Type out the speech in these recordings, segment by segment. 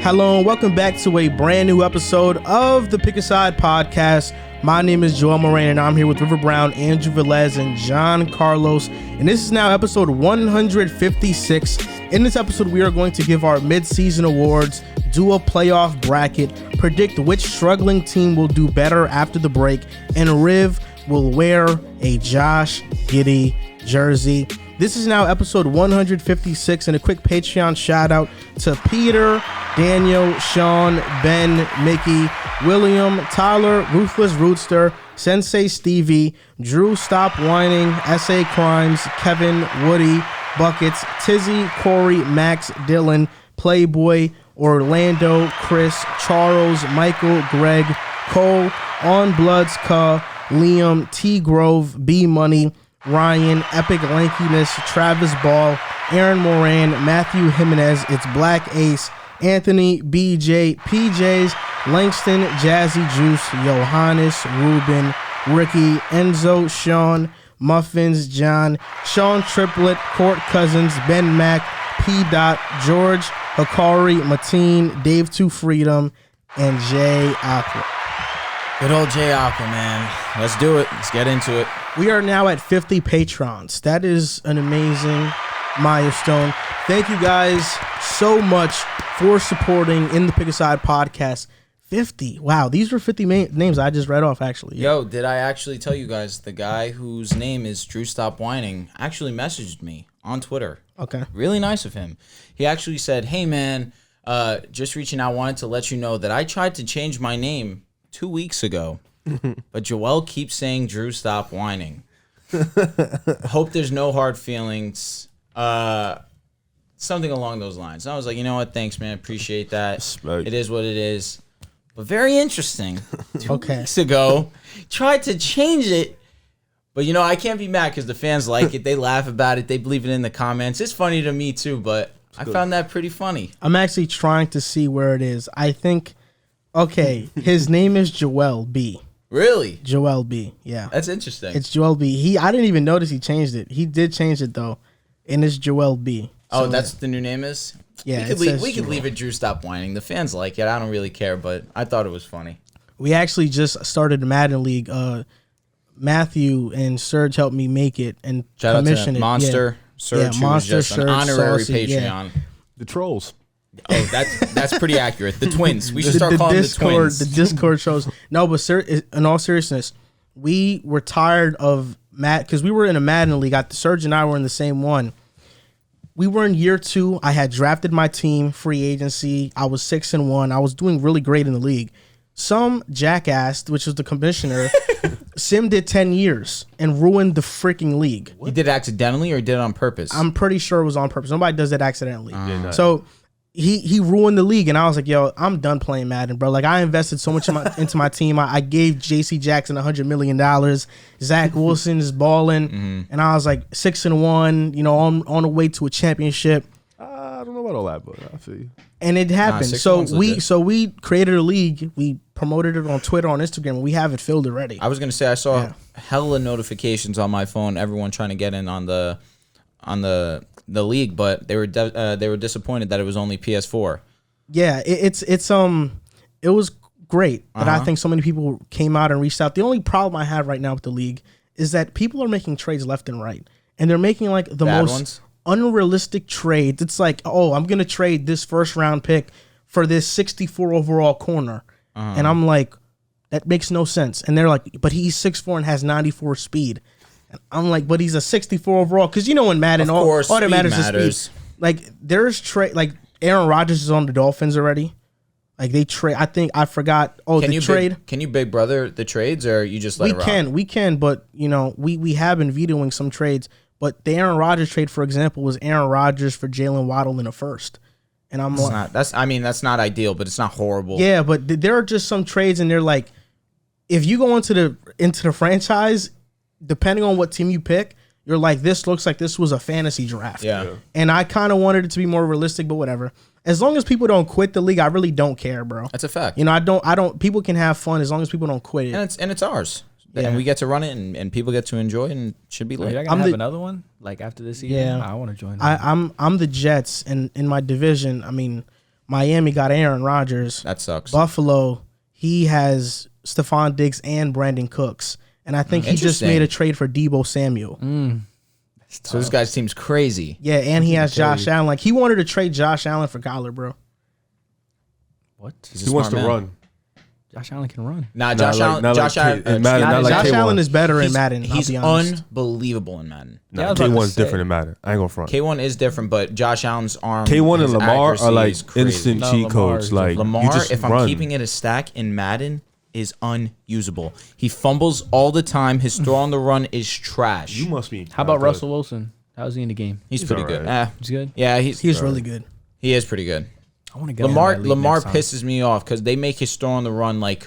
Hello and welcome back to a brand new episode of the Pick a Side podcast. My name is Joel Moran and I'm here with River Brown, Andrew Velez, and John Carlos. And this is now episode 156. In this episode, we are going to give our mid-season awards, do a playoff bracket, predict which struggling team will do better after the break, and Riv will wear a Josh Giddey jersey. This is now episode 156, and a quick Patreon shout out to Peter, Daniel, Sean, Ben, Mickey, William, Tyler, Ruthless Rootster, Sensei Stevie, Drew Stop Whining, SA Crimes, Kevin, Woody, Buckets, Tizzy, Corey, Max, Dylan, Playboy, Orlando, Chris, Charles, Michael, Greg, Cole, On Bloods, Liam, T Grove, B Money, Ryan, Epic Lankiness, Travis Ball, Aaron Moran, Matthew Jimenez, It's Black Ace, Anthony, BJ, PJs, Langston, Jazzy Juice, Johannes, Ruben, Ricky, Enzo, Sean, Muffins, John, Sean Triplet, Court Cousins, Ben Mack, P. Dot, George, Hikari, Mateen, Dave 2 Freedom, and Jay Aqua. Good old Jay Aqua, man. Let's do it. Let's get into it. We are now at 50 patrons. That is an amazing milestone. Thank you guys so much for supporting in the Pick a Side podcast. 50. Wow, these were 50 names I just read off, actually. Yo, did I actually tell you guys the guy whose name is Drew Stop Whining actually messaged me on Twitter? Okay. Really nice of him. He actually said, hey, man, just reaching out, wanted to let you know that I tried to change my name 2 weeks ago, but Joel keeps saying Drew Stop Whining. Hope there's no hard feelings. Something along those lines. And I was like, you know what? Thanks, man. Appreciate that. Smoke. It is what it is. But very interesting. 2 Okay. weeks ago, tried to change it. But, you know, I can't be mad because the fans like it. They laugh about it. They believe it in the comments. It's funny to me, too, but I found that pretty funny. I'm actually trying to see where it is. I think, okay, his name is Joel B. Really? Joel B, yeah. That's interesting. It's Joel B. I didn't even notice he changed it. He did change it, though, and it's Joel B. Oh, that's what the new name is? Yeah, we could leave it Drew Stop Whining. The fans like it. I don't really care, but I thought it was funny. We actually just started the Madden League. Matthew and Serge helped me make it and Shout out commission to it. Monster, Serge, who was just an honorary Patreon. Yeah. The trolls. Oh, that's pretty accurate. The twins. We should start calling them the twins. The Discord shows. No, but in all seriousness, we were tired of because we were in a Madden League. Serge and I were in the same one. We were in year 2. I had drafted my team, free agency. I was 6-1. I was doing really great in the league. Some jackass, which was the commissioner, simmed it 10 years and ruined the freaking league. He did it accidentally or he did it on purpose? I'm pretty sure it was on purpose. Nobody does that accidentally. So he ruined the league, and I was like, yo, I'm done playing Madden, bro. Like, I invested so much into my team. I gave J.C. Jackson $100 million. Zach Wilson is balling, and I was like 6-1, you know, on the way to a championship. I don't know about all that, but I feel you. And it happened. Nah, so we created a league. We promoted it on Twitter, on Instagram, and we have it filled already. I was gonna say I saw hella notifications on my phone. Everyone trying to get in on the league, but they were disappointed that it was only PS4. Yeah, it was great, but I think so many people came out and reached out. The only problem I have right now with the league is that people are making trades left and right, and they're making like the Bad most ones? Unrealistic trades. It's like, oh, I'm gonna trade this first round pick for this 64 overall corner, and I'm like, that makes no sense. And they're like, but he's 6'4" and has 94 speed. And I'm like, but he's a 64 overall, because you know in Madden, Of course, all that matters speed is speed. Like there's like Aaron Rodgers is on the Dolphins already. Like they trade. I think I forgot. Oh, Can the you trade. Can you big brother the trades, or you just let it rock? We can, but you know, we have been vetoing some trades. But the Aaron Rodgers trade, for example, was Aaron Rodgers for Jalen Waddle in a first. And I'm like, that's not ideal, but it's not horrible. Yeah, but there are just some trades, and they're like, if you go into the franchise, depending on what team you pick, you're like, this looks like this was a fantasy draft. Yeah. And I kind of wanted it to be more realistic, but whatever. As long as people don't quit the league, I really don't care, bro. That's a fact. You know, I don't. People can have fun as long as people don't quit it. And it's ours. Yeah. And we get to run it, and people get to enjoy it, and it should be lit. Are you gonna have another one like after this season? Yeah. I want to join. I'm the Jets, and in my division, I mean, Miami got Aaron Rodgers. That sucks. Buffalo, he has Stephon Diggs and Brandon Cooks. And I think he just made a trade for Deebo Samuel. So this guy seems crazy. Yeah, and he has Josh Allen. Like, he wanted to trade Josh Allen for Kyler, bro. What? He wants to run. Josh Allen can run. Nah, Josh Allen. Josh Allen is better in Madden. He's unbelievable in Madden. Nah, K1's different in Madden. I ain't gonna front. K1 is different, but Josh Allen's arm. K1 and Lamar are like instant cheat codes. Like Lamar, if I'm keeping it a stack in Madden, is unusable. He fumbles all the time. His throw on the run is trash. You must be. How about Russell Wilson? How's he in the game? He's pretty good. He's good. Yeah, he's really good. He is pretty good. I want to get Lamar pisses me off because they make his throw on the run like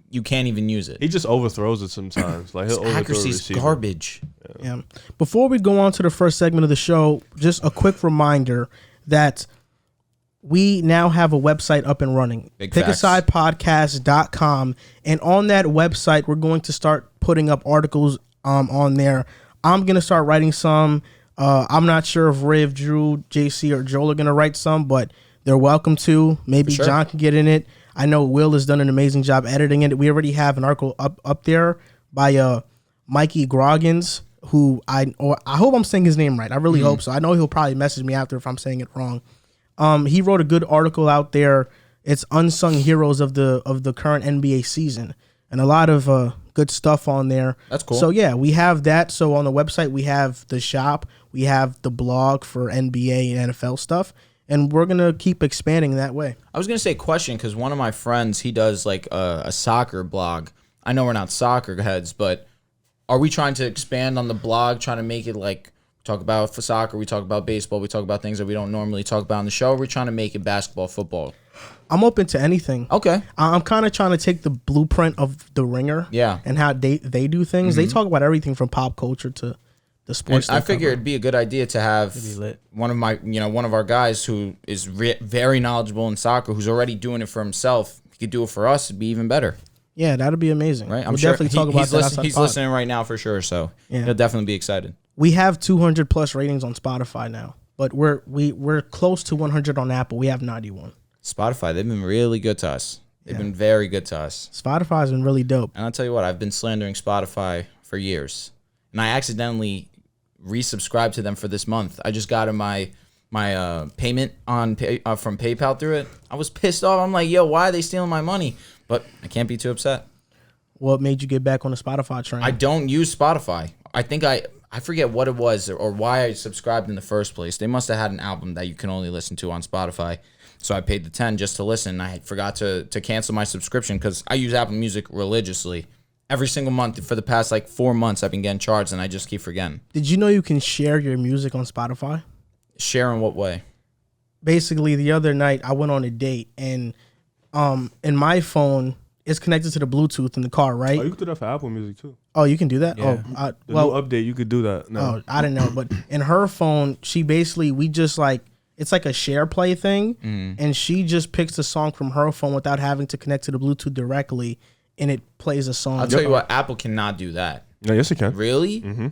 you can't even use it. He just overthrows it sometimes. Like he'll accuracy is garbage. Yeah. Before we go on to the first segment of the show, just a quick reminder that we now have a website up and running, pickasidepodcast.com. And on that website, we're going to start putting up articles on there. I'm going to start writing some. I'm not sure if Riv, Drew, JC, or Joel are going to write some, but they're welcome to. Maybe John can get in it. I know Will has done an amazing job editing it. We already have an article up there by Mikey Groggins, who I hope I'm saying his name right. I really hope so. I know he'll probably message me after if I'm saying it wrong. He wrote a good article out there. It's unsung heroes of the current NBA season, and a lot of good stuff on there. That's cool. So yeah, we have that. So on the website we have the shop, we have the blog for NBA and NFL stuff, and we're gonna keep expanding that way. I was gonna say question because one of my friends, he does like a soccer blog. I know we're not soccer heads, but are we trying to expand on the blog, trying to make it like talk about for soccer, we talk about baseball, we talk about things that we don't normally talk about on the show? We're trying to make it basketball, football. I'm open to anything. Okay. I'm kind of trying to take the blueprint of The Ringer, and how they do things. They talk about everything from pop culture to the sports. I figure it'd be a good idea to have one of our guys who is very knowledgeable in soccer, who's already doing it for himself. He could do it for us. It'd be even better. Yeah, that'd be amazing. Right? We'll definitely talk about that. He's listening right now for sure, so he'll definitely be excited. We have 200 plus ratings on Spotify now, but we're close to 100 on Apple. We have 91. Spotify, they've been really good to us. They've been very good to us. Spotify's been really dope. And I'll tell you what, I've been slandering Spotify for years, and I accidentally resubscribed to them for this month. I just got my payment on from PayPal through it. I was pissed off. I'm like, yo, why are they stealing my money? But I can't be too upset. What made you get back on the Spotify train? I don't use Spotify. I think I forget what it was or why I subscribed in the first place. They must have had an album that you can only listen to on Spotify. So I paid the $10 just to listen. I forgot to cancel my subscription because I use Apple Music religiously. Every single month for the past 4 months, I've been getting charged, and I just keep forgetting. Did you know you can share your music on Spotify? Share in what way? Basically, the other night I went on a date, and in my phone, it's connected to the Bluetooth in the car, right? Oh, you can do that for Apple Music too. Oh, you can do that? Yeah. The new update, you could do that. No. Oh, I didn't know. But in her phone, we just it's like a share play thing, and she just picks the song from her phone without having to connect to the Bluetooth directly, and it plays a song. I'll tell you what, Apple cannot do that. No, yes, it can. Really? Mm-hmm.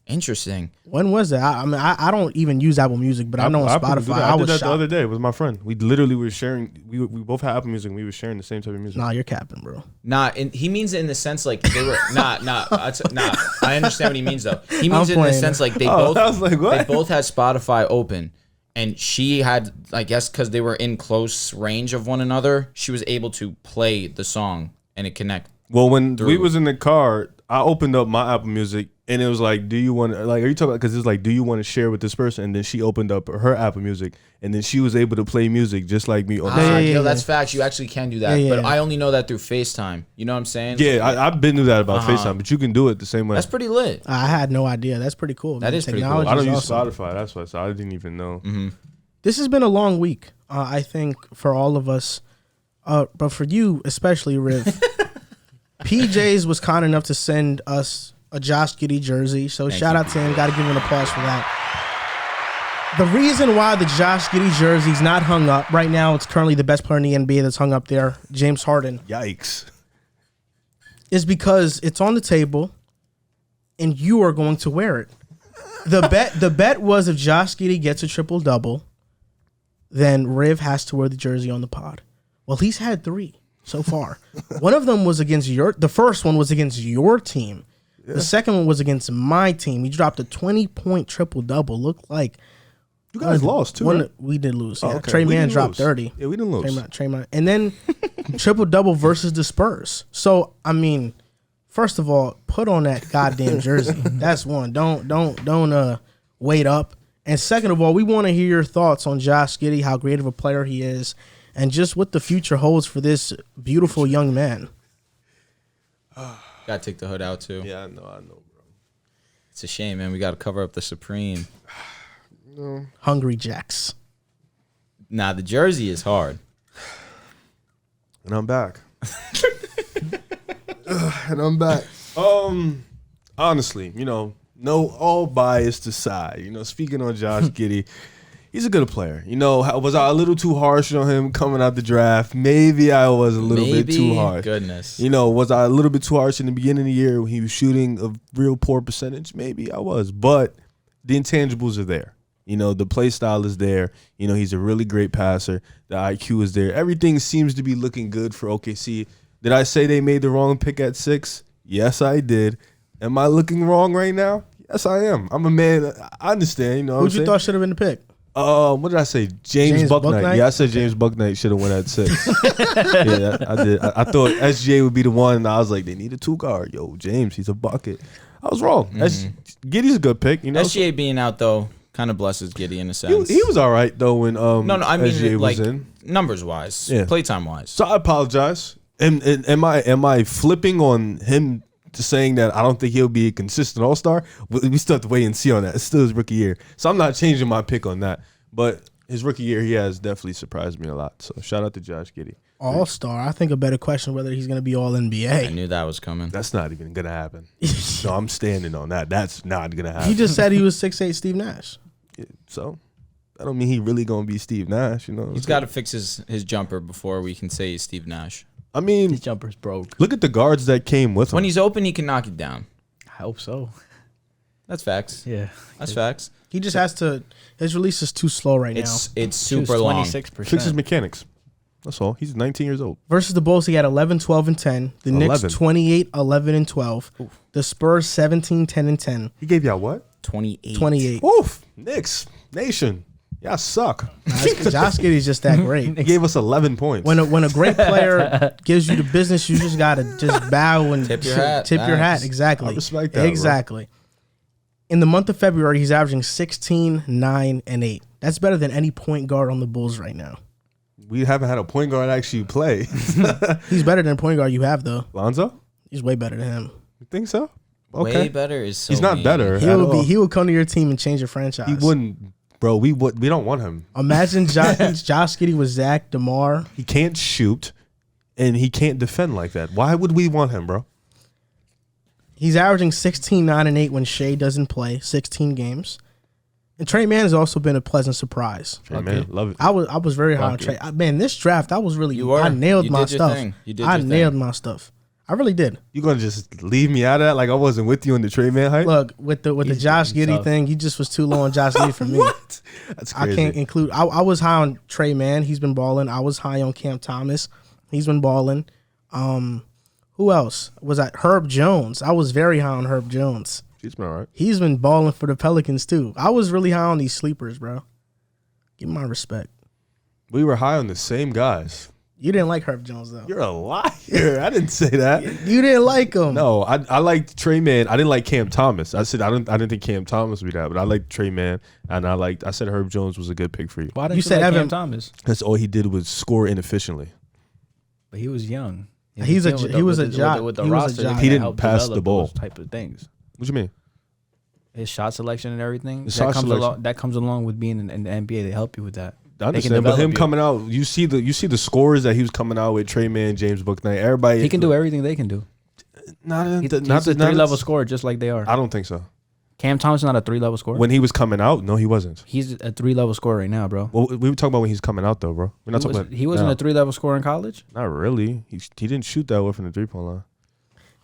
Interesting. When was that? I don't even use Apple Music, but I know on Spotify. I did that the other day with my friend. We literally were sharing. We both had Apple Music, and we were sharing the same type of music. Nah, you're capping, bro. Nah, he means it in the sense they were nah. I understand what he means though. He means it in the sense they both. I was like, what? They both had Spotify open, and she had, I guess, because they were in close range of one another, she was able to play the song and it connect. Well, when we was in the car, I opened up my Apple Music. And it was like, do you want to, are you talking about, because it's like, do you want to share with this person? And then she opened up her Apple Music, and then she was able to play music just like me. That's facts. You actually can do that. But I only know that through FaceTime. You know what I'm saying? Yeah, I've been to that about FaceTime, but you can do it the same way. That's pretty lit. I had no idea. That's pretty cool. That is pretty cool. I don't use Spotify. That's why I didn't even know. Mm-hmm. This has been a long week, I think, for all of us. But for you, especially, Riv, PJs was kind enough to send us a Josh Giddey jersey. So shout out to him. Got to give him an applause for that. The reason why the Josh Giddey jersey's not hung up right now, it's currently the best player in the NBA that's hung up there, James Harden. Yikes. Is because it's on the table and you are going to wear it. The bet was if Josh Giddey gets a triple-double, then Riv has to wear the jersey on the pod. Well, he's had 3 so far. One of them was against the first one was against your team. Yeah. The second one was against my team. He dropped a 20-point triple-double. Looked like you guys lost too. Right? We did lose. Yeah. Okay. Trey Man dropped 30. Yeah, we didn't lose. Trey Man. And then triple-double versus the Spurs. So, I mean, first of all, put on that goddamn jersey. That's one. Don't wait up. And second of all, we want to hear your thoughts on Josh Giddey, how great of a player he is, and just what the future holds for this beautiful young man. Gotta take the hood out too. Yeah, I know, bro. It's a shame, man. We gotta cover up the Supreme. No. Hungry Jacks. Nah, the jersey is hard. And I'm back. Honestly, no, all bias aside, speaking on Josh Giddey, he's a good player. Was I a little too harsh on him coming out the draft? Maybe I was a little bit too harsh. Goodness. Was I a little bit too harsh in the beginning of the year when he was shooting a real poor percentage? Maybe I was. But the intangibles are there. The play style is there. He's a really great passer. The IQ is there. Everything seems to be looking good for OKC. Did I say they made the wrong pick at 6? Yes, I did. Am I looking wrong right now? Yes, I am. I'm a man. I understand. Who you thought should have been the pick? What did I say? James Bucknight. Yeah, I said James Bucknight should have went at 6. Yeah, I did. I thought SGA would be the one, and I was like, they need a 2-guard. Yo, James, he's a bucket. I was wrong. Giddey's a good pick. SGA being out though kind of blesses Giddey in a sense. He was all right though when I mean SGA like was in. numbers wise, playtime wise. So I apologize. And am I flipping on him? Saying that I don't think he'll be a consistent all-star, we still have to wait and see on that. It's still his rookie year. So I'm not changing my pick on that. But his rookie year, he has definitely surprised me a lot. So shout out to Josh Giddey. All-star. I think a better question whether he's going to be all-NBA. I knew that was coming. That's not even going to happen. No, I'm standing on that. That's not going to happen. He just said he was 6'8" Steve Nash. Yeah, so I don't mean he really going to be Steve Nash. He's got to fix his jumper before we can say he's Steve Nash. I mean, his jumper's broke. Look at the guards that came with him. When he's open, he can knock it down. I hope so. That's facts. Yeah. That's facts. He just has to – his release is too slow right now. It's super long. 26%. Fix his mechanics. That's all. He's 19 years old. Versus the Bulls, he had 11, 12, and 10. The 11. Knicks, 28, 11, and 12. Oof. The Spurs, 17, 10, and 10. He gave y'all what? 28. Oof. Knicks. Nation. Y'all suck. Josh Giddey's just that great. He gave us 11 points. When a great player gives you the business, you just gotta just bow and tip your hat. Tip your hat. Exactly. I respect that. Exactly. Bro. In the month of February, he's averaging 16, 9, and 8. That's better than any point guard on the Bulls right now. We haven't had a point guard actually play. He's better than a point guard you have though. Lonzo? He's way better than him. You think so? Okay. Way better is so he's not mean. better. He would come to your team and change your franchise. He wouldn't. Bro, we don't want him. Imagine Josh Giddey with Zach DeMar. He can't shoot, and he can't defend like that. Why would we want him, bro? He's averaging 16, 9, and 8 when Shea doesn't play, 16 games. And Trey Man has also been a pleasant surprise. Trey Man, love it. I was very high on Trey. Man, this draft, I was really I nailed my stuff. I nailed my stuff. I really did. You gonna just leave me out of that? Like I wasn't with you in the Trey Man hype? Look, with the Josh Giddey thing, you just was too low on Josh Giddey for me. What? That's crazy. I can't include. I was high on Trey Man. He's been balling. I was high on Cam Thomas. He's been balling. Who else was I? Herb Jones. I was very high on Herb Jones. He's been all right. He's been balling for the Pelicans too. I was really high on these sleepers, bro. Give me my respect. We were high on the same guys. You didn't like Herb Jones, though. You're a liar. I didn't say that. You didn't like him. No, I liked Trey Man. I didn't like Cam Thomas. I said I didn't think Cam Thomas would be that, but I liked Trey Man, and I said Herb Jones was a good pick for you. Why didn't you say like Cam Thomas? That's all he did was score inefficiently. But he was young. He was a jock. With the roster, he didn't pass the ball. Type of things. What you mean? His shot selection and everything. That comes along with being in the NBA. They help you with that. I understand, but him coming out, you see the scores that he was coming out with. Trey Man, James Bouknight, everybody. He can do everything they can do. He's a 3-level scorer, just like they are. I don't think so. Cam Thomas not a 3-level scorer. When he was coming out, no, he wasn't. He's a 3-level scorer right now, bro. Well, we were talking about when he's coming out, though, bro. We're not talking about. He wasn't a 3-level scorer in college. Not really. He didn't shoot that well from the 3-point line.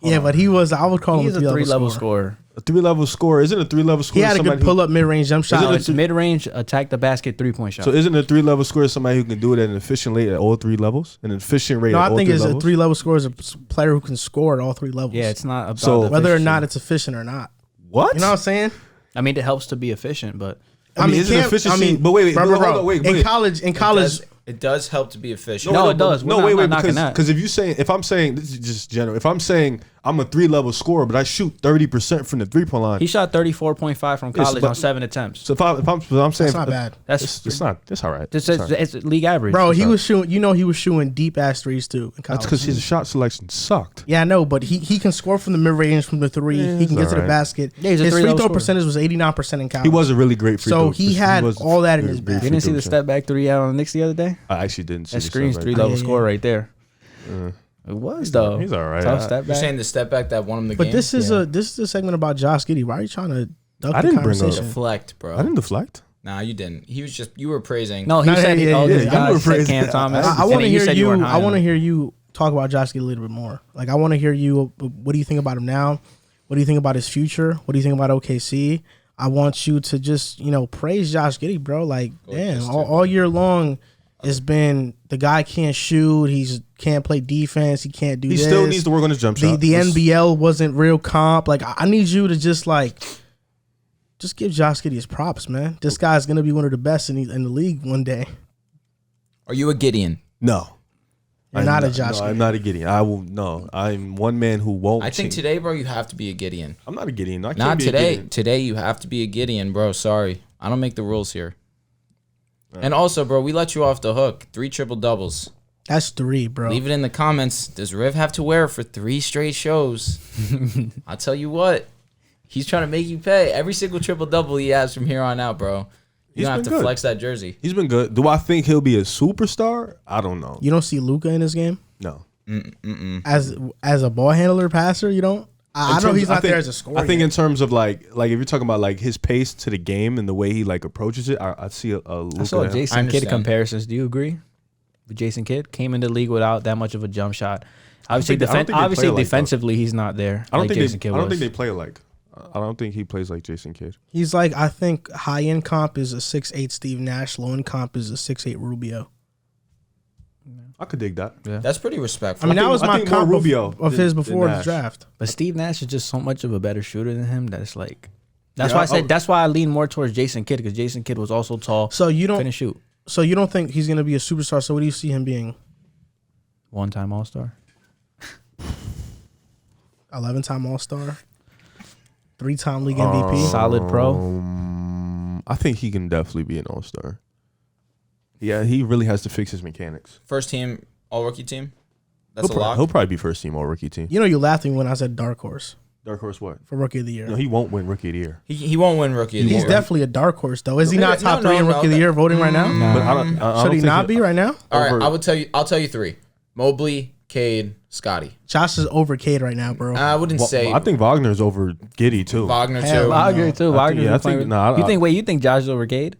Yeah, but he was. I would call him He's a 3-level scorer. A 3-level scorer. Isn't a 3-level scorer? He had a good pull up mid range jump shot. It's mid range, attack the basket, 3-point shot. So isn't a 3-level scorer somebody who can do it at an efficient rate at all 3 levels? An efficient rate. No, at all I think three it's levels? a 3-level scorer is a player who can score at all 3 levels. Yeah, it's not about So- whether or not it's efficient or not. What? You know what I'm saying? I mean, it helps to be efficient, but I mean, isn't efficiency? But wait, bro, hold bro. on, wait. In college, It does help to be efficient. No, it does. No, We're wait, not knocking that. because if I'm saying this is just general, if I'm saying I'm a 3-level scorer, but I shoot 30% from the 3-point line, he shot 34.5 from college but- on 7 attempts. so if I'm saying That's not bad. It's not. That's all right. It's league average. Bro, he was shooting. You know, he was shooting deep ass threes too in college. That's because his shot selection sucked. Yeah, I know, but he can score from the mid range, from the 3. He can get to the alright. basket. Yeah, he's a His free 3-level throw scorer. percentage was 89% in college. He was a really great free So throw. he had was all that in a his great bag. free You didn't see throw the step back 3 out on the Knicks the other day? I actually didn't see That the screens step back. 3-level yeah, score right there. It was though. He's all right. Tough step You're back. saying the step back that won him the But game? this is a segment about Josh Giddey. Why are you trying to duck I the didn't bring up- conversation? deflect, bro. I didn't deflect. Nah, you didn't. You were praising. No, he No, said yeah, all yeah, these yeah. guys You were said praising- Cam Thomas. I and want to then hear said you. weren't high I on want to him. hear you talk about Josh Giddey a little bit more. Like, I want to hear you. What do you think about him now? What do you think about his future? What do you think about OKC? I want you to just praise Josh Giddey, bro. Like, damn, all year long, it's been the guy can't shoot. He's can't play defense. He can't do. He this. still needs to work on his jump shot. The NBL wasn't real comp. Like, I need you to just give Josh Giddey his props, man. This guy's gonna be one of the best in the league one day. Are you a Gideon? No. You're not a Josh No, Giddey. I'm not a Gideon. I will. No, I'm one man who won't. I think change. today, bro, you have to be a Gideon. I'm not a Gideon. I can't Not be a today. Gideon. Today you have to be a Gideon, bro. Sorry, I don't make the rules here. And also, bro, we let you off the hook. 3 triple doubles. That's 3, bro. Leave it in the comments. Does Riv have to wear it for 3 straight shows? I'll tell you what. He's trying to make you pay every single triple double he has from here on out, bro. You're gonna have to flex that jersey. He's been good. Do I think he'll be a superstar? I don't know. You don't see Luka in this game No. as a ball handler, passer. You don't. I know he's not there as a scorer. I think yet. in terms of like if you're talking about like his pace to the game and the way he like approaches it, I see a Luka. I saw I Jason Kidd understand. comparisons. Do you agree? With Jason Kidd came into the league without that much of a jump shot. Obviously, I don't think they play like that. defensively, he's not there. I don't like think Jason Kidd I don't was. think they play alike. I don't think he plays like Jason Kidd. he's like, I think high end comp is a 6'8" Steve Nash. Low end comp is a 6'8" Rubio. I could dig that. Yeah. That's pretty I respectful. mean, that think- was I my think more comp Rubio of his than before the Nash. draft. But Steve Nash is just so much of a better shooter than him that it's like. That's Yeah, why I said. That's why I lean more towards Jason Kidd because Jason Kidd was also tall. So you Couldn't don't. shoot. So you don't think he's gonna be a superstar? So what do you see him being? 1-time All Star. 11-time All Star, 3-time league MVP. Solid pro. I think he can definitely be an all-star. Yeah, he really has to fix his mechanics. First team, all rookie team. That's a lock. He'll probably be first team all rookie team. You know, you laughed at me when I said dark horse Dark horse what? for rookie of the year. No, he won't win rookie of the year. He won't win rookie of the He's year. definitely a dark horse, though. Is he not No, top no, 3 in no, rookie of the year voting right now? But I don't Should he think not be right now? All right, over- I'll tell you 3. Mobley, Cade, Scotty. Josh is over Cade right now, bro. I wouldn't say I think Wagner's over Giddey too. Wagner Hell, too. Wagner too. Wagner. I think- nah, You think Josh is over Cade?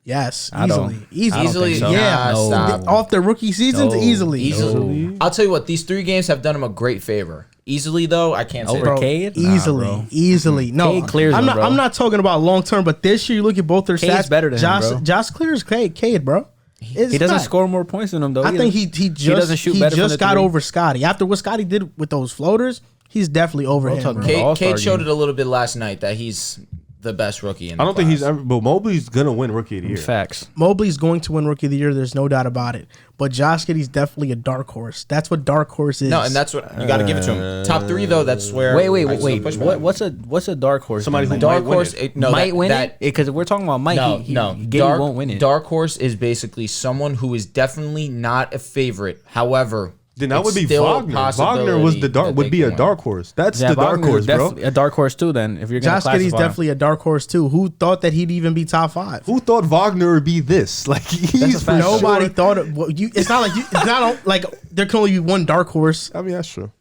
Yes, I don't. easily. Easily, think so. Yeah, nah, stop. off the rookie seasons, No. easily. Easily. I'll tell you what, these 3 games have done him a great favor. Easily though, I can't say Over that. Bro, Cade? Nah, easily, bro. easily. No, Cade clears I'm him, not. bro. I'm not talking about long term, but this year you look at both their Cade's stats. better than him, bro. Josh clears Cade, bro. It's He doesn't fact. score more points than him though. I think he doesn't shoot better from the got three. over Scotty after what Scotty did with those floaters. He's definitely over him. talking Bro. about All-Star Cade showed game. it a little bit last night that he's the best rookie in the I don't think he's class. ever. But Mobley's gonna win rookie of the year. Facts. Mobley's going to win rookie of the year. There's no doubt about it. But Josh Giddey's definitely a dark horse. That's what dark horse is. No, and that's what you got to give it to him. Top 3 though, that's where. Wait. What's a dark horse? Somebody then? who dark might win horse? it. No, might win that, it because we're talking about Mike. No, Giddey won't win it. Dark horse is basically someone who is definitely not a favorite. However, Then that it's would be still a Wagner. Wagner was the possibility dark. that Would they be can a win. dark horse. That's Yeah, the dark Wagner's horse, bro. definitely a dark horse too. Then if you're gonna Josh classify Giddey's him. definitely a dark horse too. Who thought that he'd even be top 5? Who thought Wagner would be this? Like he's a for fact. Nobody sure. thought it. Well, it's not like it's not like there can only be one dark horse. I mean, that's true.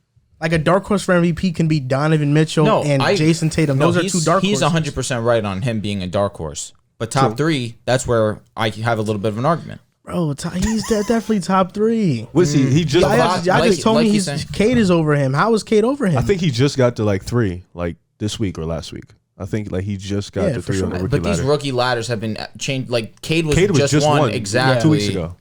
Like a dark horse for MVP can be Donovan Mitchell and Jason Tatum. Those are 2 dark He's horses. 100% right on him being a dark horse. But top 3, that's where I have a little bit of an argument. Bro, he's definitely top 3. Was he just? I just told me Cade is over him. How is Cade over him? I think he just got to like 3, like this week or last week. I think like he just got to 3 on the rookie ladder. But these rookie ladders have been changed. Like Cade was just one exactly 2 weeks ago.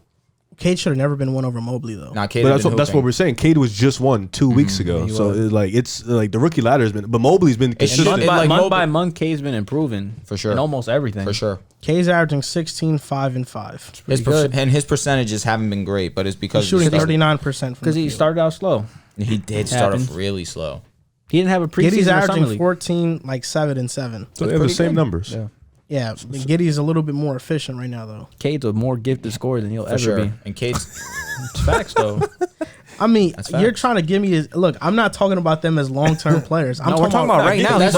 Cade should have never been one over Mobley though. Nah, Cade but that's what we're saying. Cade was just 2 weeks ago. So it's like the rookie ladder has been, but Mobley's been consistent. Month by month, Cade's been improving for sure in almost everything. For sure. Cade's averaging 16, 5, and 5. His percentages haven't been great, but it's because he's shooting 39% because he started out slow. He did start off really slow. He didn't have a preseason. Giddey's averaging 14, like 7 and 7. So they have the same numbers. Yeah, Giddey's a little bit more efficient right now, though. Cade's a more gifted scorer than he'll ever be. And Cade's it's facts, though. I mean, you're trying to give me this. Look, I'm not talking about them as long-term players. We're talking about right now. He's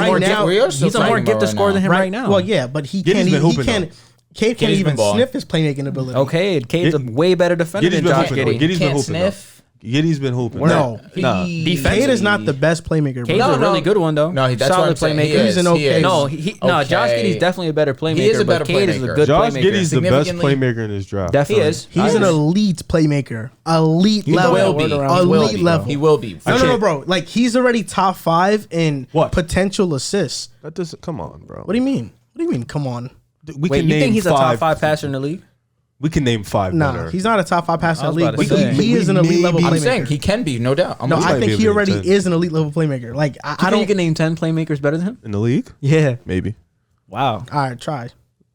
a more gifted scorer than him right now. Well, yeah, but he can't. Cade can't even sniff his playmaking ability. Okay, Cade's a way better defender than Josh Giddey. Giddey's been hooping. Giddey's been hooping. No, Cade is not the best playmaker. Cade's a really good one though. No, that's solid playmaker. He's an okay. No, Josh Giddey's definitely a better playmaker. He is a better Cade playmaker. is a good Josh playmaker. Giddey's the best playmaker in this draft. Definitely. He is. He's an elite playmaker. Elite level. Elite level. He will be. No, bro. Like he's already top 5 in potential assists. That doesn't. Come on, bro. What do you mean? Come on. Wait, you think he's a top 5 passer in the league? We can name 5 better. Nah, he's not a top 5 passer in the league, but he is an elite level playmaker. I'm saying he can be, no doubt. I think he already is an elite level playmaker. Like I don't. You can name 10 playmakers better than him in the league. Yeah, maybe. Wow. All right, try.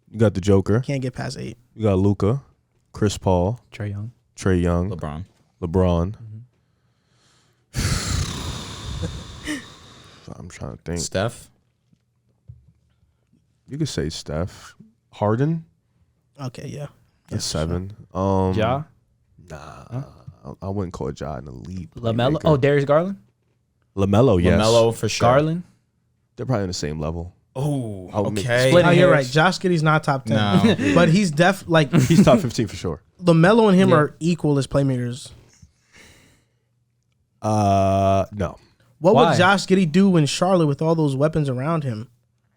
You got the Joker. Can't get past 8. You got Luka, Chris Paul, Trae Young, LeBron. I'm trying to think. Steph. You could say Steph. Harden. Okay, yeah. That's 7. Ja. Nah, I wouldn't call Ja an elite. LaMelo. Oh, Darius Garland. LaMelo, yes. LaMelo for sure. Garland. They're probably on the same level. Oh, okay. You're right. Josh Giddey's not top 10, no. but he's he's top 15 for sure. LaMelo and him are equal as playmakers. No. What would Josh Giddey do in Charlotte with all those weapons around him?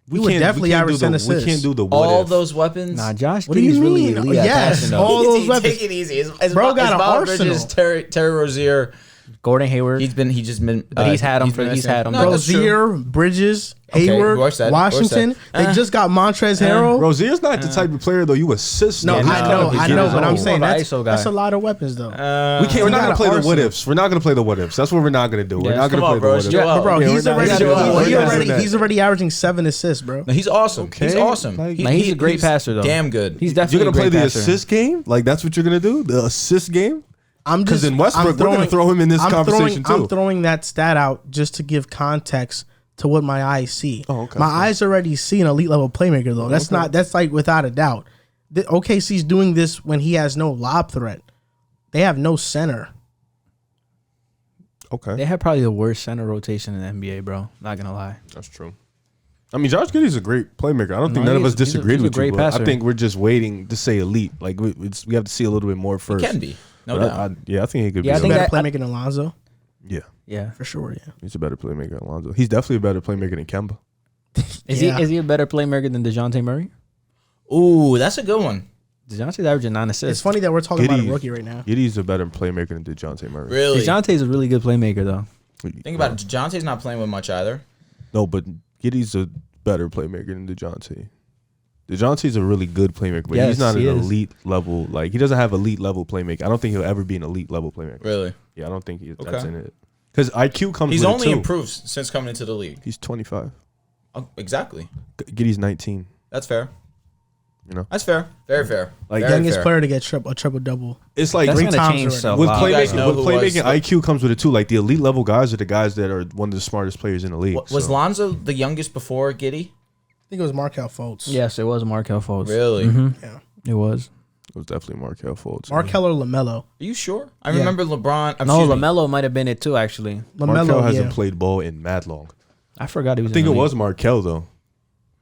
We would definitely average 10 assists. We can't do the all those weapons. Nah, Josh Giddey's really elite. Yes, all those weapons. Take it easy. Bro got an arsenal. Terry Rozier, Gordon Hayward. He's just been. But he's had him. Rozier, Bridges, Hayward, Washington. They just got Montrezl Harrell. Rozier's not the type of player though you assist. No, I know, but I'm saying that's a lot of weapons though. We're not gonna play the what ifs. We're not gonna play the what ifs. That's what we're not gonna do. We're not gonna play the what ifs. Bro, he's already averaging 7 assists, bro. No, he's awesome. He's awesome. He's a great passer though. Damn good. He's definitely. You're gonna play the assist game? Like that's what you're gonna do? The assist game? Because in Westbrook, we're going to throw him in this conversation too. I'm throwing that stat out just to give context to what my eyes see. Oh, okay. My eyes already see an elite level playmaker though. That's like without a doubt. The OKC's doing this when he has no lob threat. They have no center. Okay. They have probably the worst center rotation in the NBA, bro. Not gonna lie. That's true. I mean, Josh Giddey's a great playmaker. I don't think none of us disagreed with you. But I think we're just waiting to say elite. Like we have to see a little bit more first. It can be. No doubt. I think he could be. He's a better playmaker than Alonzo. Yeah, for sure. Yeah, he's a better playmaker than Alonzo. He's definitely a better playmaker than Kemba. Is he a better playmaker than DeJounte Murray? Ooh, that's a good one. DeJounte's averaging 9 assists. It's funny that we're talking about a rookie right now. Giddey's a better playmaker than DeJounte Murray. Really? DeJounte's a really good playmaker though. Think about it. DeJounte's not playing with much either. No, but Giddey's a better playmaker than DeJounte. DeJounte's a really good playmaker, but he's not an elite level. Like he doesn't have elite level playmaker. I don't think he'll ever be an elite level playmaker. Really? Yeah, I don't think that's in it. Because IQ comes. He's with only it too. improved since coming into the league. He's 25. Oh, exactly. Giddey's 19. That's fair. You know, that's fair. Very fair. Like youngest player to get a triple double. It's like that's 3 times with playmaking. IQ comes with it too. Like the elite level guys are the guys that are one of the smartest players in the league. Was Lonzo the youngest before Giddey? I think it was Markelle Fultz. Yes, it was Markelle Fultz. Really? Mm-hmm. Yeah, it was. It was definitely Markelle Fultz. Markelle or LaMelo? Are you sure? I remember LeBron. LaMelo might have been it too. Actually, Markelle hasn't played ball in mad long. I forgot he was. I think it was Markelle though,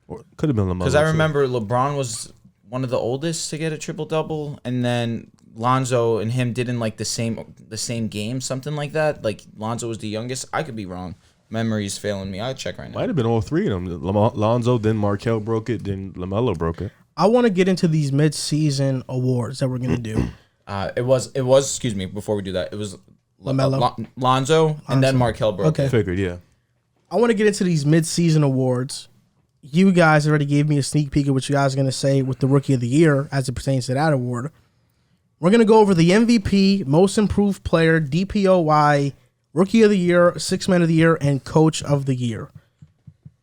or could have been LaMelo. Because I remember LeBron was one of the oldest to get a triple double, and then Lonzo and him did in like the same game, something like that. Like Lonzo was the youngest. I could be wrong. Memory's failing me. I'll check right now. Might have been all 3 of them. Lonzo, then Markelle broke it, then LaMelo broke it. I want to get into these mid-season awards that we're gonna do. It was. Excuse me. Before we do that, it was LaMelo, Lonzo, and then Markel broke. Okay. It. Figured, yeah. I want to get into these mid-season awards. You guys already gave me a sneak peek of what you guys are gonna say with the Rookie of the Year as it pertains to that award. We're gonna go over the MVP, Most Improved Player, DPOY, Rookie of the Year, Sixth Man of the Year, and Coach of the Year.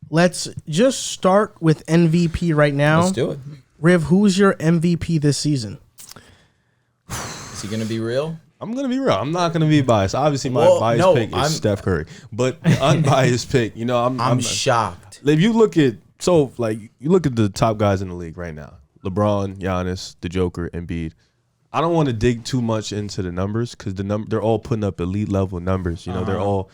Let's just start with MVP right now. Let's do it. Riv, who's your MVP this season? Is he gonna be real? I'm going to be real. I'm not going to be biased. Obviously, my biased pick is Steph Curry. But the unbiased pick, you know, I'm shocked. If you look at, you look at the top guys in the league right now. LeBron, Giannis, the Joker, Embiid. I don't want to dig too much into the numbers because they're all putting up elite level numbers. You know, they're all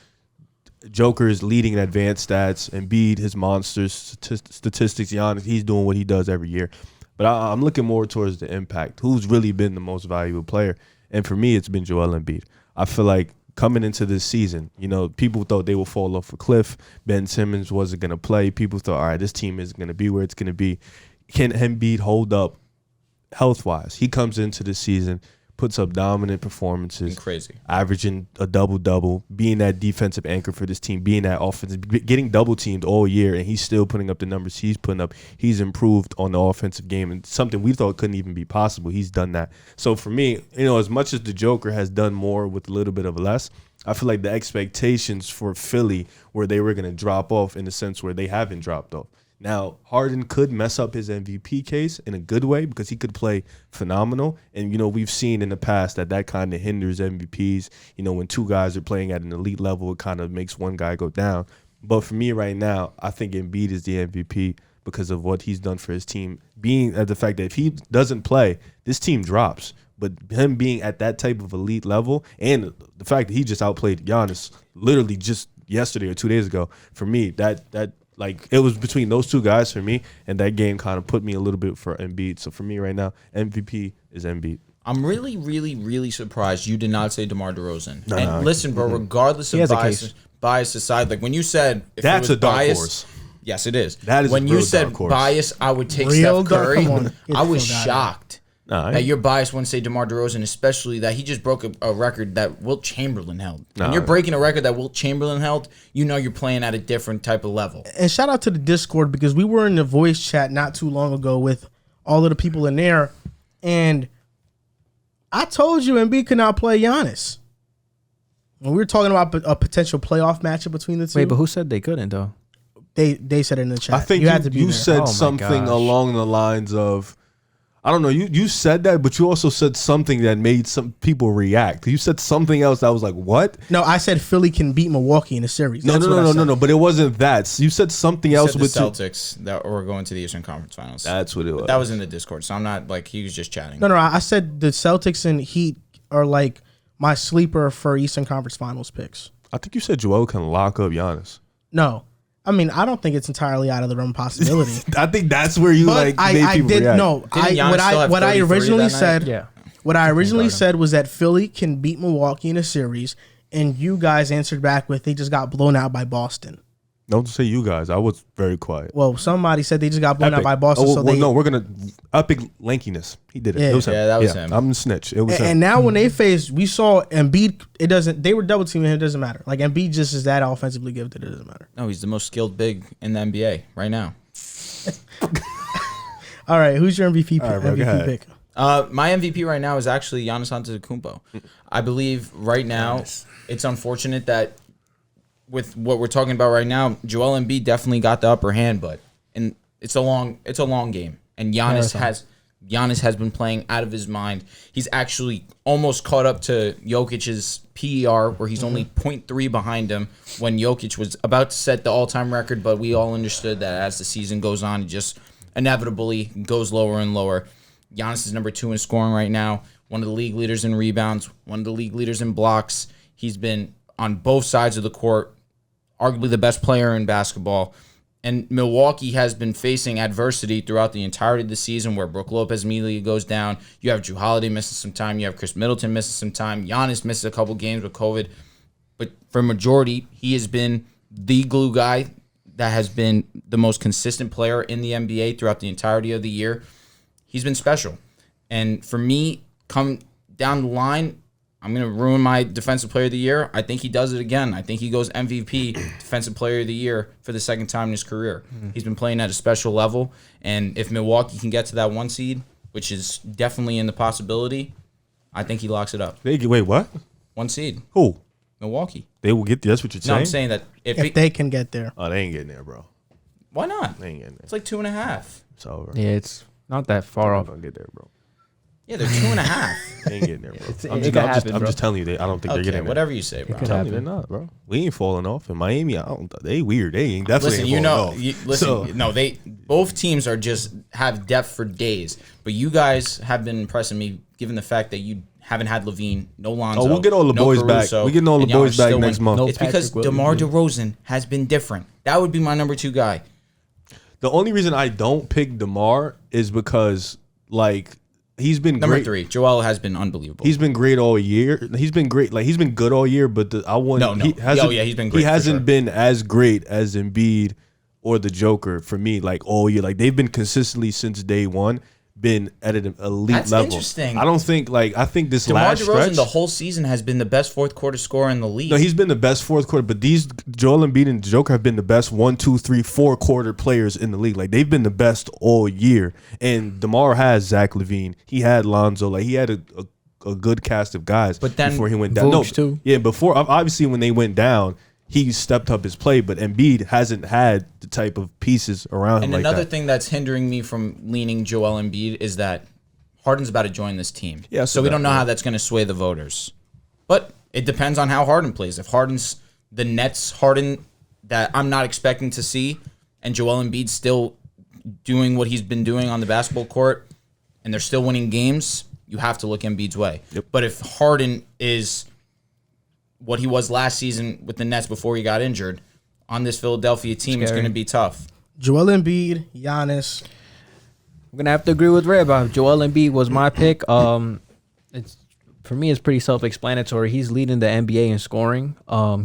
Joker's leading in advanced stats. Embiid, his monsters, statistics. Giannis, he's doing what he does every year. But I'm looking more towards the impact. Who's really been the most valuable player? And for me, it's been Joel Embiid. I feel like coming into this season, you know, people thought they would fall off a cliff. Ben Simmons wasn't going to play. People thought, all right, this team isn't going to be where it's going to be. Can Embiid hold up health-wise? He comes into the season, puts up dominant performances. Crazy. Averaging a double-double, being that defensive anchor for this team, being that offense, getting double-teamed all year, and he's still putting up the numbers he's putting up. He's improved on the offensive game, and something we thought couldn't even be possible. He's done that. So for me, you know, as much as the Joker has done more with a little bit of less, I feel like the expectations for Philly where they were going to drop off in the sense where they haven't dropped off. Now, Harden could mess up his MVP case in a good way because he could play phenomenal. And, you know, we've seen in the past that kind of hinders MVPs. You know, when two guys are playing at an elite level, it kind of makes one guy go down. But for me right now, I think Embiid is the MVP because of what he's done for his team. Being at the fact that if he doesn't play, this team drops. But him being at that type of elite level and the fact that he just outplayed Giannis literally just yesterday or 2 days ago, for me, that like, it was between those two guys for me, and that game kind of put me a little bit for Embiid. So for me right now, MVP is Embiid. I'm really, really, really surprised you did not say DeMar DeRozan. No. Listen, bro, regardless of bias aside, like when you said if that's it was a dark bias, horse. Yes, it is. That is when a real you said dark horse. bias, I would take Real Steph Curry. dark. Come on. I was Get the fuck shocked Nah, that your bias wouldn't say DeMar DeRozan, especially that he just broke a record that Wilt Chamberlain held. When you're breaking a record that Wilt Chamberlain held, you know you're playing at a different type of level. And shout out to the Discord because we were in the voice chat not too long ago with all of the people in there, and I told you Embiid could not play Giannis. When we were talking about a potential playoff matchup between the two. Wait, but who said they couldn't though? They said it in the chat. I think you said something along the lines of, I don't know, you said that, but you also said something that made some people react. You said something else that was like, what? No, I said Philly can beat Milwaukee in a series. No, but it wasn't that. You said something else Said with the Celtics that were going to the Eastern Conference Finals. That's what it was. That was in the Discord, so I'm not like he was just chatting. No, I said the Celtics and Heat are like my sleeper for Eastern Conference Finals picks. I think you said Joel can lock up Giannis. No. I mean, I don't think it's entirely out of the realm of possibility. I think that's where you But I did react. no. What I originally said. What I originally said was that Philly can beat Milwaukee in a series, and you guys answered back with they just got blown out by Boston. Don't say you guys. I was very quiet. Well, somebody said they just got blown out by Boston. No, we're gonna epic lankiness. He did it. Yeah. It was him. Yeah, that was him. I'm the snitch. It was him. And now when they faced, we saw Embiid. It doesn't. They were double teaming him. It doesn't matter. Like Embiid just is that offensively gifted. It doesn't matter. No, he's the most skilled big in the NBA right now. All right, who's your MVP? All right, bro, MVP pick? My MVP right now is actually Giannis Antetokounmpo. I believe right now it's unfortunate that with what we're talking about right now, Joel Embiid definitely got the upper hand, but it's a long game, and Giannis has been playing out of his mind. He's actually almost caught up to Jokic's PER, where he's only 0.3 behind him when Jokic was about to set the all-time record, but we all understood that as the season goes on, it just inevitably goes lower and lower. Giannis is number 2 in scoring right now, one of the league leaders in rebounds, one of the league leaders in blocks. He's been on both sides of the court, arguably the best player in basketball. And Milwaukee has been facing adversity throughout the entirety of the season where Brook Lopez immediately goes down. You have Jrue Holiday missing some time. You have Chris Middleton missing some time. Giannis misses a couple games with COVID. But for majority, he has been the glue guy that has been the most consistent player in the NBA throughout the entirety of the year. he's been special. And for me, come down the line, I'm going to ruin my Defensive Player of the Year. I think he does it again. I think he goes MVP, Defensive Player of the Year for the second time in his career. He's been playing at a special level. And if Milwaukee can get to that 1 seed, which is definitely in the possibility, I think he locks it up. Wait, what? 1 seed. Who? Milwaukee. They will get there. That's what you're saying? No, I'm saying that if they can get there. Oh, they ain't getting there, bro. Why not? They ain't getting there. It's like 2.5. It's over. Yeah, it's not that far They're off. going to get there, bro. Yeah, they're 2.5. They ain't getting there, bro. It could happen, I'm bro. just telling you, I don't think they're Okay, getting there. whatever you say, bro. I'm telling you, they're not, bro. We ain't falling off. In Miami, they weird. They ain't definitely Listen, ain't falling off. they both teams are just have depth for days. But you guys have been impressing me, given the fact that you haven't had Levine, no Lonzo. Oh, we'll get all the boys back. Caruso, We're getting all the and y'all boys are back still next winning. month. It's because Patrick DeMar Williams. DeRozan has been different. That would be my number 2 guy. The only reason I don't pick DeMar is because, like, he's been Number great. 3, Joel has been unbelievable. He's been great all year. He's been great. Like, he's been good all year, but he hasn't, he's been great He for hasn't sure. been as great as Embiid or the Joker for me, like, all year. Like, they've been consistently since day one been at an elite That's level. interesting. I don't think, like, I think this DeMar last DeRozan stretch. the whole season has been the best fourth quarter scorer in the league. No, he's been the best fourth quarter, but these Joel Embiid and Joker have been the best 1, 2, 3, 4 quarter players in the league. Like, they've been the best all year. And DeMar has Zach LaVine. He had Lonzo. Like, he had a good cast of guys. But then before he went down, Vooch too. Yeah, before obviously when they went down, he stepped up his play. But Embiid hasn't had the type of pieces around him And like another that. thing that's hindering me from leaning Joel Embiid is that Harden's about to join this team. Yeah, so we don't know how that's going to sway the voters. But it depends on how Harden plays. If Harden's the Nets Harden that I'm not expecting to see, and Joel Embiid's still doing what he's been doing on the basketball court, and they're still winning games, you have to look Embiid's way. Yep. But if Harden is what he was last season with the Nets before he got injured, on this Philadelphia team, it's Scary. going to be tough. Joel Embiid, Giannis. I'm gonna have to agree with Ray about Joel Embiid was my pick. It's for me, it's pretty self-explanatory. He's leading the NBA in scoring.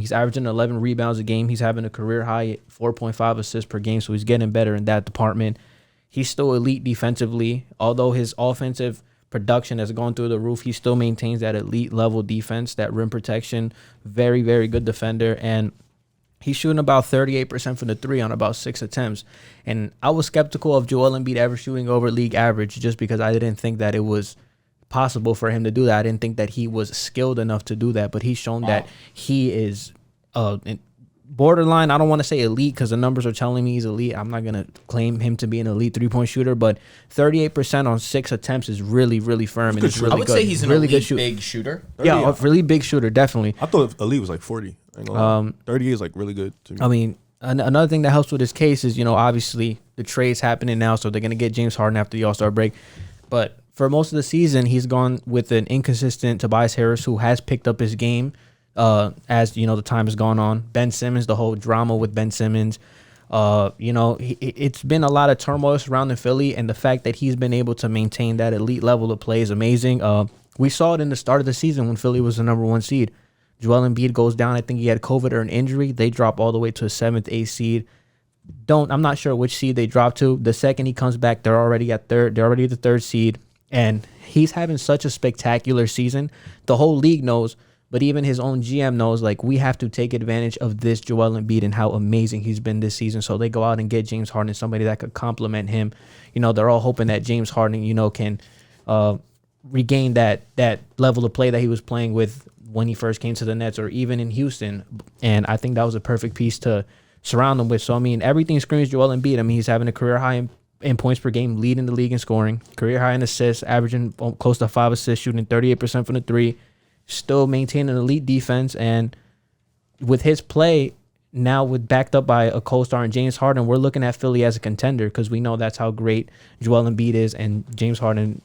He's averaging 11 rebounds a game. He's having a career high 4.5 assists per game, so he's getting better in that department. He's still elite defensively, although his offensive production has gone through the roof. He still maintains that elite level defense, that rim protection. Very, very good defender, and he's shooting about 38% from the 3 on about 6 attempts. And I was skeptical of Joel Embiid ever shooting over league average just because I didn't think that it was possible for him to do that. I didn't think that he was skilled enough to do that. But he's shown that he is borderline. I don't want to say elite because the numbers are telling me he's elite. I'm not going to claim him to be an elite 3-point shooter. But 38% on 6 attempps is really, really firm. And it's really I would good. say he's an really elite good big shooter. Yeah, a really big shooter, definitely. I thought elite was like 40. I ain't gonna lie. 38 is like really good to me. I mean, another thing that helps with his case is, obviously the trade's happening now, so they're going to get James Harden after the All-Star break. But for most of the season, he's gone with an inconsistent Tobias Harris, who has picked up his game as, the time has gone on. Ben Simmons, the whole drama with Ben Simmons. It's been a lot of turmoil surrounding Philly, and the fact that he's been able to maintain that elite level of play is amazing. We saw it in the start of the season when Philly was the number 1 seed. Joel Embiid goes down. I think he had COVID or an injury. They drop all the way to a 7th, 8th seed. I'm not sure which seed they drop to. The second he comes back, they're already at 3rd. They're already the 3rd seed. And he's having such a spectacular season. The whole league knows, but even his own GM knows, like, we have to take advantage of this Joel Embiid and how amazing he's been this season. So they go out and get James Harden, somebody that could complement him. They're all hoping that James Harden, can regain that level of play that he was playing with when he first came to the Nets or even in Houston. And I think that was a perfect piece to surround him with. So, everything screams Joel Embiid. He's having a career high in points per game, leading the league in scoring, career high in assists, averaging close to 5 assists, shooting 38% from the 3, still maintaining elite defense. And with his play now, backed up by a co-star in James Harden, we're looking at Philly as a contender because we know that's how great Joel Embiid is, and James Harden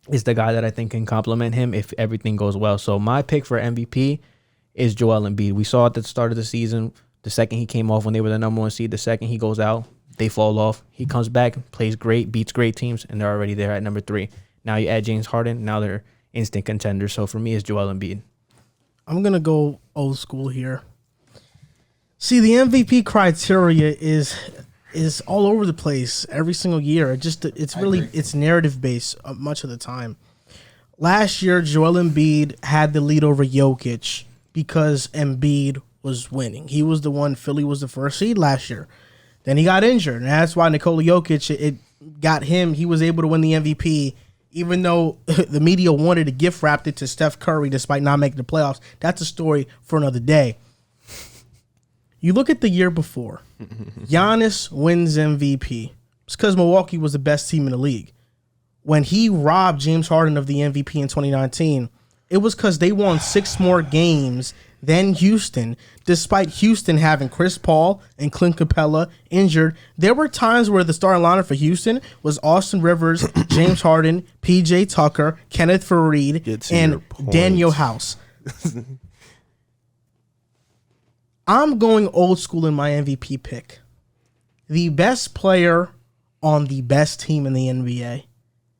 is the guy that I think can complement him if everything goes well. So my pick for MVP is Joel Embiid. We saw at the start of the season, the second he came off when they were the number 1 seed, the second he goes out, they fall off. He comes back, plays great, beats great teams, and they're already there at number 3. Now you add James Harden, now they're instant contenders. So for me, it's Joel Embiid. I'm going to go old school here. See, the MVP criteria is is all over the place every single year. It's narrative based much of the time. Last year, Joel Embiid had the lead over Jokic because Embiid was winning. He was the one. Philly was the first seed last year. Then he got injured, and that's why Nikola Jokic, it got him. He was able to win the MVP, even though the media wanted to gift wrap it to Steph Curry despite not making the playoffs. That's a story for another day. You look at the year before. Giannis wins MVP. It's because Milwaukee was the best team in the league. When he robbed James Harden of the MVP in 2019, it was because they won 6 more games than Houston, despite Houston having Chris Paul and Clint Capella injured. There were times where the starting lineup for Houston was Austin Rivers, James Harden, PJ Tucker, Kenneth Faried, and Daniel House. I'm going old school in my MVP pick. The best player on the best team in the NBA.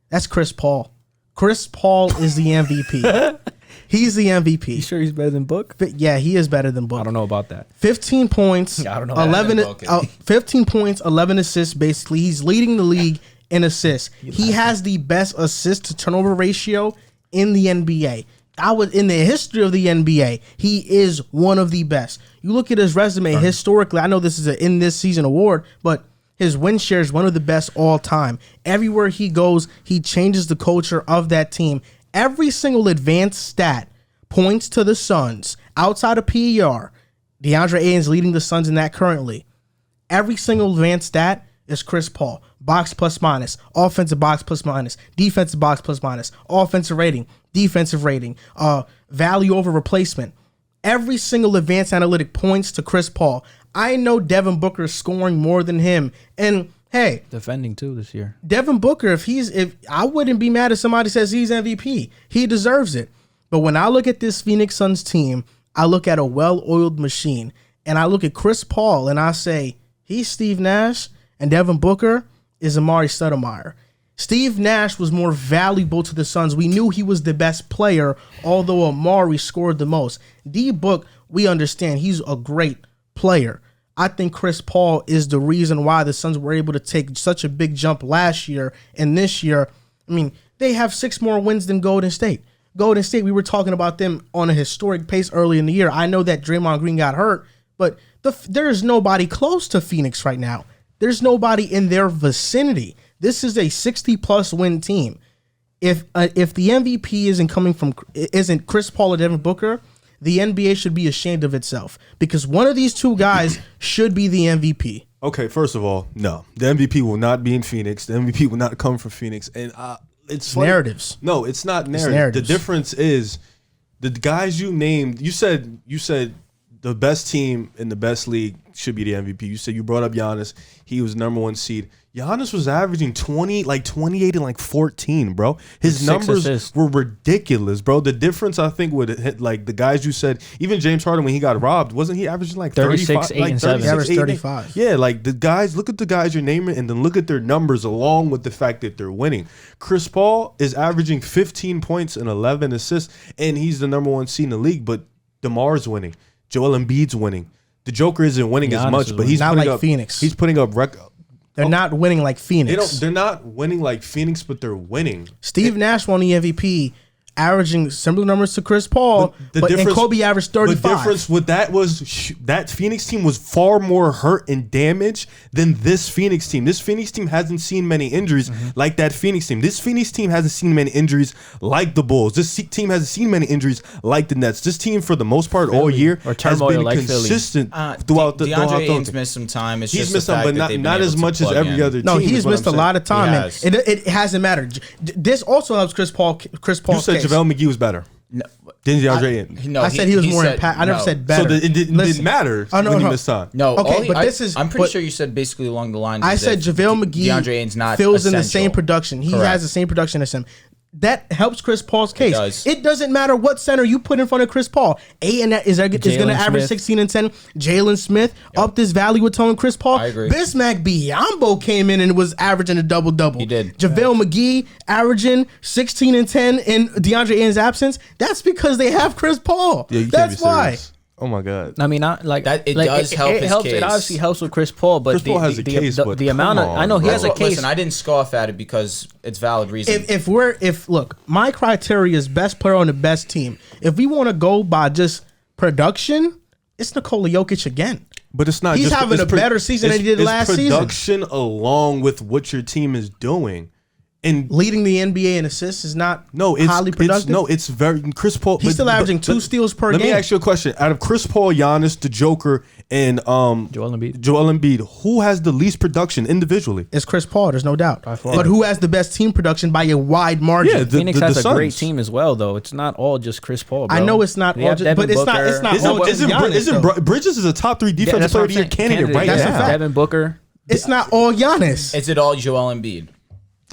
That's Chris Paul. Chris Paul is the MVP. He's the MVP. You sure he's better than Book? Yeah, he is better than Book. I don't know about that. 15 points, Yeah, I don't know. 15 points, 11 assists, basically. He's leading the league in assists. He has the best assist to turnover ratio in the NBA. In the history of the NBA, he is one of the best. You look at his resume historically, I know this is an in this season award, but his win share is one of the best all time. Everywhere he goes, he changes the culture of that team. Every single advanced stat points to the Suns. Outside of PER, DeAndre Ayton's leading the Suns in that currently. Every single advanced stat is Chris Paul. Box plus minus, offensive box plus minus, defensive box plus minus, offensive rating, defensive rating, value over replacement. Every single advanced analytic points to Chris Paul. I know Devin Booker is scoring more than him. And hey, defending too this year. Devin Booker, if I wouldn't be mad if somebody says he's MVP. He deserves it. But when I look at this Phoenix Suns team, I look at a well-oiled machine, and I look at Chris Paul, and I say he's Steve Nash, and Devin Booker is Amari Stoudemire. Steve Nash was more valuable to the Suns. We knew he was the best player, although Amari scored the most. D-Book, we understand he's a great player. I think Chris Paul is the reason why the Suns were able to take such a big jump last year and this year. I mean, they have 6 more wins than Golden State. Golden State, we were talking about them on a historic pace early in the year. I know that Draymond Green got hurt, but there's nobody close to Phoenix right now. There's nobody in their vicinity. This is a 60-plus win team. If the MVP isn't Chris Paul or Devin Booker, the NBA should be ashamed of itself because one of these two guys should be the MVP. Okay, first of all, no. The MVP will not be in Phoenix. The MVP will not come from Phoenix. And it's narratives. No, it's not narrative. The difference is the guys you named. You said the best team in the best league should be the MVP. You said you brought up Giannis. He was number 1 seed. Giannis was averaging 28 and 14, bro. His numbers were ridiculous, bro. The difference, I think, would hit like the guys you said, even James Harden when he got robbed, wasn't he averaging like 36, 8, and 7? He averaged 35. Yeah, like the guys, look at the guys you're naming and then look at their numbers along with the fact that they're winning. Chris Paul is averaging 15 points and 11 assists, and he's the number 1 seed in the league, but DeMar's winning. Joel Embiid's winning. The Joker isn't winning as much, but he's not putting like up Phoenix. He's putting up record. They're not winning like Phoenix. They're not winning like Phoenix, but they're winning. Steve Nash won the MVP, averaging similar numbers to Chris Paul, and Kobe averaged 35. The difference with that was that Phoenix team was far more hurt and damaged than this Phoenix team. This Phoenix team hasn't seen many injuries like that Phoenix team. This Phoenix team hasn't seen many injuries like the Bulls. This team hasn't seen many injuries like the Nets. This team, for the most part, all year has been like consistent throughout the DeAndre Ayton's missed some time. It's he's missed some, but not as much as every other team. No, he's missed a lot of time, and it hasn't mattered. This also helps Chris Paul. You said JaVale McGee was better. No, didn't DeAndre Ayton? I said he was more impactful. I never said better. So it didn't matter when he missed time. No, okay, but this is. I'm pretty sure you said basically along the lines. I said JaVale McGee DeAndre Ayton's not fills essential. in the same production. He has the same production as him. That helps Chris Paul's case. It doesn't matter what center you put in front of Chris Paul. Ayton is going to average 16 and 10. Jalen Smith upped his value with telling Chris Paul. I agree. Bismack Biyombo came in and was averaging a double-double. He did. JaVale McGee averaging 16 and 10 in DeAndre Ayton's absence. That's because they have Chris Paul. Yeah, that's why. Oh my God. I mean, not like That- it like, does help his helps. case. It obviously helps with Chris Paul, but Chris Paul has a case, but the amount of come I know on, he has a bro. case. Listen, I didn't scoff at it because it's valid reason. If look, my criteria is best player on the best team. If we want to go by just production, it's Nikola Jokic again. But it's not. He's just, having it's a better season than he did it's last season. production along with what your team is doing, and Leading the NBA in assists is not it's highly productive. it's very Chris Paul. He's still averaging 2 steals per Let game. me ask you a question: out of Chris Paul, Giannis, the Joker, and Joel Embiid. Joel Embiid, who has the least production individually? It's Chris Paul, there's no doubt. By far. But who has the best team production by a wide margin? Yeah, Phoenix has a Suns. great team as well, though. It's not all just Chris Paul. Bro. I know it's not They all have just, Devin but it's not. It's Booker. not all just Giannis. though. Bridges is a top 3 defensive that's player what of the I'm year saying. candidate right That's a now. fact. Devin Booker. It's not all Giannis. Is it all Joel Embiid?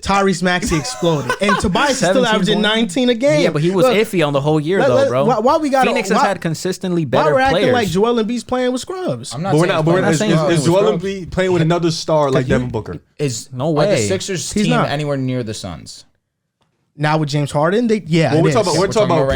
Tyrese Maxey exploded, and Tobias is still 17 averaging points. 19 a game. Yeah, but he was Look, iffy on the whole year, let- though, let- bro. why we gotta- Phoenix why- has had consistently Why better we're acting players. like Joel Embiid's playing with scrubs? I'm not But we're saying not. he's playing Is with scrubs. Joel Embiid playing with another star like Devin Booker? Is No Are the way. Sixers He's team not. anywhere near the Suns? Now with James Harden, Well, we're talking about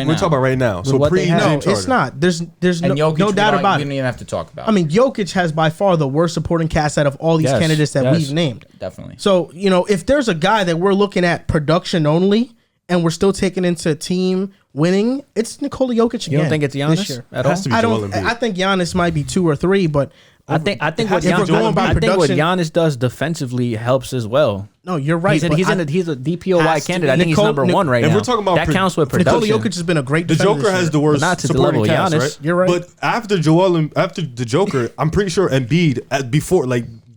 right now. So what pre they have. No, James Harden. it's not. There's And no, Jokic, no doubt about we it. don't even have to talk about. I mean, Jokic has by far the worst supporting cast out of all these Yes, candidates that yes. we've named. definitely. So, if there's a guy that we're looking at production only and we're still taking into team winning, it's Nikola Jokic again. You don't think it's this Giannis year. at all? Has to be I Joel don't. Embiid. I think Giannis might be 2 or 3, but I think what if we're Giannis, going by I think what production- Giannis does defensively helps as well. no, you're right. He's a DPOY Has to candidate. I be think he's Nicole- number 1 right if now. we're talking about that counts with Nikola production. Jokic has been a great The defender Joker this has year. the worst not to the supporting level of cast, Giannis. right? You're right. But after the Joker, I'm pretty sure Embiid before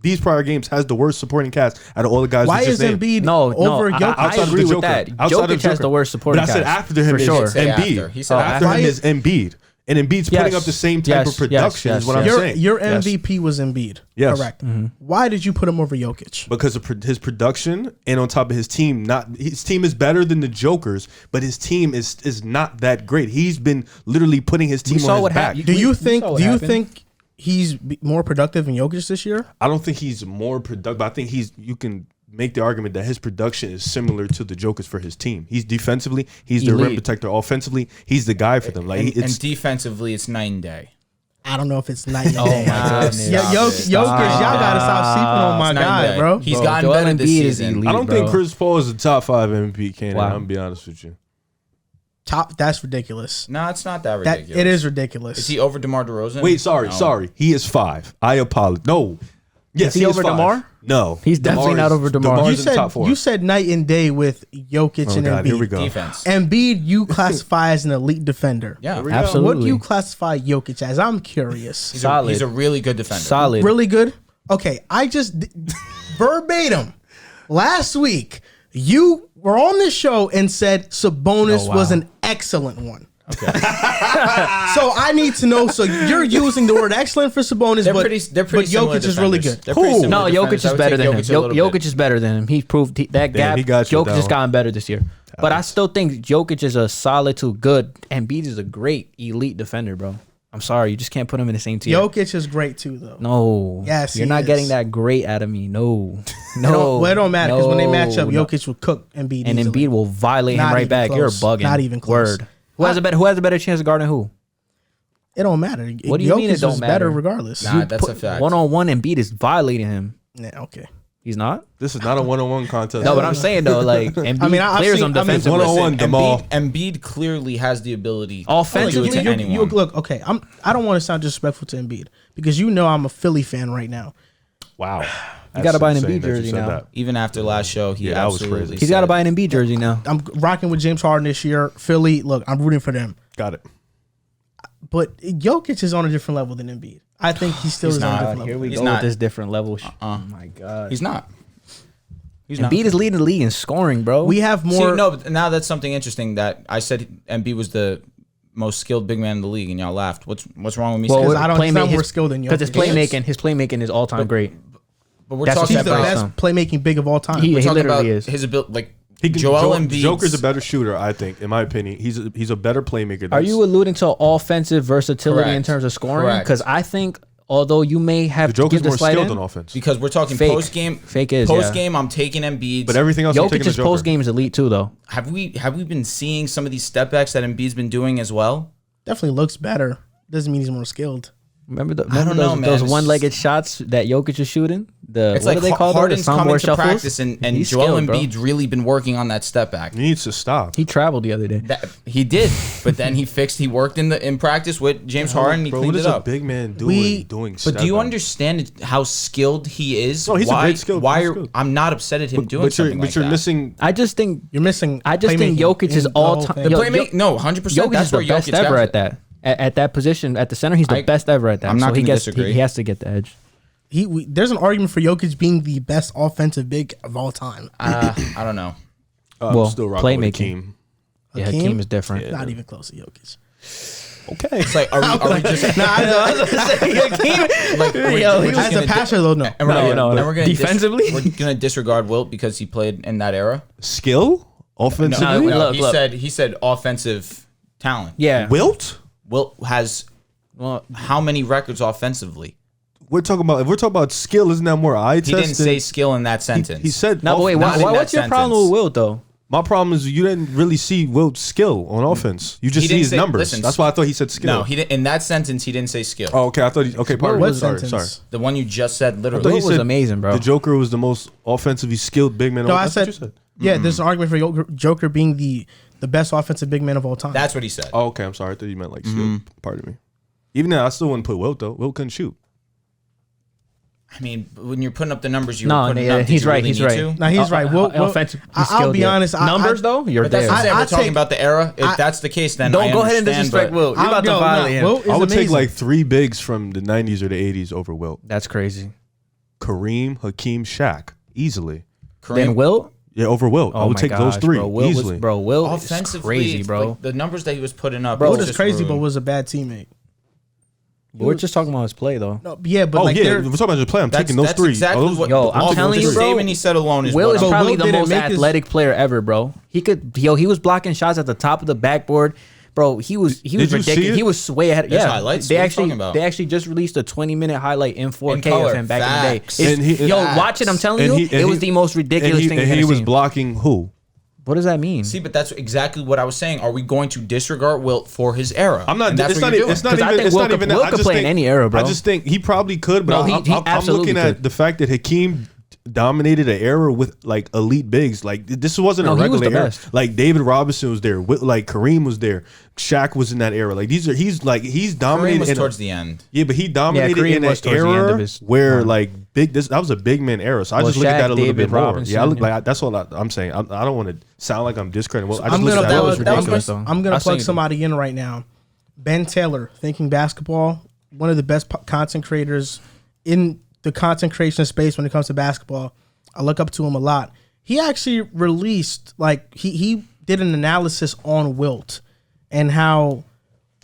these prior games has the worst supporting cast out of all the guys. Why we is just named. Embiid No, over I Jokic? Outside of agree the with Joker. that. Outside of Jokic has Joker. the worst supporting But I said cast, after him for is sure. Say Embiid. after. He said after after. him is Embiid. And Embiid's putting Yes. up the same type Yes, of production yes, is what yes, I'm yes. saying. Your Yes. MVP was Embiid. Yes. Correct. Why did you put him over Jokic? Because of his production and on top of his team, his team is better than the Joker's, but his team is not that great. He's been literally putting his team saw on his what back. happened. Do you We think? saw what Do you happened. think he's more productive than Jokic this year? I don't think he's more productive. I think you can make the argument that his production is similar to the Joker's for his team. He's defensively, he's the rim Elite. protector. Offensively, he's the guy for them. Like And, it's and defensively, it's night and day. I don't know if it's night and Oh day. my goodness. Yeah, Stop Jokic, it. y'all gotta stop sleeping on my It's night and guy, day. bro. He's Bro, gotten Joel better this Embiid is season. elite. I don't bro. think Chris Paul is a top 5 MVP candidate. Wow. I'm gonna be honest with you. That's ridiculous. No, it's not that That ridiculous. it is ridiculous. Is he over DeMar DeRozan? Wait, sorry. He is 5. I apologize. No. Yes, Is he over 5. DeMar? No. He's definitely not over DeMar. you DeMar's in the top said 4. you said night and day with Jokic Oh and God, Embiid. here we go. defense. Embiid, you classify as an elite defender. Yeah, we go. Absolutely. What do you classify Jokic as? I'm curious. Solid. He's a really good defender. Solid. Really good. Okay, I just verbatim last week you were on this show and said Sabonis Oh, wow. was an excellent one. Okay. So I need to know. So you're using the word excellent for Sabonis, They're but pretty similar Jokic is really defenders. good. They're pretty Who? similar No, Jokic defenders. I is would better take than him. Jokic a little Jokic bit. is better than him. He proved that gap. he got you with Jokic that has one. gotten better this year. But I still think Jokic is a solid to good. Embiid is a great elite defender, bro. I'm sorry, you just can't put him in the same tier. Jokic is great too, though. No. Yes, you're he not is. getting that great out of me. No. Well, it don't matter because when they match up, No. Jokic will cook Embiid. And easily. Embiid will violate Not him right even back. close. You're bugging. Not even close. Word. Who has a better chance of guarding who? It don't matter. What do you Jokic mean it don't is better matter? regardless. Nah, that's a fact. 1-on-1 Embiid is violating him. Yeah, okay. He's not? This is not a one-on-one contest. No, but I'm saying though, like Embiid I mean, I've clears seen- him I mean, defensively. one-on-one. Jamal. Embiid clearly has the ability Offensively, to do it to anyone. Look, okay. I don't want to sound disrespectful to Embiid because you know I'm a Philly fan right now. Wow. You got to buy an Embiid jersey now. Even after last show, he Yeah, that was absolutely crazy. He's got to buy an Embiid jersey now. I'm rocking with James Harden this year. Philly, look, I'm rooting for them. Got it. But Jokic is on a different level than Embiid. I think he still is on a not. different Here level. we He's go not. with this different level. Oh my god. He's not. He's not. Embiid is leading the league in scoring, bro. We have more. See, no, but now that's something interesting that I said Embiid was the most skilled big man in the league, and y'all laughed. What's wrong with me? Well, saying because that? I don't think more skilled than because his Jokic. playmaking is all time great. But we're that's what talking He's the Separate about best playmaking big of all time. He- we're talking about literally is. his ability. Like He can, Joel Embiid. Joker's a better shooter, I think, in my opinion. He's a better playmaker. Are you alluding to offensive versatility in Correct. terms of scoring? Correct. Because I think although you may have the Joker's give the more slight skilled in, on offense? Because we're talking Fake. post game. Fake is, post yeah. game. I'm taking Embiid. But everything else, I'm taking the Jokic's Joker. post game is elite too, though. have we been seeing some of these step backs that Embiid's been doing as well? Definitely looks better. doesn't mean he's more skilled. Remember don't know, man. those It's one-legged shots that Jokic is shooting? It's what like do they call Harden's the coming to shuffles? practice, and He's Joel skilled, bro. Embiid's really been working on that step back. He needs to stop. He traveled the other day. He did, but then he worked in practice with James Harden. And he Bro, cleaned what it is up. a big man doing? But do you understand how skilled he is? No, he's a great skilled- Why he's are skilled. I'm not upset at him doing something like you're that. missing. I just think You're missing. I just think playmaking Jokic is in the all whole time. thing. The playmaking, no, 100%. Jokic That's is the where best Jokic ever got at that. At that position at the center, he's the best ever at that. I'm not so he gonna gets disagree. he has to get the edge. There's an argument for Jokic being the best offensive big of all time. I don't know. Well, still rocking with playmaking. Hakeem. Yeah, Hakeem? Hakeem is different. Not even close to Jokic. Okay. It's like, are we just Nah, I was gonna say Hakeem. like Yo, As a passer though, no. And we're No, gonna, no, and no. we're gonna Defensively? we're gonna disregard Wilt because he played in that era. Skill, offensively. No, look. He said offensive talent. Yeah. Wilt. Wilt has how many records offensively? If we're talking about skill, isn't that more eye test? He didn't say skill in that sentence. He said. No, but wait. not in that What's your problem sentence. with Wilt though? My problem is you didn't really see Wilt's skill on offense. You just He see didn't his say- numbers. listen, That's why I thought he said skill. No, he didn't. In that sentence, he didn't say skill. Oh, okay. I thought. Okay, pardon What me. Sorry. sentence? The one you just said, I literally. thought he Wilt was said amazing, bro. The Joker was the most offensively skilled big man. No, That's I what you said. Yeah, there's an argument for Joker being the best offensive big man of all time. That's what he said. Oh, okay. I'm sorry. I thought you meant like skill. Pardon me. Even then, I still wouldn't put Wilt though. Wilt couldn't shoot. I mean, when you're putting up the numbers you No, were putting yeah, up, did he's you right, really he's need right. to? Now he's right. Offensive. I'll be honest. Numbers though, you're But that's there. what I'm saying. We're talking take- about the era. If that's the case, then Don't I go ahead and understand, disrespect but- Wilt. You're about to violate him. Wilt is I would take amazing. like 3 bigs from the 90s or the 80s over Wilt. That's crazy. Kareem, Hakeem, Shaq, easily. Then Wilt. Yeah, over Wilt. I Oh would my take those gosh, 3 bro. Wilt was- easily. Wilt is offensively, crazy, it's bro. like the numbers that he was putting up. Wilt was is just crazy, rude. but was a bad teammate. We're just talking about his play though. No, yeah, but Oh like yeah, they're- we're talking about just play. I'm taking those That's 3. exactly what. Yo, I'm all telling the you, bro, statement he said alone is Will what is I'm- probably Wilt the didn't most make his- athletic player ever, bro. He was blocking shots at the top of the backboard. Bro, he was Did you see ridiculous. it? He was way ahead. There's Yeah, highlights. they What are you actually talking about? they actually just released a 20-minute highlight in 4K color. of him back Facts. in the day. And he- Yo, Facts. watch it. I'm telling And you, he- it and was he- the most ridiculous thing. And you've he ever was seen. blocking who? What does that mean? See, but that's exactly what I was saying. Are we going to disregard Wilt for his era? I'm not. And that's It's what not. you're doing. It's not 'Cause I even. think It's Wilt not could- even. that. Wilt I could just play in think- any era, bro. I just think he probably could, but No, I'm he absolutely looking at could. the fact that Hakeem dominated an era with like elite bigs. Like this wasn't No, a he was regular the era. best. Like David Robinson was there. Like Kareem was there. Shaq was in that era. Like he's Kareem dominated was in towards the end. yeah, but he dominated Kareem in was an towards the end of era his where run. like that was a big man era. So I Well, just look at Shaq, that a little David bit more. Robinson, Yeah, I look yeah. like that's all I'm saying. I don't want to sound like I'm discrediting. Well, I just I'm look gonna at that. That plug, was ridiculous, though. I'm gonna I plug seen it. somebody in right now. Ben Taylor, Thinking Basketball, one of the best content creators in the content creation space when it comes to basketball. I look up to him a lot. He actually released like he did an analysis on Wilt and how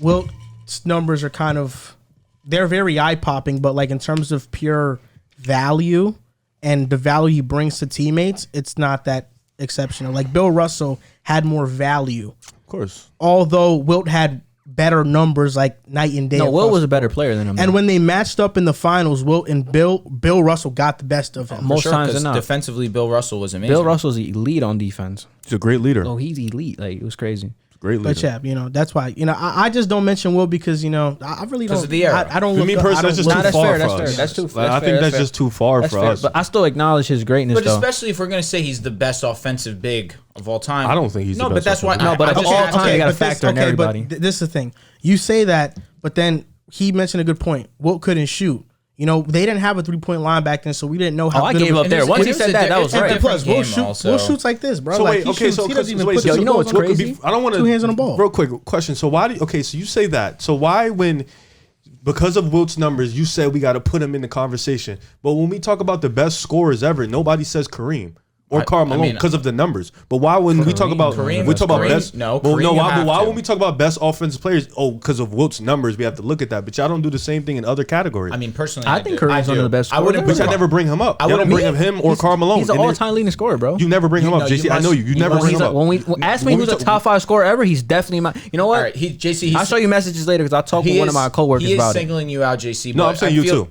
Wilt's numbers are kind of they're very eye popping, but like in terms of pure value and the value he brings to teammates, it's not that exceptional. Like Bill Russell had more value, Of course. although Wilt had better numbers like night and day. No, Wilt across was the a better board. player than him. And though. when they matched up in the finals, Wilt and Bill Russell got the best of him. Most times 'cause than not. defensively, Bill Russell was amazing. Bill Russell's elite on defense. He's a great leader. Oh, he's elite. Like it was crazy. Great leader. But yeah, that's why I just don't mention Wilt because I really don't. Because of the era. I don't For look. me I personally, don't that's just look- too that's far fair, for that's us. fair. That's too- Like, that's I fair, think that's that's fair. just too far That's for fair. us. But I still acknowledge his greatness, But though. especially if we're gonna say he's the best offensive big of all time. I don't think he's the no, best but that's why. offensive big. No, but I of just all asked- time, you gotta but this- factor in everybody. But this is the thing. You say that, but then he mentioned a good point. Wilt couldn't shoot. They didn't have a 3-point line back then, so we didn't know how. I good gave it was. up there. And Once he it's said a that, di- that was it's a right. And plus, different Wilt game shoot, also. Wilt shoots like this, bro. So Like, wait, he okay, shoots, so he doesn't even wait, put so the you know ball what's up. crazy? I don't want 2 hands on the ball. Real quick question. So why? Okay, so you say that. So why, when because of Wilt's numbers, you said we got to put him in the conversation. But when we talk about the best scorers ever, nobody says Kareem or Karl Malone because of the numbers. But why when we talk about Kareem- we talk about Kareem- best? no, well, Kareem no. you Why, have but why to. when we talk about best offensive players? Oh, because of Wilt's numbers, we have to look at that. But y'all don't do the same thing in other categories. I mean, personally, I think do. Kareem's I one do. of the best I wouldn't. scorers but y'all never bring him up. I Y'all don't wouldn't bring be- him or Karl Malone. He's an And then- all-time leading scorer, bro. You never bring him You up, know, JC. you I know must- you. You you never must- bring him He's up. when we ask me When who's we a talk- top 5 scorer ever, he's definitely my. You know what? All right, JC. I'll show you messages later because I talked with one of my coworkers He is about it. singling you out, JC. No, but I'm saying I you feel- too.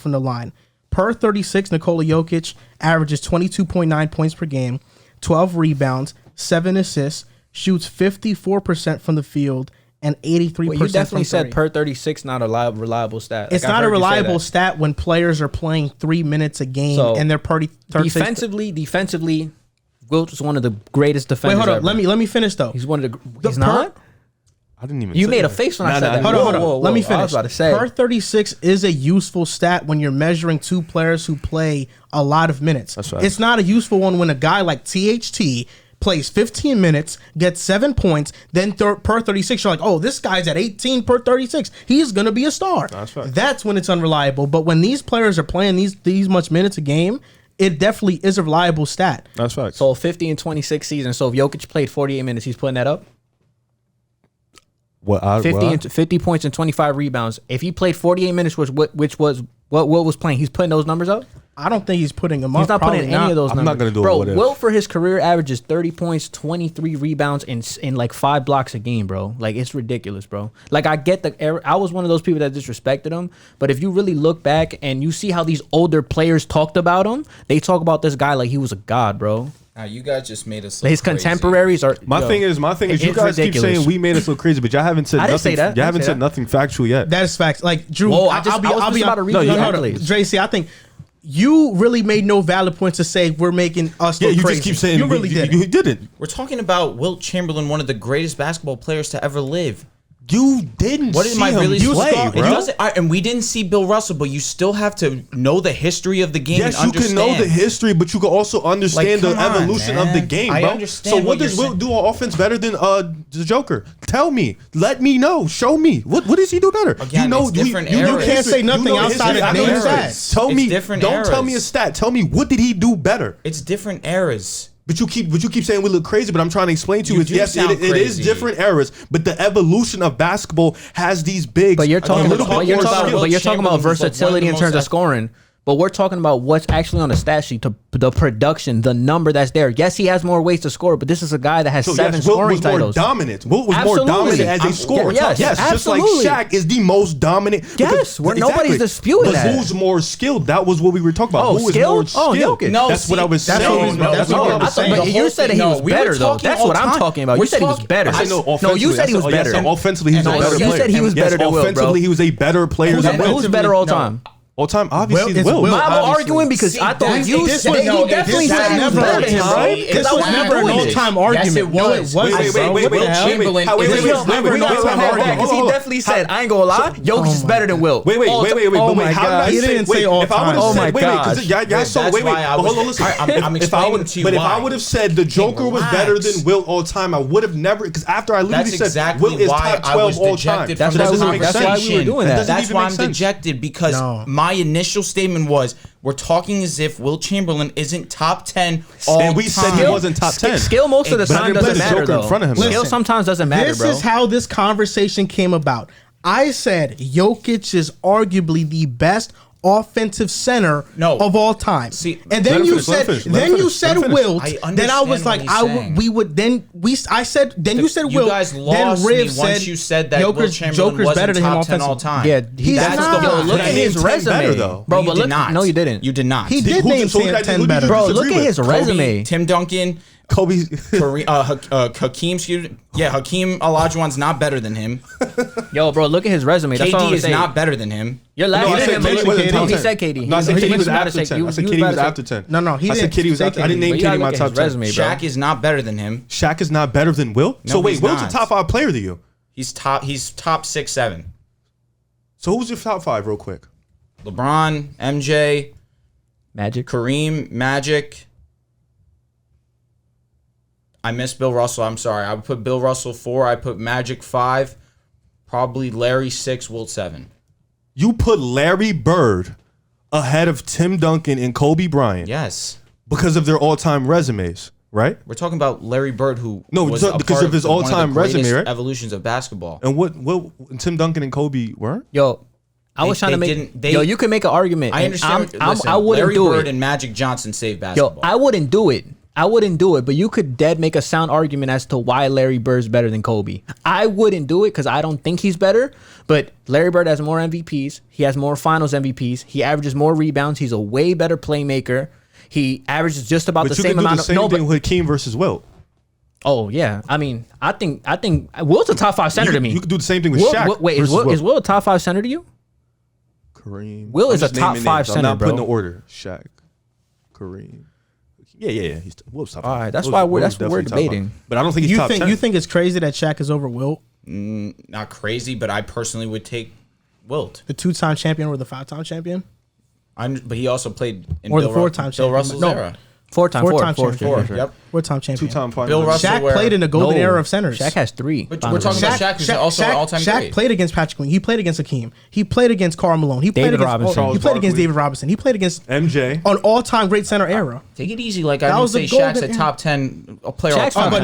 from the line. Per 36, Nikola Jokic averages 22.9 points per game, 12 rebounds, 7 assists, shoots 54% from the field, and 83% Well, you definitely from said three. per 36, not a reliable stat. It's Like, I've not a heard you say reliable that. stat when players are playing 3 minutes a game So, and they're 36. Defensively, Wilt is one of the greatest Wait, defenders. hold up. ever. Let me finish though. He's one of the. The He's per- not. I didn't even. You say made a that. face when I Nah, said nah, that. Hold on. Whoa, Let me whoa. finish. I was about to say. Per 36 is a useful stat when you're measuring two players who play a lot of minutes. That's right. It's not a useful one when a guy like THT plays 15 minutes, gets 7 points, then per 36, you're like, oh, this guy's at 18 per 36. He's going to be a star. That's right. That's when it's unreliable. But when these players are playing these much minutes a game, it definitely is a reliable stat. That's right. So 50 and 26 season. So if Jokic played 48 minutes, he's putting that up. What? 50 points and 25 rebounds. If he played 48 minutes, which was what Wilt was playing, he's putting those numbers up. I don't think he's putting them up. He's not Probably putting any of those I'm numbers. not gonna do a bro. what if. Wilt for his career averages 30 points, 23 rebounds, in like 5 blocks a game, bro. Like it's ridiculous, bro. Like I get I was one of those people that disrespected him, but if you really look back and you see how these older players talked about him, they talk about this guy like he was a god, bro. Now you guys just made us look His crazy. contemporaries are. My thing is, you it's guys keep ridiculous. saying we made us look crazy, but y'all haven't said I didn't nothing. say that. You I haven't didn't say said that. nothing factual yet. That is facts. Like Drew, Whoa, I'll be I was just about to read no, you hold up. accolades. JC, I think you really made no valid points to say we're making us Yeah, look you crazy. just keep saying you really did. You didn't. We're talking about Wilt Chamberlain, one of the greatest basketball players to ever live. You didn't. What did see my him really play, it bro? doesn't, and we didn't see Bill Russell, but you still have to know the history of the game. Yes, and you can know the history, but you can also understand the come on, evolution of the man. game, I bro. understand So what what does you're Wilt do on offense better than the Joker? Tell me. Let me know. Show me. What does he do better? Again, it's different you eras. can't say nothing the outside history. of I know name the history. stats. Tell It's me. different Don't tell me a eras. stat. Tell me what did he do better? It's different eras. But you keep saying we look crazy, but I'm trying to explain to you, You is do yes, sound it is crazy. different eras, but the evolution of basketball has these bigs. But you're a talking little about, bit you're more talking, skill. but you're talking about Chamberlain was, like, one of versatility the in most terms of ath- scoring. But we're talking about what's actually on the stat sheet, the production, the number that's there. Yes, he has more ways to score, but this is a guy that has So 7 yes, Wilt scoring was more titles. dominant. Wilt was Absolutely. more dominant as a scorer. yes, just like absolutely. Shaq is the most dominant. Yes, Because- nobody's disputing but that. who's more skilled? That was what we were talking about. Oh, Who is skilled? more Oh, skilled? Jokic. No, that's what see, I was that's saying. what we- that's what I was I saying. thought, The you whole said that thing- he no, was we were better, though. talking That's all what I'm time. talking about. We're You said he was talking- better. I know No, offensively. you said he was Yes, better. offensively, he was a No, better you player. said he was Yes, better than Wilt, bro. offensively, he was a better player Who's than better, Wilt. who's better all No. time? All time, obviously, Wilt is Wilt. Wilt. I'm obviously. arguing because See, I thought that's- you this said was- he no, definitely this said he was never better than him, was. bro. It's Because I was never never an doing all-time it. argument. Yes, it No, was. it wasn't, I said bro. Wilt What the hell? Chamberlain Wait, is wait, a- wait, wait, wait, Because he definitely said, I ain't gonna lie, Jokic is better than Wilt. Wait, All wait. ti- But Oh wait, my how did I God. He say? didn't say Wait, all if I would time. have Oh said, my wait, because gosh. y'all so That's wait, why I but hold was- on, listen. I'm If I explaining would, to you but if why. I would have said the Joker was better than Wilt all time, I would have never. Because after I literally That's said exactly Wilt is why top I 12 was all time. dejected That from doesn't this make that's sense. why we were doing that. doesn't That's even why make I'm sense. dejected, because No. my initial statement was we're talking as if Wilt Chamberlain isn't top 10 all And we said he time. wasn't top 10. Skill most of the But I time didn't put doesn't the matter, Joker in though. front of him, though. Skill sometimes doesn't matter, This bro. is how this conversation came about. I said Jokic is arguably the best offensive center No. of all time. See, and let then him you finish, let him said, finish, let then him you finish, said let him finish. Wilt. I Then I was understand like, what he's saying. we would then we. I said then you said You Wilt. guys then lost Riv me said once you said that Wilt Chamberlain Joker's wasn't better than him top 10 all offensively. time. Yeah, He's that's not. Yo, look But at I his named 10 resume, better, though. bro. You But did look, not. no, you didn't. You did not. He did Who- name so who did I- 10 who did better. you Bro, disagree look at with? his resume. Tim Duncan, Kobe. Hakeem, excuse me. Yeah, Hakeem Olajuwon's not better than him. Yo, bro, look at his resume. That's all KD I'm is saying. not better than him. You're No, laughing I at said him. KD but wasn't top he 10. said KD. No, I said He KD was about to after say- 10. you- I said you KD about was to say- after 10. No, he I said didn't KD was say after. I didn't KD. name But you gotta KD my look at top his 10. resume, bro. Shaq is not better than him. Shaq is not better than Wilt. No, So wait, he's Wilt's a not. top 5 player to you. He's top 6, 7. So who's your top 5 real quick? LeBron, MJ, Magic. Kareem, Magic. I missed Bill Russell. I'm sorry. I would put Bill Russell 4. I put Magic 5. Probably Larry 6, Wilt 7. You put Larry Bird ahead of Tim Duncan and Kobe Bryant Yes. because of their all-time resumes, right? We're talking about Larry Bird, who No, was so- a because part of his one the all-time resume, greatest right? Evolutions of basketball. And what Tim Duncan and Kobe weren't? Yo, I was trying to they make. didn't- they- Yo, you can make an argument. I and understand. I Listen, wouldn't Larry do Bird it. and Magic Johnson saved Yo, basketball. I wouldn't do it. I wouldn't do it, but you could make a sound argument as to why Larry Bird's better than Kobe. I wouldn't do it because I don't think he's better, but Larry Bird has more MVPs. He has more finals MVPs. He averages more rebounds. He's a way better playmaker. He averages just about the same amount of... But you could do the same thing with Hakeem versus Wilt. Oh, yeah. I mean, I think Wilt's a top 5 center to me. You could do the same thing with Shaq. Wait, is Wilt a top 5 center to you? Kareem. Wilt is a top 5 center, I'm not bro. putting the order. Shaq. Kareem. Yeah. He's Wilt's top 5. All right, that's what we're debating. But I don't think he's top 10. You think it's crazy that Shaq is over Wilt? Not crazy, but I personally would take Wilt. The 2-time champion or the 5-time champion? But he also played in Or the 4-time champion. Bill Russell's era. Four-time champion. Yep. 4-time champion. 2-time finals. Bill Russell Shaq played in the golden era of centers. Shaq has 3. But we're talking about Shaq, who's also an all-time Shaq great. played against Patrick Queen. He played against Hakeem. He played against Karl Malone. He played David against Robinson. He played against David Robinson. He played against MJ. an all-time great center era. Take it easy. Like, That I didn't was say the golden Shaq's a era. top 10 player all Shaq's time. But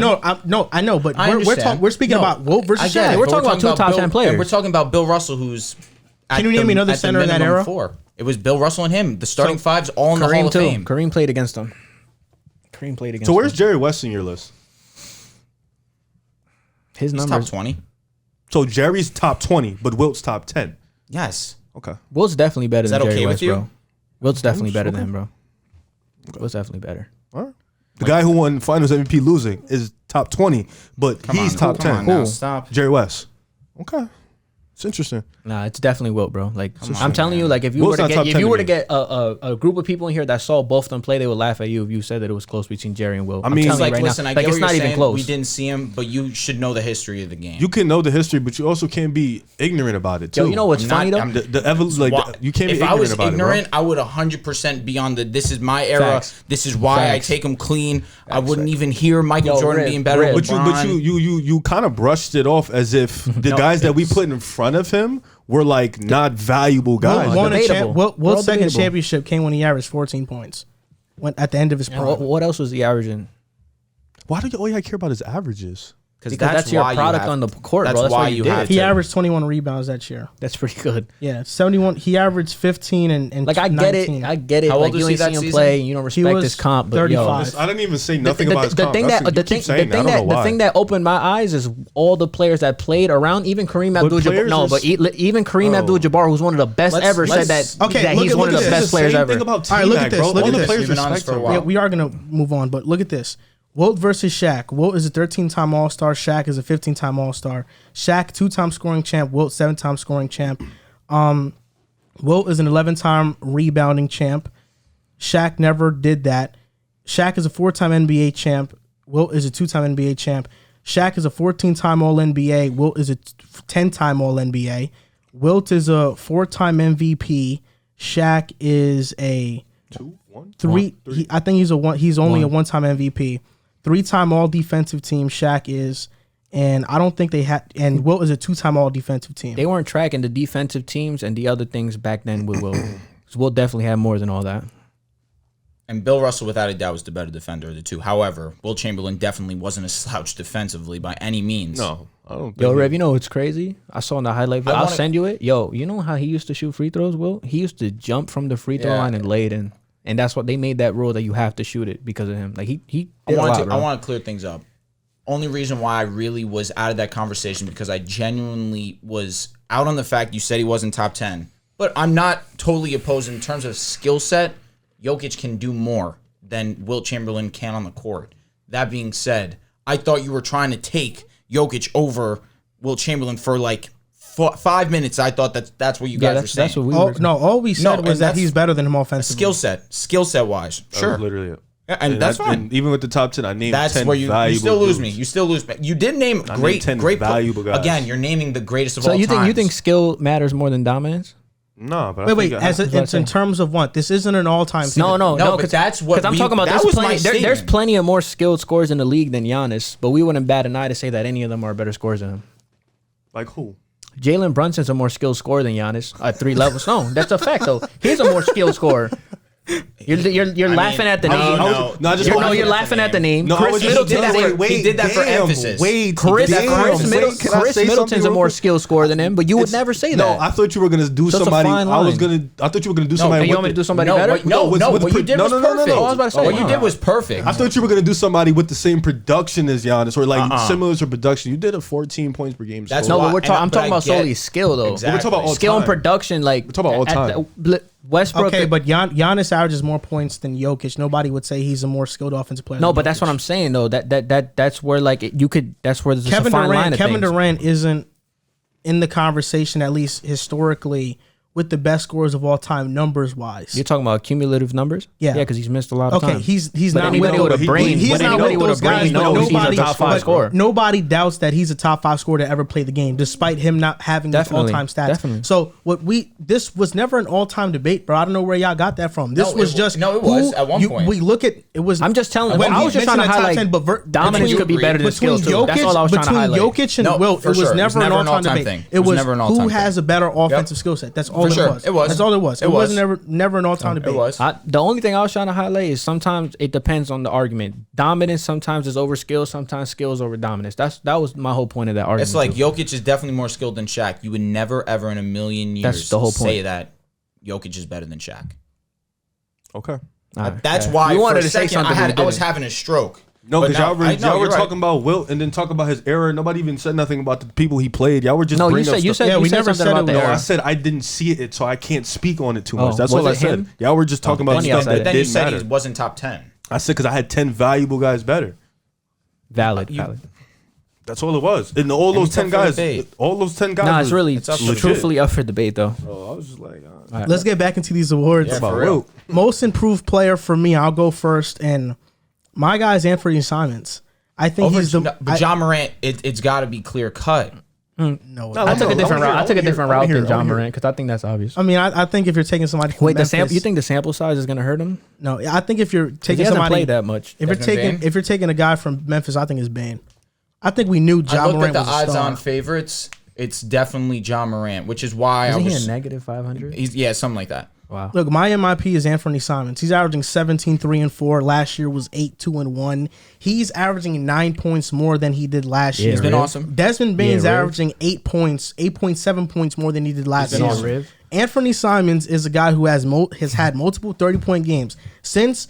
I know. But I we're understand. speaking about Wilt versus I get Shaq. it, We're but talking about 2 top 10 Bill- players. And we're talking about Bill Russell, who's... Can you name me another center in that era? 4. It was Bill Russell and him. The starting five's all in the Hall Kareem of too. Fame. Kareem played against him. So where's Jerry West in your list? His He's numbers? top 20. So Jerry's top 20, but Wilt's top 10. Yes. Okay. Wilt's definitely better than that Jerry okay with West, you? bro. Wilt's definitely better than him, bro. Wilt's definitely better. All right. The guy who won Finals MVP losing is top 20, but he's top 10. Come on now, stop. Jerry West. Okay. It's interesting. Nah, it's definitely Wilt, bro. Like I'm telling you, like if you Wilt's were to not get top 10 to me. a group of people in here that saw both of them play, they would laugh at you if you said that it was close between Jerry and Wilt. I mean, I'm It's telling like, you right listen, now, I like get it's what not you're even saying. close. We didn't see him, but you should know the history of the game. You can know the history, but you also can't be ignorant about it too. Yo, you know what's I'm funny not- though? You can't be If ignorant I was about ignorant, it, I would 100% be on the this is my era. Facts. This is why Facts. I take him clean. I wouldn't even hear Michael Yo, Jordan Rip, being better. Rip. than But LeBron. you kind of brushed it off as if the guys that we put in front of him were like not valuable guys. Wilt won a debatable. Wilt's They're all second debatable. championship came when he averaged 14 points. When at the end of his And prime. what else was he averaging? Why do you all you care about his averages? Because that's your why you product have- on the court, That's bro. That's why why you you have He to. averaged 21 rebounds that year. That's pretty good. Yeah, 71. He averaged 15 and Like I get 19. it, I get it. How old Like was you he ain't see that him season? play, and you don't respect was his comp. But 35. I didn't even say nothing about his comp. thing That's that it. You keep saying that. I don't know the why. thing that opened my eyes is all the players that played around. Even Kareem Abdul-Jabbar. players No, is- but even Kareem Oh. Abdul-Jabbar, who's one of the best Let's- ever, said let's- that Okay, that look he's at- one of look the at best this. players Same ever. thing about All right, look T-Mac, at this, bro. look All at the this. players We've been on this respect for a him, while. bro. We are gonna move on, but look at this. Wilt versus Shaq. Wilt is a 13-time All-Star. Shaq is a 15-time All-Star. Shaq 2-time scoring champ. Wilt 7-time scoring champ. Wilt is an 11-time rebounding champ. Shaq never did that. Shaq is a 4-time NBA champ. Wilt is a 2-time NBA champ. Shaq is a 14-time All-NBA. Wilt is a 10-time All-NBA. Wilt is a 4-time MVP. Shaq is a three. I think he's a one. He's only a 1-time MVP. 3-time All Defensive Team. Shaq is, and I don't think they had. And Wilt is a 2-time All Defensive Team. They weren't tracking the defensive teams and the other things back then with Wilt. 'Cause Wilt definitely had more than all that. And Bill Russell, without a doubt, was the better defender of the two. However, Wilt Chamberlain definitely wasn't a slouch defensively by any means. No, I don't think Yo, Rev, you know what's crazy? I saw in the highlight video. I I'll wanna- send you it. Yo, you know how he used to shoot free throws, Wilt? He used to jump from the free throw Yeah. line and lay it in. And that's what they made that rule that you have to shoot it because of him. Like he I did a lot, want bro. to clear things up. Only reason why I really was out of that conversation because I genuinely was out on the fact you said he wasn't top 10. But I'm not totally opposed in terms of skill set. Jokic can do more than Wilt Chamberlain can on the court. That being said, I thought you were trying to take Jokic over Wilt Chamberlain for like 5 minutes. I thought that's what you guys were saying. That's what we were. All we said and was that that's he's better than him offensively. skill set wise. that Sure. was literally it. Yeah, and that's fine. And even with the top 10, I named That's 10 where you valuable still lose me. dudes. You still lose me. You did name I great, named 10 great valuable guys. Again, you're naming the greatest of So all you time. think skill matters more than dominance? No, but Wait. It's in terms of what? This isn't an all-time. No, but because that's what I'm we- talking about. that There's was my plenty. There's statement. plenty of more skilled scorers in the league than Giannis, but we wouldn't bat an eye to say that any of them are better scorers than him. like who? Jalen Brunson's a more skilled scorer than Giannis at 3 levels. No, that's a fact though. He's a more skilled scorer. You're laughing at the name. You're laughing at the name. No, Chris Middleton. He did that for emphasis. Chris Middleton's a more skilled scorer than him, but you would never say that. No, I thought you were gonna do somebody. I thought you were gonna do somebody. You want me to do somebody better? No, what you did was perfect. I was about to say, what you did was perfect. I thought you were gonna do somebody with the same production as Giannis, or like similar to production. You did a 14 points per game. That's no, why- but I'm talking about solely skill though. Exactly. We're talking about all Skill and time. production, like We're talking about all time. Westbrook. Okay, but Giannis averages more points than Jokic. Nobody would say he's a more skilled offensive player. No, than but that's Jokic. what I'm saying though. That's where like you could. That's where there's a fine line of Kevin things. Durant isn't in the conversation, at least historically, with the best scorers of all time, numbers wise. You're talking about cumulative numbers. Yeah. because he's missed a lot of time. Okay, he's But not anybody with with a those- brain- He's but not anybody with with a those guys. brain but knows he's a nobody, top five but scorer. Nobody doubts that he's a top 5 scorer to ever play the game, despite him not having this Definitely, all-time stats. definitely. So this was never an all-time debate, bro. I don't know where y'all got that from. This No, was it- just no, it was at one point. We look at it was. I'm just telling. when I he was just trying to mentioned the top highlight 10, but dominance between- could be better than between skills too. That's all I was trying to between highlight. Jokic and No, Wilt, for it was sure. never It was an never an all-time all-time debate. thing. It It was was never an who all-time has a better offensive skill set. That's all For it sure. was. It was. That's all it was. It It was. wasn't never an all-time debate. It was. The only thing I was trying to highlight is sometimes it depends on the argument. Dominance sometimes is over skill, sometimes skill is over dominance. That was my whole point of that argument. It's like too. Jokic is definitely more skilled than Shaq. You would never, ever in a million years That's the whole say point. that Jokic is better than Shaq. Okay. That's why You for wanted a to say second, something, but you I was didn't. having a stroke. No, But because now- y'all were, I know, y'all were you're right. talking about Wilt and then talk about his era. Nobody even said nothing about the people he played. Y'all were just No, you bringing up said you stuff. said Yeah, you we said never something said about it the was- No, I era. said I didn't see it, so I can't speak on it too Oh, much. That's was all I it said. him? Y'all were just talking about Bunny stuff outside that it. But then you didn't said matter. he wasn't top 10. I said because I had 10 valuable guys better. Valid. That's all it was. And all those it's 10 up for guys, debate. all those 10 guys. Nah, it's were really It's up for legit. truthfully up for debate though. Oh, I was just like, Let's get back into these awards. Yeah, about for real. Wilt. Most improved player for me, I'll go first, and my guy is Anthony Simons. I think he's the. But John Morant, it's got to be clear cut. No, I took a different route. I took a different route than John Morant. Morant because I think that's obvious. I mean, I think if you're taking somebody from Wait, the Memphis, sample? You think the sample size is gonna hurt him? No, I think if you're 'Cause taking he hasn't somebody played that much. Desmond if you're taking a guy from Memphis, I think it's Bane. I think we knew I John looked Morant at the was a star. odds-on favorites. It's definitely John Morant, which is why Isn't I he was. a negative 500? Yeah, something like that. Wow. Look, my MIP is Anthony Simons. He's averaging 17, 3, and 4. Last year was 8, 2, and 1. He's averaging 9 points more than he did last year. He's been awesome. Desmond Bane's Yeah, Riv. averaging 8 points, 8.7 points more than he did last been year. awesome. Riv. Anthony Simons is a guy who has had multiple 30-point games since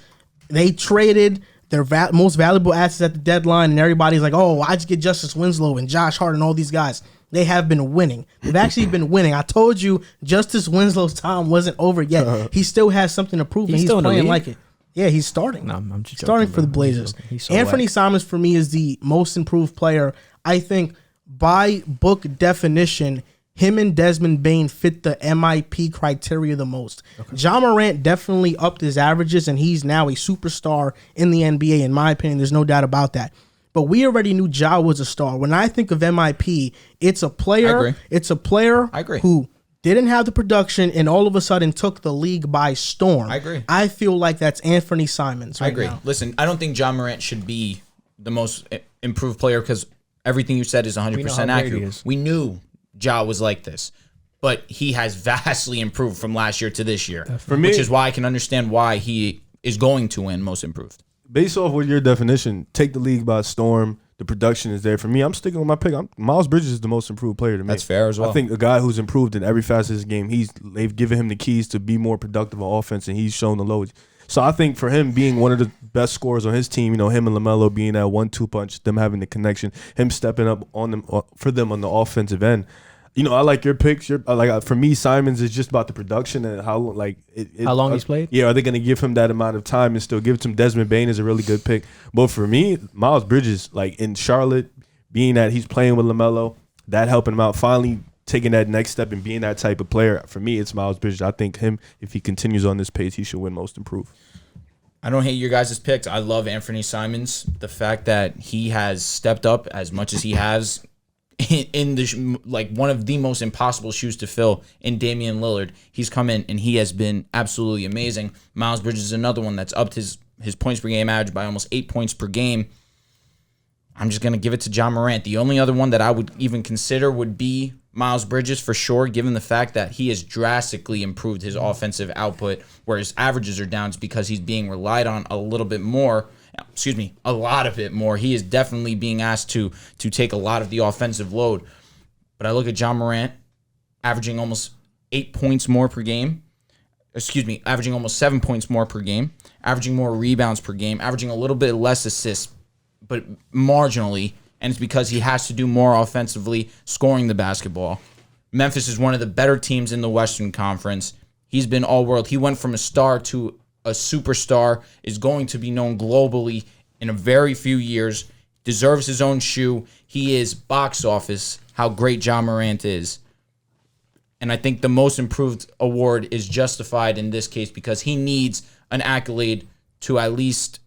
they traded their most valuable assets at the deadline, and everybody's like, "Oh, why'd you get Justice Winslow and Josh Hart and all these guys?" They have been winning. They've actually been winning. I told you, Justice Winslow's time wasn't over yet. He still has something to prove, and he's still in the playing league? like it. Yeah, he's starting. No, I'm just starting joking, for the bro. I'm just Blazers. joking. He's so Anthony whack. Simons for me is the most improved player. I think by book definition, him and Desmond Bane fit the MIP criteria the most. John Morant definitely upped his averages, and he's now a superstar in the NBA. In my opinion, there's no doubt about that. But we already knew Ja was a star. When I think of MIP, it's a player. I agree. It's a player I agree. who didn't have the production and all of a sudden took the league by storm. I agree. I feel like that's Anthony Simons right I agree. now. Listen, I don't think John Morant should be the most improved player because everything you said is 100% We know how great he accurate. is. We knew Ja was like this, but he has vastly improved from last year to this year, For me- which is why I can understand why he is going to win most improved. Based off with your definition, take the league by storm. The production is there. For me, I'm sticking with my pick. Miles Bridges is the most improved player to me. That's fair as well. I think a guy who's improved in every facet of his game. They've given him the keys to be more productive on offense, and he's shown the loads. So I think for him being one of the best scorers on his team, him and LaMelo being that 1-2 punch, them having the connection, him stepping up on them for them on the offensive end. I like your picks. For me, Simons is just about the production and how How long he's played? Yeah, are they going to give him that amount of time and still give it to him? Desmond Bane is a really good pick. But for me, Miles Bridges, in Charlotte, being that he's playing with LaMelo, that helping him out, finally taking that next step and being that type of player. For me, it's Miles Bridges. I think him, if he continues on this pace, he should win most improved. I don't hate your guys' picks. I love Anthony Simons. The fact that he has stepped up as much as he has in the one of the most impossible shoes to fill in Damian Lillard. He's come in and he has been absolutely amazing. Miles Bridges is another one that's upped his points per game average by almost 8 points per game. I'm just going to give it to John Morant. The only other one that I would even consider would be Miles Bridges for sure, given the fact that he has drastically improved his offensive output, where his averages are down. It's because he's being relied on a little bit more. Excuse me, a lot of it more. He is definitely being asked to take a lot of the offensive load. But I look at John Morant averaging almost 8 points more per game. Averaging almost 7 points more per game, averaging more rebounds per game, averaging a little bit less assists, but marginally. And it's because he has to do more offensively, scoring the basketball. Memphis is one of the better teams in the Western Conference. He's been all-world. He went from a star to a superstar, is going to be known globally in a very few years, deserves his own shoe. He is box office, how great John Morant is. And I think the most improved award is justified in this case because he needs an accolade to at least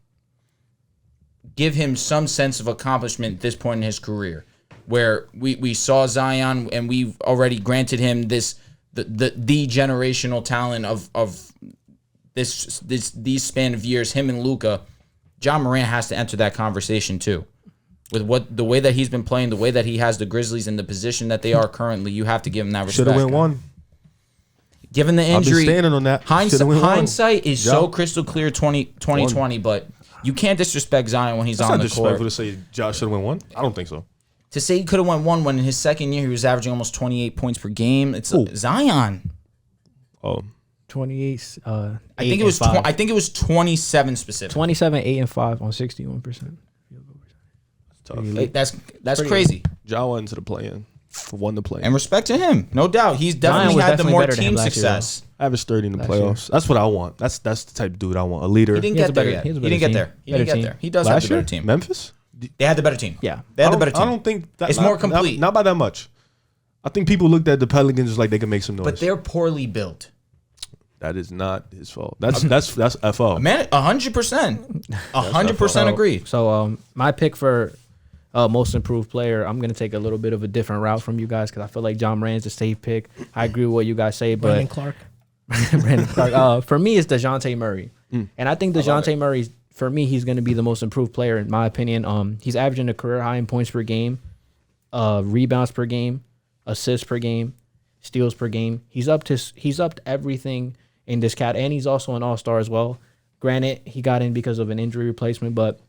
give him some sense of accomplishment at this point in his career, where we saw Zion and we've already granted him this the generational talent of these span of years, him and Luka. John Moran has to enter that conversation too. With the way that he's been playing, the way that he has the Grizzlies in the position that they are currently, you have to give him that respect. Should have went one. Given the injury, I've been standing on that. Hindsight is so crystal clear 2020, but you can't disrespect Zion when he's That's on not the court. disrespectful to say Josh should have went one. I don't think so. To say he could have won one when in his second year he was averaging almost 28 points per game. It's Zion. Oh, 28. I think it was 27 specific. 27, 8 and 5 on 61%. tough. That's crazy. Ja went to the play-in. Won the play-in. And respect to him, no doubt. He's definitely had the more team success. Average 30 in the playoffs. That's what I want. That's the type of dude I want. A leader. He didn't get there yet. He didn't get there. He does have the better team. Memphis? They had the better team. Yeah. They had the better team. I don't think that it's more complete. Not by that much. I think people looked at the Pelicans like they could make some noise. But they're poorly built. That is not his fault. That's FO. Man, 100%. 100% agree. So my pick for most improved player, I'm going to take a little bit of a different route from you guys because I feel like John Moran's a safe pick. I agree with what you guys say, but Brandon Clark. Brandon Clark. For me, it's DeJounte Murray. And I think DeJounte Murray, for me, he's going to be the most improved player in my opinion. He's averaging a career high in points per game, rebounds per game, assists per game, steals per game. He's up to everything in this cat, and he's also an all-star as well. Granted, he got in because of an injury replacement, but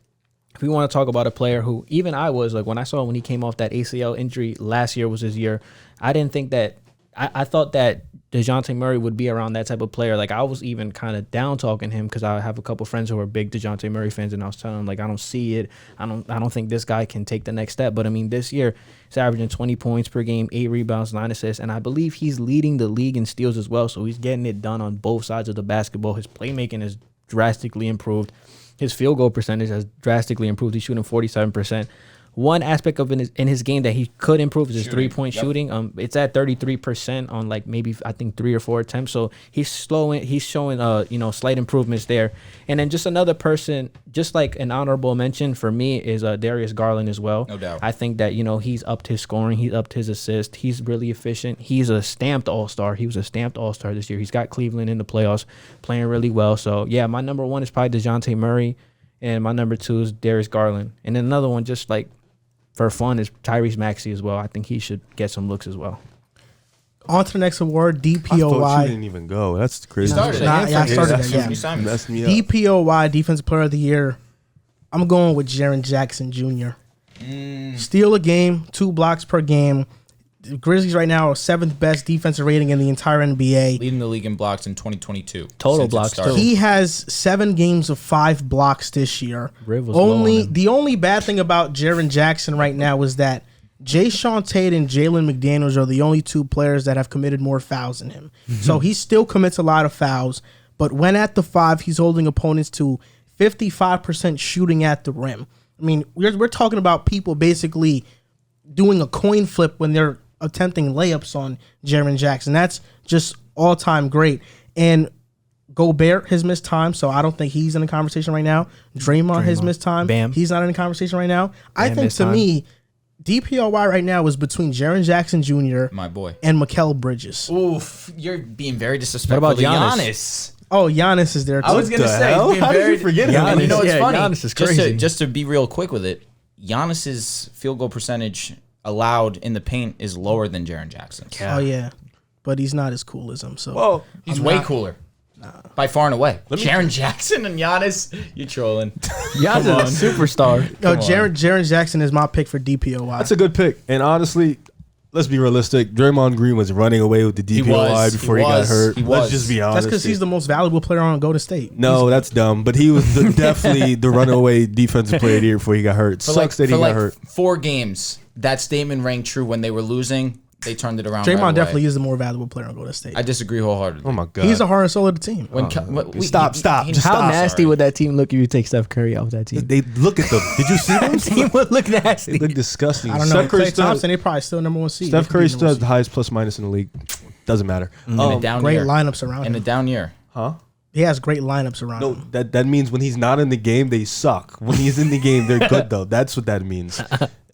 if we want to talk about a player who even I was like when I saw when he came off that ACL injury last year was his year, I didn't think that I thought that DeJounte Murray would be around that type of player. Like I was even kind of down talking him because I have a couple friends who are big DeJounte Murray fans, and I was telling them like I don't see it. I don't think this guy can take the next step. But I mean, this year he's averaging 20 points per game, 8 rebounds, 9 assists, and I believe he's leading the league in steals as well. So he's getting it done on both sides of the basketball. His playmaking has drastically improved. His field goal percentage has drastically improved. He's shooting 47%. One aspect of in his game that he could improve is his three-point shooting. It's at 33% on like maybe I think 3 or 4 attempts. So he's showing slight improvements there. And then just another person, just like an honorable mention for me is Darius Garland as well. No doubt. I think that he's upped his scoring, he's upped his assist. He's really efficient. He's a stamped all-star. He was a stamped all-star this year. He's got Cleveland in the playoffs, playing really well. So yeah, my number 1 is probably DeJounte Murray, and my number 2 is Darius Garland. And then another one just like for fun is Tyrese Maxey as well. I think he should get some looks as well. On to the next award, I thought DPOY. you didn't even go. That's crazy. I started it, yeah. Messed me up. DPOY, Defensive Player of the Year. I'm going with Jaren Jackson Jr. Steal a game, 2 blocks per game. The Grizzlies right now are 7th best defensive rating in the entire NBA. Leading the league in blocks in 2022. Total blocks too. He has 7 games of 5 blocks this year. The only bad thing about Jaren Jackson right now is that Jayshawn Tate and Jalen McDaniels are the only 2 players that have committed more fouls than him. So he still commits a lot of fouls, but when at the 5, he's holding opponents to 55% shooting at the rim. I mean, we're talking about people basically doing a coin flip when they're attempting layups on Jaren Jackson. That's just all-time great. And Gobert has missed time, so I don't think he's in the conversation right now. Draymond has missed time. Bam. He's not in the conversation right now. I think, to me, DPOY right now is between Jaren Jackson Jr. My boy. and Mikal Bridges. Oof, you're being very disrespectful What about to Giannis? Giannis. Oh, Giannis is there, too. I was going to say, he's being How very, did you forget him? Giannis, you know what's Yeah, funny? Giannis is crazy. Just to be real quick with it, Giannis's field goal percentage allowed in the paint is lower than Jaren Jackson's. Oh yeah, but he's not as cool as him. So Well, He's way cooler. By far and away. Jaren Jackson and Giannis, you're trolling. Giannis is a superstar. yo, Jaren Jackson is my pick for DPOY. that's a good pick. And honestly, let's be realistic. Draymond Green was running away with the DPOI before he got hurt. Let's just be honest. That's because he's the most valuable player on Golden State. No, that's dumb. But he was definitely the runaway defensive player of the year before he got hurt. Sucks that he got hurt. 4 games, that statement rang true when they were losing. They turned it around. Draymond definitely is the more valuable player on Golden State. I disagree wholeheartally. Oh my god, He's the heart and soul of the team. Stop. Just How stop. nasty would that team look if you take Steph Curry off that team? They look at them. Did you see them? That team would look They nasty. look disgusting. I don't know. Steph Curry Klay Thompson, they probably still number 1 seed. Steph They could Curry be still number has the highest plus minus in the league. Doesn't matter. In a down great year. lineups around In a him. down year. Huh? He has great lineups around No, him. that means when he's not in the game, they suck. When he's in the game, they're good though. That's what that means.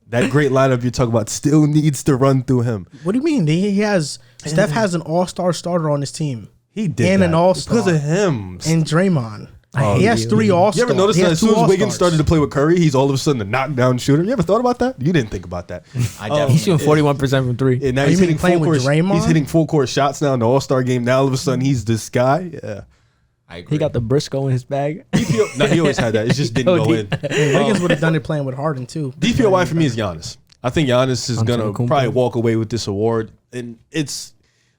That great lineup you're talking about still needs to run through him. What do you mean? He has Steph has an all-star starter on his team. He did And that an all-star. because of him. And Draymond. hate He has you. 3 all-stars. You ever notice He that has as soon 2 as Wiggins all-stars. started to play with Curry, he's all of a sudden a knockdown shooter? You ever thought about that? You didn't think about that. I definitely He's shooting 41% from 3. And now Oh, he's you mean hitting playing full with court. Draymond? He's hitting full court shots now in the All-Star game. Now all of a sudden he's this guy. Yeah. I agree. He got the Briscoe in his bag. No, he always had that. It just didn't go in. Wiggins would have done it playing with Harden too. DPOY for me is Giannis. I think Giannis is gonna Antetokounmpo. probably walk away with this award, and it's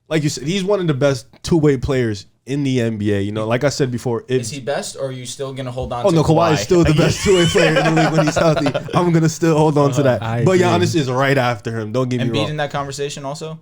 like you said, he's one of the best two-way players in the NBA. You know, like I said before, Is he best, or are you still going to hold on oh to no, Kawhi? Kawhi is still the best two-way player in the league when he's healthy. I'm gonna still hold on to that, I but agree. Giannis is right after him. Don't get me Embiid wrong. in that conversation also?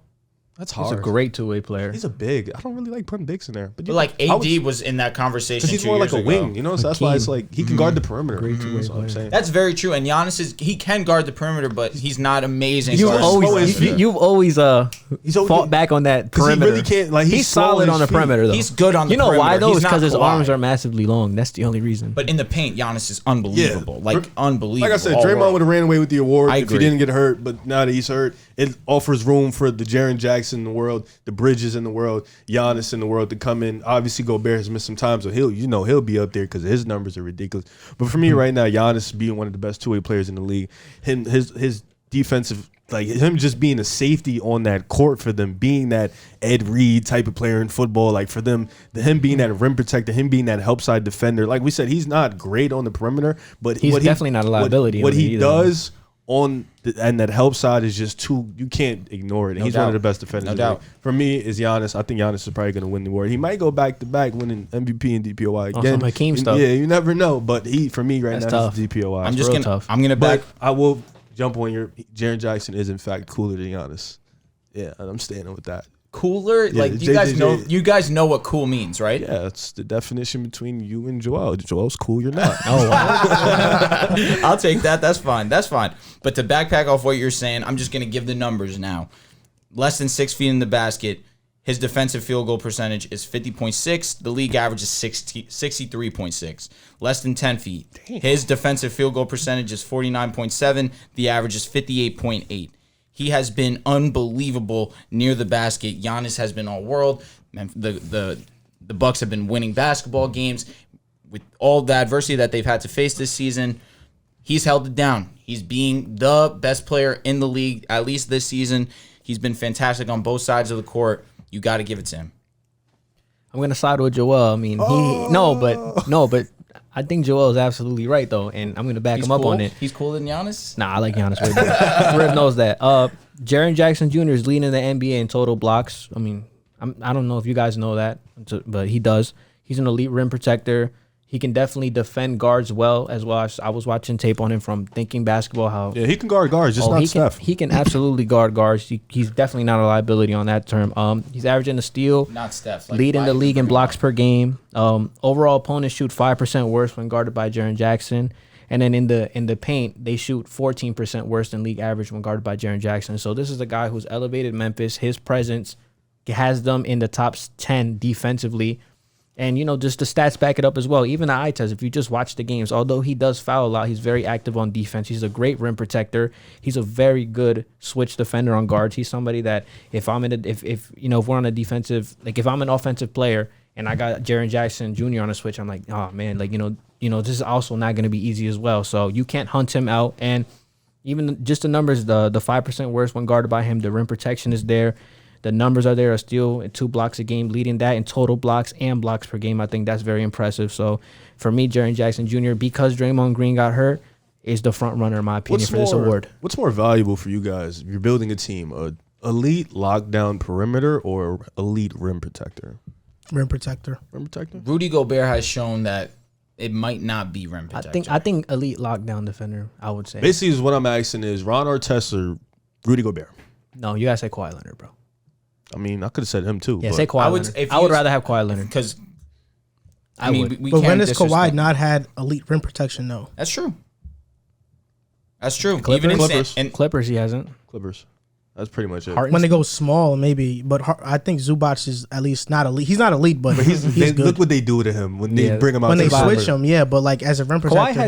That's He's hard. a great two-way player. He's a big. I don't really like putting bigs in there, But like AD was in that conversation because he's 2 more like years a ago. wing. You know, so that's why it's like he can guard the perimeter. Great two-way That's what I'm player. saying. That's very true. And Giannis he can guard the perimeter, but he's not amazing. You've guarding the always, perimeter. you've always He's always- fought back on that 'Cause he perimeter. really can't, like, he's slow solid on on his the feet. perimeter though. He's good on the You know why perimeter. though? He's It's not because his Kawhi. arms are massively long. That's the only reason. But in the paint, Giannis is unbelievable. Yeah. Like unbelievable. Like I said, all Draymond world. would have ran away with the award I if he agree. didn't get hurt. But now that he's hurt, it offers room for the Jaren Jackson in the world, the Bridges in the world, Giannis in the world to come in. Obviously, Gobert has missed some time, so he'll be up there because his numbers are ridiculous. But for me right now, Giannis being one of the best two-way players in the league, his defensive, like him just being a safety on that court for them, being that Ed Reed type of player in football, like for them, him being that rim protector, him being that help side defender. Like we said, he's not great on the perimeter, but He's definitely not a liability What on it he either. does on and that help side is just you can't ignore it. And No he's doubt. one of the best defenders. No in the doubt. league. For me, is Giannis. I think Giannis is probably going to win the award. He might go back to back winning MVP and DPOI On again. some Hakeem stuff. Yeah, you never know. But for me right That's now, tough. he's DPOI. I'm just real gonna tough. I'm gonna back. But I will jump on your Jaren Jackson is in fact cooler than Giannis. Yeah, and I'm standing with that. Cooler, like you guys know what cool means, right? Yeah, that's the definition between you and Joel. Joel's cool, you're not. Oh wow. I'll take that. That's fine. That's fine. But to backpack off what you're saying, I'm just going to give the numbers now. Less than 6 feet in the basket. His defensive field goal percentage is 50.6. The league average is 63.6. Less than 10 feet. His defensive field goal percentage is 49.7. The average is 58.8. He has been unbelievable near the basket. Giannis has been all world. The Bucks have been winning basketball games with all the adversity that they've had to face this season. He's held it down. He's being the best player in the league, at least this season. He's been fantastic on both sides of the court. You got to give it to him. I'm gonna side with Joel. I mean, but I think Joel is absolutely right though, and I'm gonna back He's him up cool. on it. He's cooler than Giannis. Nah, I like Giannis way better. Rip knows that. Jaren Jackson Jr. is leading the NBA in total blocks. I mean, I don't know if you guys know that, but he does. He's an elite rim protector. He can definitely defend guards well as well. I was watching tape on him from Thinking Basketball. How Yeah, he can guard guards, just not Steph. He can absolutely guard guards. He's definitely not a liability on that term. He's averaging a steal. Not Steph. Like Leading the by league in 3 blocks per game. Overall, opponents shoot 5% worse when guarded by Jaren Jackson. And then in the paint, they shoot 14% worse than league average when guarded by Jaren Jackson. So this is a guy who's elevated Memphis. His presence has them in the top 10 defensively. And, just the stats back it up as well. Even the eye test, if you just watch the games, although he does foul a lot, he's very active on defense. He's a great rim protector. He's a very good switch defender on guards. He's somebody that if we're on a defensive, like if I'm an offensive player and I got Jaren Jackson Jr. on a switch, I'm like, oh man, like, this is also not going to be easy as well. So you can't hunt him out. And Even just the numbers, the 5% worst when guarded by him, the rim protection is there. The numbers are there, are still 2 blocks a game, leading that in total blocks and blocks per game. I think that's very impressive. So for me, Jaren Jackson Jr., because Draymond Green got hurt, is the front runner in my opinion for this award. What's more valuable for you guys if you're building a team, a elite lockdown perimeter or elite rim protector? Rim protector. Rim protector? Rudy Gobert has shown that it might not be rim protector. I think elite lockdown defender, I would say. Basically, is what I'm asking is Ron Artest or Rudy Gobert? No, you gotta say Kawhi Leonard, bro. I mean, I could have said him too. Yeah, but say Kawhi Leonard. I would rather have Kawhi Leonard. Because, I mean, we But can't when has Kawhi disrespect- not had elite rim protection, though? That's true. That's true. Clippers. And Clippers, he hasn't. Clippers. That's pretty much it. When they go small, maybe. But I think Zubac is at least not elite. He's not elite, but he's good. Look what they do to him when they bring him out. When to they the switch perimeter. him, yeah. But like as a rim protector,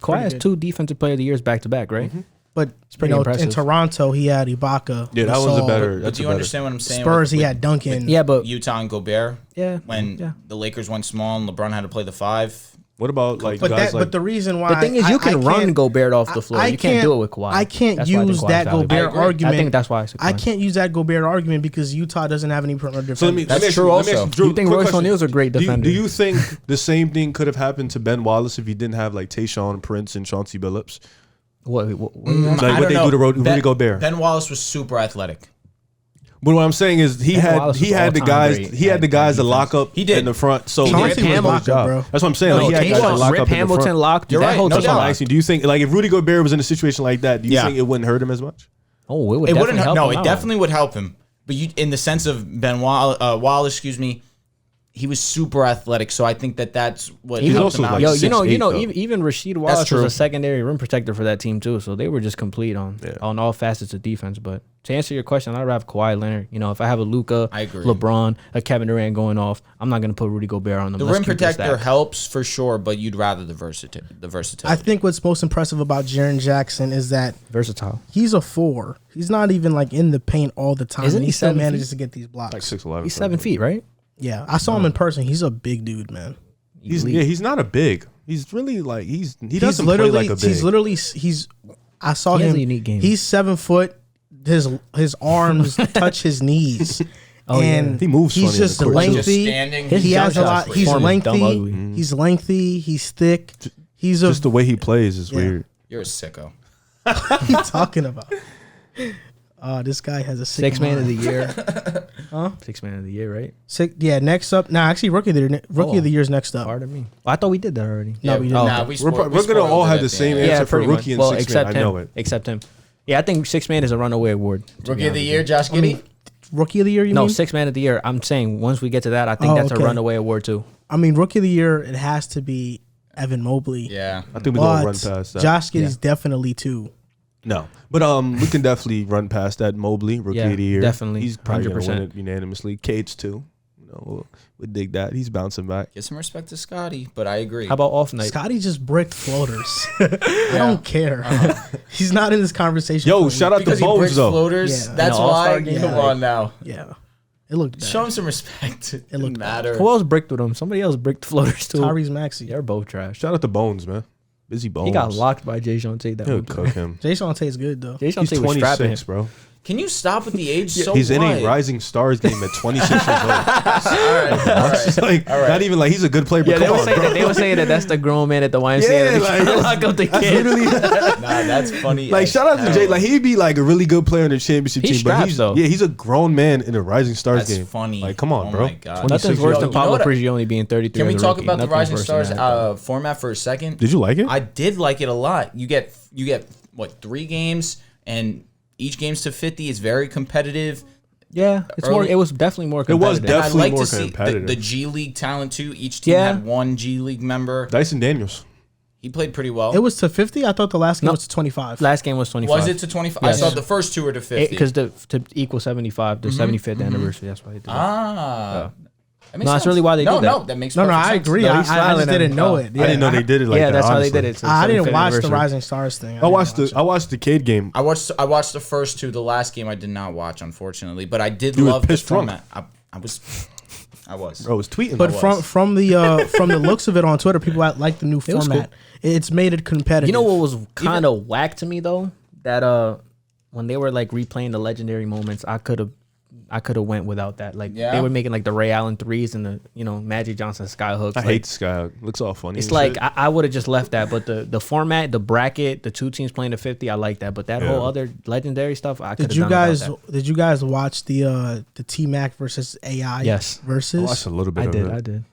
Kawhi has 2 defensive player of the years back to back, right? Mm-hmm. But pretty impressive. in Toronto, he had Ibaka. Yeah, that was a Gasol. better. but That's do you a better. understand what I'm saying? Spurs. with He had Duncan. Yeah, but Utah and Gobert. yeah, When the Lakers went small and LeBron had to play the 5. What about like But guys like? the reason why the thing is, you can run Gobert off the floor. You can't do it with Kawhi. I can't That's why I think use Kawhi's that valuable. Gobert agree. argument. I think that's why I can't use that Gobert argument because Utah doesn't have any perimeter defenders. So let me That's ask true you- let me also. ask you, Drew, You think quick Royce question. O'Neal's a great defender? Do you think the same thing could have happened to Ben Wallace if he didn't have like Tayshaun Prince and Chauncey Billups? What Like I what don't they know. do to Rudy Gobert. Ben Wallace was super athletic. But what I'm saying is he Ben had Wallace he was had the all-time guys great he had the at guys to defense. lock up He did. in the front. So Chauncey he was did locked his up, job. bro. That's what I'm saying. Like, he had guys to lock Rip up in the Hamilton front. locked. You're that right. whole No That's team what doubt. I'm asking. Do you think like if Rudy Gobert was in a situation like that, do you Yeah. think it wouldn't hurt him as much? Oh, it would It definitely wouldn't. help No, him it out. definitely would help him. But in the sense of Ben Wallace, excuse me, he was super athletic. So I think that's what He was helped also him out. like Yo, 6'8", though. even Rasheed Wallace true. was a secondary rim protector for that team too. So they were just complete on all facets of defense. But to answer your question, I'd rather have Kawhi Leonard. You know, if I have a Luka, I agree. LeBron, a Kevin Durant going off, I'm not gonna put Rudy Gobert on them. The Let's rim keep this protector stacked. helps for sure, but you'd rather the versatility. I think what's most impressive about Jaren Jackson is that Versatile. he's a 4. He's not even like in the paint all the time. Isn't and he still 7 manages feet? to get these blocks. Like 6'11". He's 7 feet, right? Yeah, I saw him in person. He's a big dude, man. He's not a big. He's really like he He's doesn't play literally like a big. he's I saw He has him. a unique game. He's 7 foot. His arms touch his knees. And He moves He's funny in the just court, too. lengthy. Just standing. His He jump has a shots lot. for He's form is dumb lengthy. ugly. He's lengthy. He's thick. He's a. Just the way he plays is weird. You're a sicko. What are you talking about? This guy has a sick 6 man of mind. the year. Huh? 6 man of the year, right? Yeah, next up. Nah, actually, rookie of the year is next up. Pardon me. I thought we did that already. No, we didn't. Nah, okay. we We're spoiled- we gonna spoiled all it have at the same end. answer for pretty much. rookie and Well, 6 man. I know it. Except him. Yeah, I think 6 man is a runaway award. to Rookie be of the honest year, with Josh Giddey. Rookie of the year, you you. No, mean? 6 man of the year. I'm saying once we get to that, I think Oh, that's okay. a runaway award too. I mean, rookie of the year, it has to be Evan Mobley. Yeah. I think we're gonna But run past that. Josh Giddey's definitely 2. No, but we can definitely run past that. Mobley, rookie Yeah, of the year, definitely. He's probably gonna 100%. win it unanimously. Cates too. You know, we'll dig that. He's bouncing back. Give some respect to Scotty, but I agree. How about off night? Scotty just bricked floaters. I don't care. He's not in this conversation. Yo, for shout me. out to because he Bones bricks though. floaters. Yeah. That's In the why. All-Star game? Come Yeah. on now. Yeah, it looked bad. Show him some respect. It looked didn't matter. Who else bricked with him? Somebody else bricked floaters too. Tyrese Maxey. They're both trash. Shout out to Bones, man. Busy Bones. He got locked by Jay Sean Tate that He'll one time. cook him. Jason Tate's good though. Jay Sean He's Tate was strapping him. 26, bro. Can you stop with the age? So He's in what? a Rising Stars game at 26 years old. All right. Like, not even like he's a good player. But Yeah, they come were on, saying bro. that. They were saying that that's the grown man at the YMCA. Yeah, that like, they lock up the That's kids. literally Nah, that's funny. like as shout out to hell. Jay. Like he'd be like a really good player in the championship He's team, but strapped, though. he's a grown man in a Rising Stars That's game. funny. Like come on, Oh bro. my God. Nothing's 26 worse years than old. Pablo You know what? Prigioni being 33. Can we as a talk rookie. about the Nothing's Rising worse than Stars that. format for a second? Did you like it? I did like it a lot. You get what 3 games, and each game's to 50. It's very competitive. Yeah, it's more. Early- It was definitely more was competitive. definitely- I like more to see competitive. the G League talent too. Each team Yeah. had one G League member. Dyson Daniels. He played pretty well. It was to 50. I thought the last game No. was to 25. Last game was 25. Was it to 25? Yes. I saw the first 2 were to 50. Because to equal 75, the 75th anniversary. That's why they did that. That makes No, that's sense. really why they no, did that. No, that makes No, perfect I sense. agree. No, I he's just smiling at didn't him. know Oh. it. I didn't know they did it like yeah, that. that's how they honestly. did it. So I didn't 75th watch the anniversary. Rising Stars thing. I watched the Cade game. I watched the first 2. The last game I did not watch, unfortunately, but I did You were love the pissed drunk. format. I was. Bro, I was tweeting. But was. from the looks of it on Twitter, people like the new was format. It's made it competitive. You know what was kind of whack to me though? that when they were like replaying the legendary moments, I could have went without that. Like they were making like the Ray Allen threes and the Magic Johnson sky hooks. I hate the sky hook. Looks all funny. It's like I would have just left that, but the format, the bracket, the two teams playing to 50, I like that. But that whole other legendary stuff, I could have done without that. Did you guys watch the T-Mac versus AI? Yes. Versus. I watched a little bit. I did.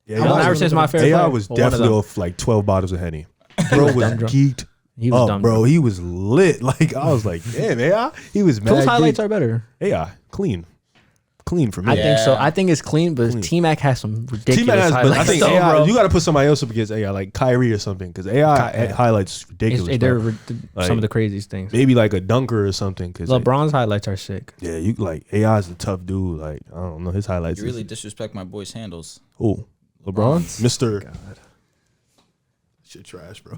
Yeah, Allen Iverson's my favorite. AI player. was definitely off like 12 bottles of Henny. Bro was geeked. He was dumb, bro. He was lit. Like I was like, damn, AI. He was mad. Whose highlights are better? AI clean for me. I think so. I think it's clean, but T-Mac has some ridiculous highlights. I think AI. You got to put somebody else up against AI, like Kyrie or something, because AI highlights ridiculous. They're some of the craziest things. Maybe like a dunker or something. Cause LeBron's highlights are sick. Yeah, you like AI is a tough dude. Like I don't know his highlights. You really disrespect my boy's handles. Oh, LeBron, Mr. God. Shit trash, bro.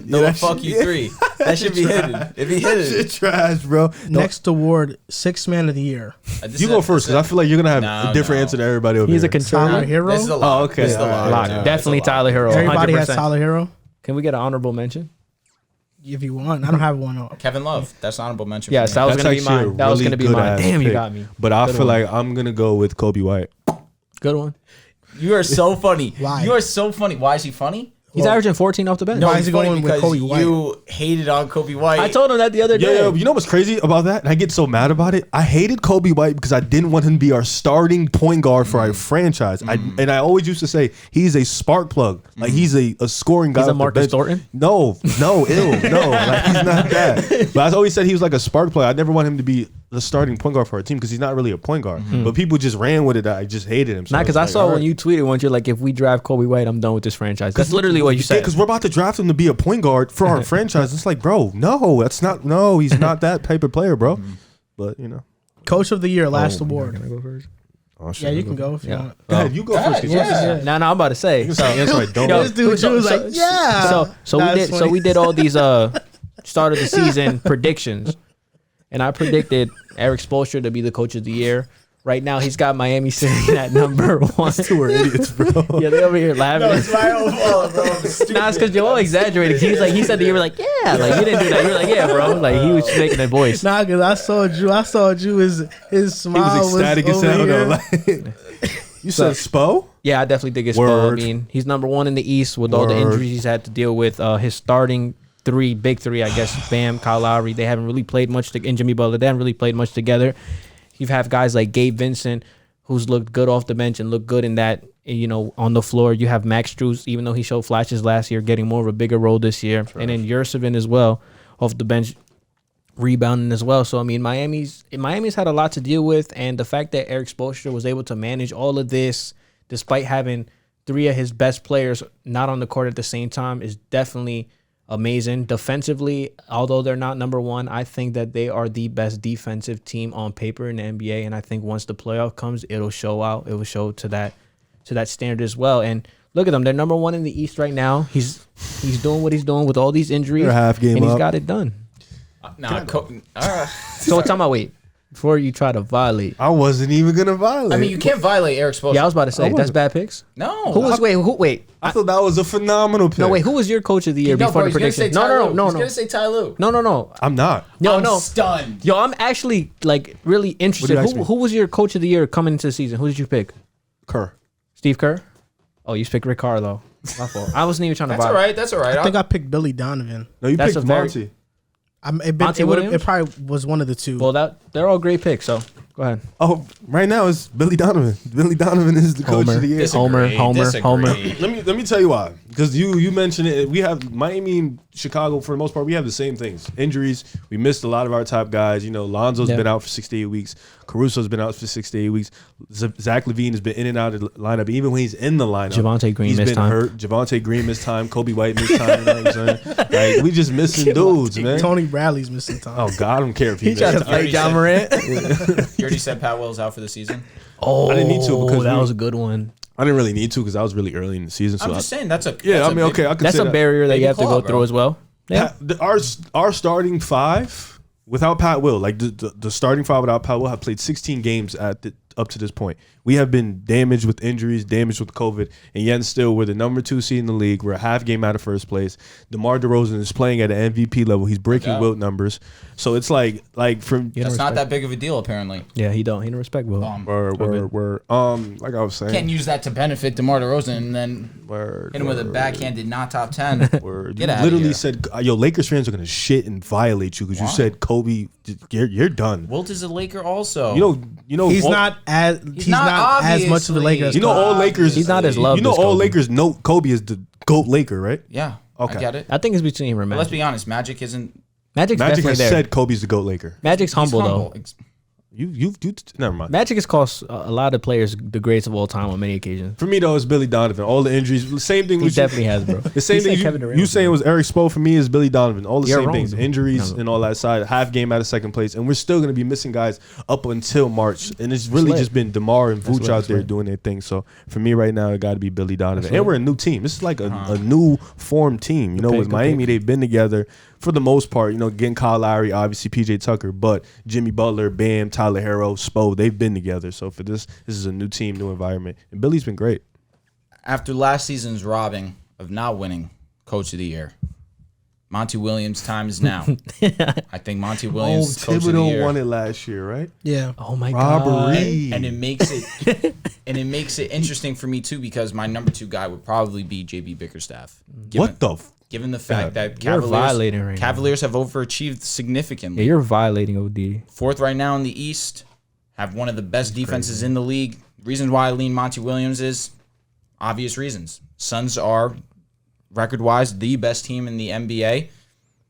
They'll fuck you three. That should be hidden. If he hit it, shit trash, bro. Next award, Sixth Man of the Year. You go first because I feel like you're gonna have a different answer to everybody over He's here. a controller. Tyler Hero. This is a lock. Oh, okay. This is the lock. Definitely Tyler Hero. Everybody 100%. has Tyler Hero. Can we get an honorable mention? If you want, I don't have one. Kevin Love. That's honorable mention. Yes, that was gonna be mine. That was gonna be mine. Damn, you got me. But I feel like I'm gonna go with Kobe White. Good one. You are so funny. Why? You are so funny. Why is he funny? He's averaging 14 off the bench. No, Why he's is he funny going with because Kobe White? you hated on Kobe White. I told him that the other day. Yeah, you know what's crazy about that? And I get so mad about it. I hated Kobe White because I didn't want him to be our starting point guard for our franchise. And I always used to say he's a spark plug. Like he's a scoring guy. He's a off the Marcus bench. Thornton? No, no, like he's not that. But I always said he was like a spark plug. I never want him to be the starting point guard for our team because he's not really a point guard. But people just ran with it. I just hated him. So Not because I saw when you tweeted once, you're like, if we draft Kobe White, I'm done with this franchise. That's literally what you said. Because we're about to draft him to be a point guard for our franchise. It's like, bro, no, he's not that type of player, bro. But Coach of the Year, last award. Can I go first? oh, shit, Yeah, you can go if you want. Go ahead, you go first. Yeah. No, I'm about to say. You can answer it. Don't. This dude was like, yeah. So we did all these start of the season predictions, and I predicted Eric Spoelstra to be the Coach of the Year. Right now, he's got Miami sitting at number one. Two are idiots, bro. Yeah, they over here laughing. No, it's my own fault, bro. Nah, it's because Joel exaggerated. He said that you were like, yeah, like you didn't do that. You were like, yeah, bro. Like he was making that voice. Nah, because I saw you. His smile He was ecstatic as over hell, here. though. Like, you said Spo? Yeah, I definitely think it's Spo. Word. I mean, he's number one in the East with all the injuries he's had to deal with. His starting big three, I guess, Bam, Kyle Lowry, they haven't really played much, and Jimmy Butler, they haven't really played much together. You have guys like Gabe Vincent, who's looked good off the bench and looked good in that, on the floor. You have Max Strus, even though he showed flashes last year, getting more of a bigger role this year. And then Yurtseven as well, off the bench, rebounding as well. So, I mean, Miami's had a lot to deal with, and the fact that Eric Spoelstra was able to manage all of this, despite having three of his best players not on the court at the same time, is definitely amazing. Defensively, although they're not number one, I think that they are the best defensive team on paper in the NBA. And I think once the playoff comes, it'll show out. It will show to that standard as well. And look at them; they're number one in the East right now. He's doing what he's doing with all these injuries, They're a half game and he's up. got it done. So what time I wait before you try to violate? I wasn't even gonna violate. I mean, you can't violate Eric Spoelstra. Yeah, I was about to say that's bad picks. No. Wait. I thought that was a phenomenal pick. No, wait. Who was your Coach of the Year before the prediction? No. He's gonna say Ty Lue. No. I'm not. I'm stunned. Yo, I'm actually like really interested. What do you ask me? Who was your Coach of the Year coming into the season? Who did you pick? Kerr. Steve Kerr? Oh, you picked Rick Carlisle. My fault. I wasn't even trying to. That's all right. I think I picked Billy Donovan. No, you That's picked a very- Monty. It probably was one of the two. Well, they're all great picks. So go ahead. Oh, right now it's Billy Donovan. Billy Donovan is the coach of the year. Disagree. Homer. Let me tell you why. Because you mentioned it. We have Miami and Chicago for the most part. We have the same things. Injuries. We missed a lot of our top guys. Lonzo's been out for 6 to 8 weeks. Caruso's been out for 6 to 8 weeks. Zach LaVine has been in and out of the lineup. Even when he's in the lineup, Javonte Green he's missed been time. hurt. Javonte Green missed time. Kobe White missed time. You know what I'm saying? Like we just missing dudes, man. Tony Bradley's missing time. Oh God, I don't care if he He tried to missed. play John Morant. You already said Pat Will's out for the season. Oh, I didn't need to because that was a good one. I didn't really need to because I was really early in the season. So I'm just saying that's a okay. I can That's say a that. barrier that Big you have to call, go bro. through as well. Yeah. Our starting five without Pat Will, like the starting five without Pat Will, have played 16 games at the up to this point. We have been damaged with injuries, damaged with COVID, and yet and still we're the number 2 seed in the league. We're a half game out of first place. DeMar DeRozan is playing at an MVP level. He's breaking Wilt numbers. So it's like from that's not that big of a deal apparently. Yeah, he don't respect Wilt. we're like I was saying. Can't use that to benefit DeMar DeRozan and then hit him with a backhanded not top 10. You Get literally here. said, "Yo, Lakers fans are gonna shit and violate you because you said Kobe. You're done." Wilt is a Laker also. You know, He's all, not as much of a Laker. As You know, all Lakers. He's not as loved. You know, as all Kobe. Lakers know Kobe is the GOAT Laker, right? Yeah. Okay. I get it. I think it's between him and But Magic. let's be honest, Magic isn't. Magic's Magic definitely has there. said Kobe's the GOAT Laker. Magic's humble though. You never mind. Magic has cost a lot of players the greatest of all time on many occasions. For me though, it's Billy Donovan. All the injuries, the same thing. He definitely has, bro. The same He thing said Kevin Durant you was saying the was Eric Spo. For me is Billy Donovan. All the You're same wrong, things, though. injuries and all that side. Half game out of second place, and we're still gonna be missing guys up until March. And it's really lit. just been DeMar and Vooch lit, out that's there lit. doing their thing. So for me right now, it got to be Billy Donovan. That's And lit. we're a new team. This is like a new formed team. You know, pick, with good Miami, pick. they've been together for the most part. You know, getting Kyle Lowry, obviously PJ Tucker, but Jimmy Butler, Bam, Tyler Herro, Spo, they've been together. So for this is a new team, new environment, and Billy's been great. After last season's robbing of not winning Coach of the Year, Monty Williams' time is now. I think Monty Williams, Coach of the Thibodeau Year, won it last year, right? Yeah. Oh my god. Robbery. and it makes it interesting for me too because my number 2 guy would probably be JB Bickerstaff. What the? Given the fact that You're violating right now. Cavaliers have overachieved significantly. Yeah, you're violating OD. 4th right now in the East, have one of the best defenses in the league. Reasons why I lean Monty Williams is obvious reasons. Suns are, record-wise, the best team in the NBA.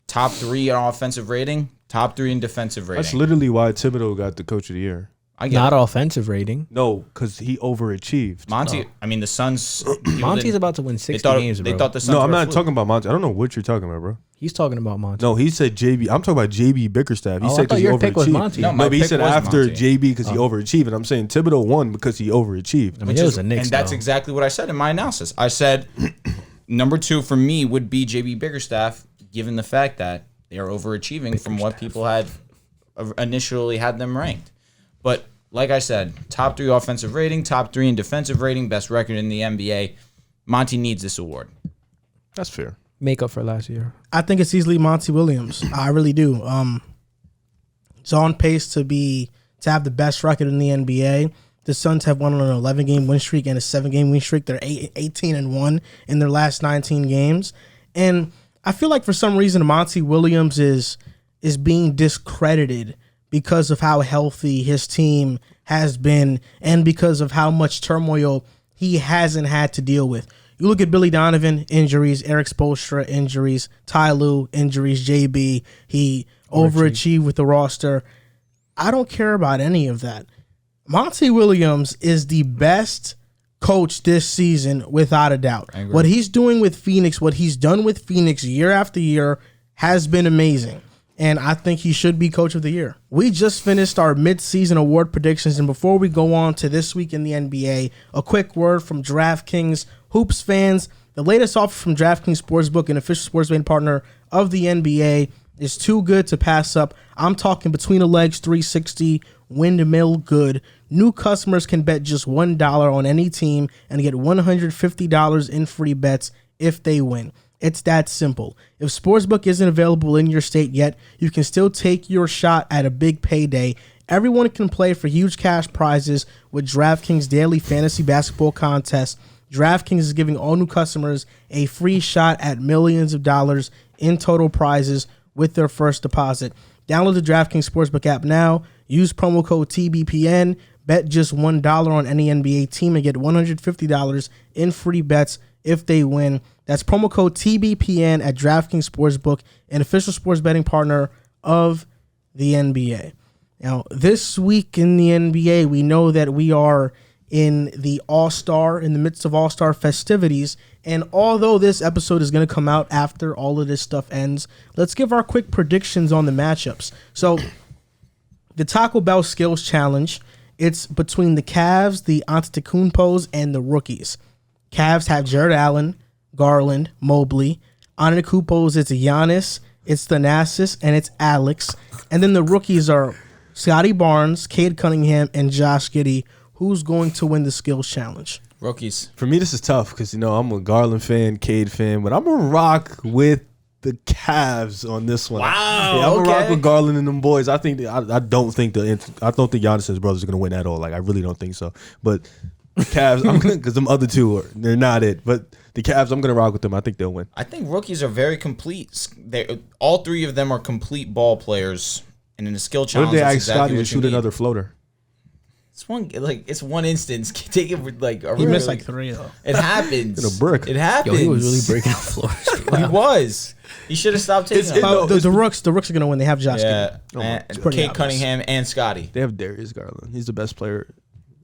Top 3 in offensive rating, top 3 in defensive rating. That's literally why Thibodeau got the Coach of the Year. I get Not it. offensive rating. No, because he overachieved. Monty, I mean, the Suns. Monty's about to win 60 games, bro. They thought the Suns No, I'm were a not fluke. talking about Monty. I don't know what you're talking about, bro. He's talking about Monty. No, he said JB. I'm talking about JB Bickerstaff. He Oh, I said thought because he your pick was overachieved. Monty. No, my but he pick said was after Monty. JB because he overachieved. And I'm saying Thibodeau won because he overachieved. I mean, it was a Knicks, and that's though. exactly what I said in my analysis. I said number 2 for me would be JB Bickerstaff, given the fact that they are overachieving from what people had initially had them ranked. But like I said, top 3 offensive rating, top 3 in defensive rating, best record in the NBA. Monty needs this award. That's fair. Make up for last year. I think it's easily Monty Williams. I really do. It's on pace to have the best record in the NBA. The Suns have won on an 11-game win streak and a 7-game win streak. They're 18-1 in their last 19 games. And I feel like for some reason Monty Williams is being discredited because of how healthy his team has been and because of how much turmoil he hasn't had to deal with. You look at Billy Donovan, injuries, Eric Spoelstra, injuries, Ty Lue, injuries, JB, he overachieved with the roster. I don't care about any of that. Monty Williams is the best coach this season, without a doubt. What he's doing with Phoenix, what he's done with Phoenix year after year has been amazing. And I think he should be Coach of the Year. We just finished our mid-season award predictions, and before we go on to this week in the NBA, a quick word from DraftKings. Hoops fans, the latest offer from DraftKings Sportsbook, an official sports betting partner of the NBA, is too good to pass up. I'm talking between the legs 360 windmill good. New customers can bet just $1 on any team and get $150 in free bets if they win. It's that simple. If Sportsbook isn't available in your state yet, you can still take your shot at a big payday. Everyone can play for huge cash prizes with DraftKings daily fantasy basketball contest. DraftKings is giving all new customers a free shot at millions of dollars in total prizes with their first deposit. Download the DraftKings Sportsbook app now. Use promo code TBPN. Bet just $1 on any NBA team and get $150 in free bets if they win. That's promo code TBPN at DraftKings Sportsbook, an official sports betting partner of the NBA. Now, this week in the NBA, we know that we are in the midst of All-Star festivities. And although this episode is going to come out after all of this stuff ends, let's give our quick predictions on the matchups. So, the Taco Bell Skills Challenge, it's between the Cavs, the Antetokounmpos, and the rookies. Cavs have Jared Allen, Garland, Mobley. Antetokounmpos, it's Giannis, it's Thanasis, and it's Alex. And then the rookies are Scotty Barnes, Cade Cunningham, and Josh Giddey. Who's going to win the skills challenge? Rookies. For me, this is tough because, I'm a Garland fan, Cade fan, but I'm going to rock with the Cavs on this one. Wow. Yeah, I'm going to rock with Garland and them boys. I don't think Giannis and his brothers are going to win at all. Like, I really don't think so. But the Cavs, because them other two, they're not it. But the Cavs, I'm going to rock with them. I think they'll win. I think rookies are very complete. All three of them are complete ball players. And in the skill What challenge, if they that's ask exactly Scotty to what you shoot need. another floater? It's one instance. Take it like He missed like 3 though. It happens. In a brick. It happens. Yo, he was really breaking up floors. He was. He should have stopped taking them. The Rooks are going to win. They have Josh Giddey. Yeah. pretty Cade obvious. Cunningham and Scotty. They have Darius Garland. He's the best player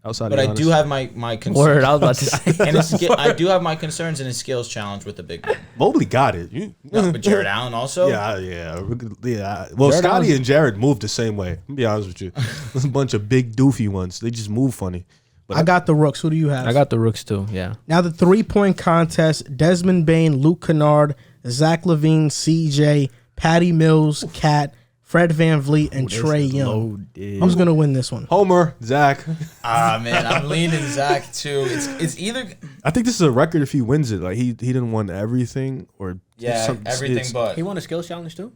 outside But of I Giannis. do have my concerns. Word, I was about to say. And I do have my concerns in his skills challenge with the big man. Mobley got it. No, but Jared Allen also. Yeah. Well, Jared Scotty Allen's- and Jared moved the same way. I'm be honest with you. There's a bunch of big doofy ones. They just move funny. But I got the Rooks. Who do you have? I got the Rooks too. Yeah. Now the 3-point contest: Desmond Bain, Luke Kennard, Zach LaVine, CJ, Patty Mills, Cat, Fred VanVleet, and Trey Young. Who's gonna win this one? Homer, Zach. Man, I'm leaning Zach too. It's either I think this is a record if he wins it. Like he didn't win everything or everything it's- but. He won a skills challenge too.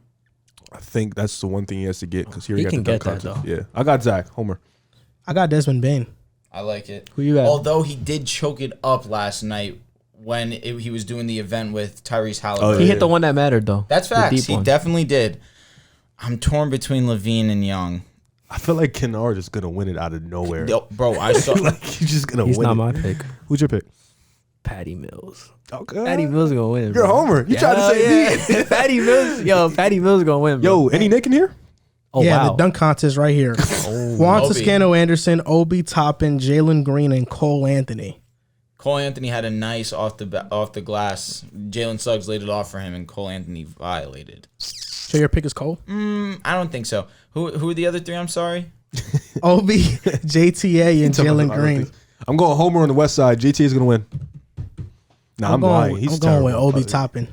I think that's the one thing he has to get because here He he got can the get dunk that, contest. though. Yeah, I got Zach. Homer. I got Desmond Bain. I like it. Who you got? Although he did choke it up last night when he was doing the event with Tyrese Halliburton. He hit the one that mattered though. That's The facts. deep He one. definitely did. I'm torn between Levine and Young. I feel like Kennard is gonna win it out of nowhere. Yo, bro, I saw. Like he's just gonna He's win not it. my pick. Who's your pick? Patty Mills. Okay. Patty Mills is gonna win. You're a bro. homer. You trying to say me? Patty Mills? Yo, Patty Mills is gonna win. Bro. Yo, any Nick in here? Oh Yeah, wow. the dunk contest right here. Juan Obi. Toscano Anderson, Obi Toppin, Jalen Green, and Cole Anthony. Cole Anthony had a nice off the glass. Jalen Suggs laid it off for him, and Cole Anthony violated. So your pick is Cole? I don't think so. Who are the other three? I'm sorry. Obi, JTA, and Jalen Green. I'm going Homer on the west side. JT is gonna win. Nah, I'm lying. He's I'm going with terrible. Obi Toppin.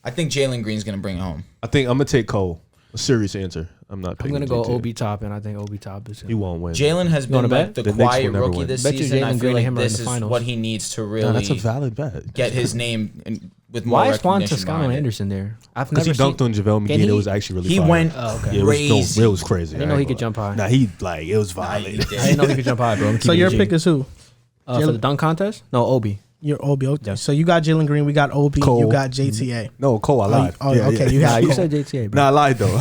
I think Jalen Green's gonna bring it home. I think I'm gonna take Cole. A serious answer. I'm not I'm picking gonna go JT. Obi Top, and I think Obi Top is. He won't win. Jalen has wanna been like bet? the The Knicks will quiet never rookie win. this Bet you season. I Jalen feel Green and like him are in this the is finals. what he needs to No, really that's a valid bet. get his name with more Why is Juan recognition Toscano behind it. Anderson there? I've Because never he dunked on JaVale McGee and it was actually really He fire. went Yeah, crazy. it was crazy. I didn't know he ain't could gonna jump high. lie. Nah, it was Nah, he violated. did. I didn't know he could jump high, bro. So your pick is who? for the dunk contest? No, Obi. You're Obi. Okay. So you got Jalen Green. We got Obi. Cole. You got JTA. No, Cole, I lied. Okay. You Nah, have you Cole. said JTA, bro. Nah, I lied though.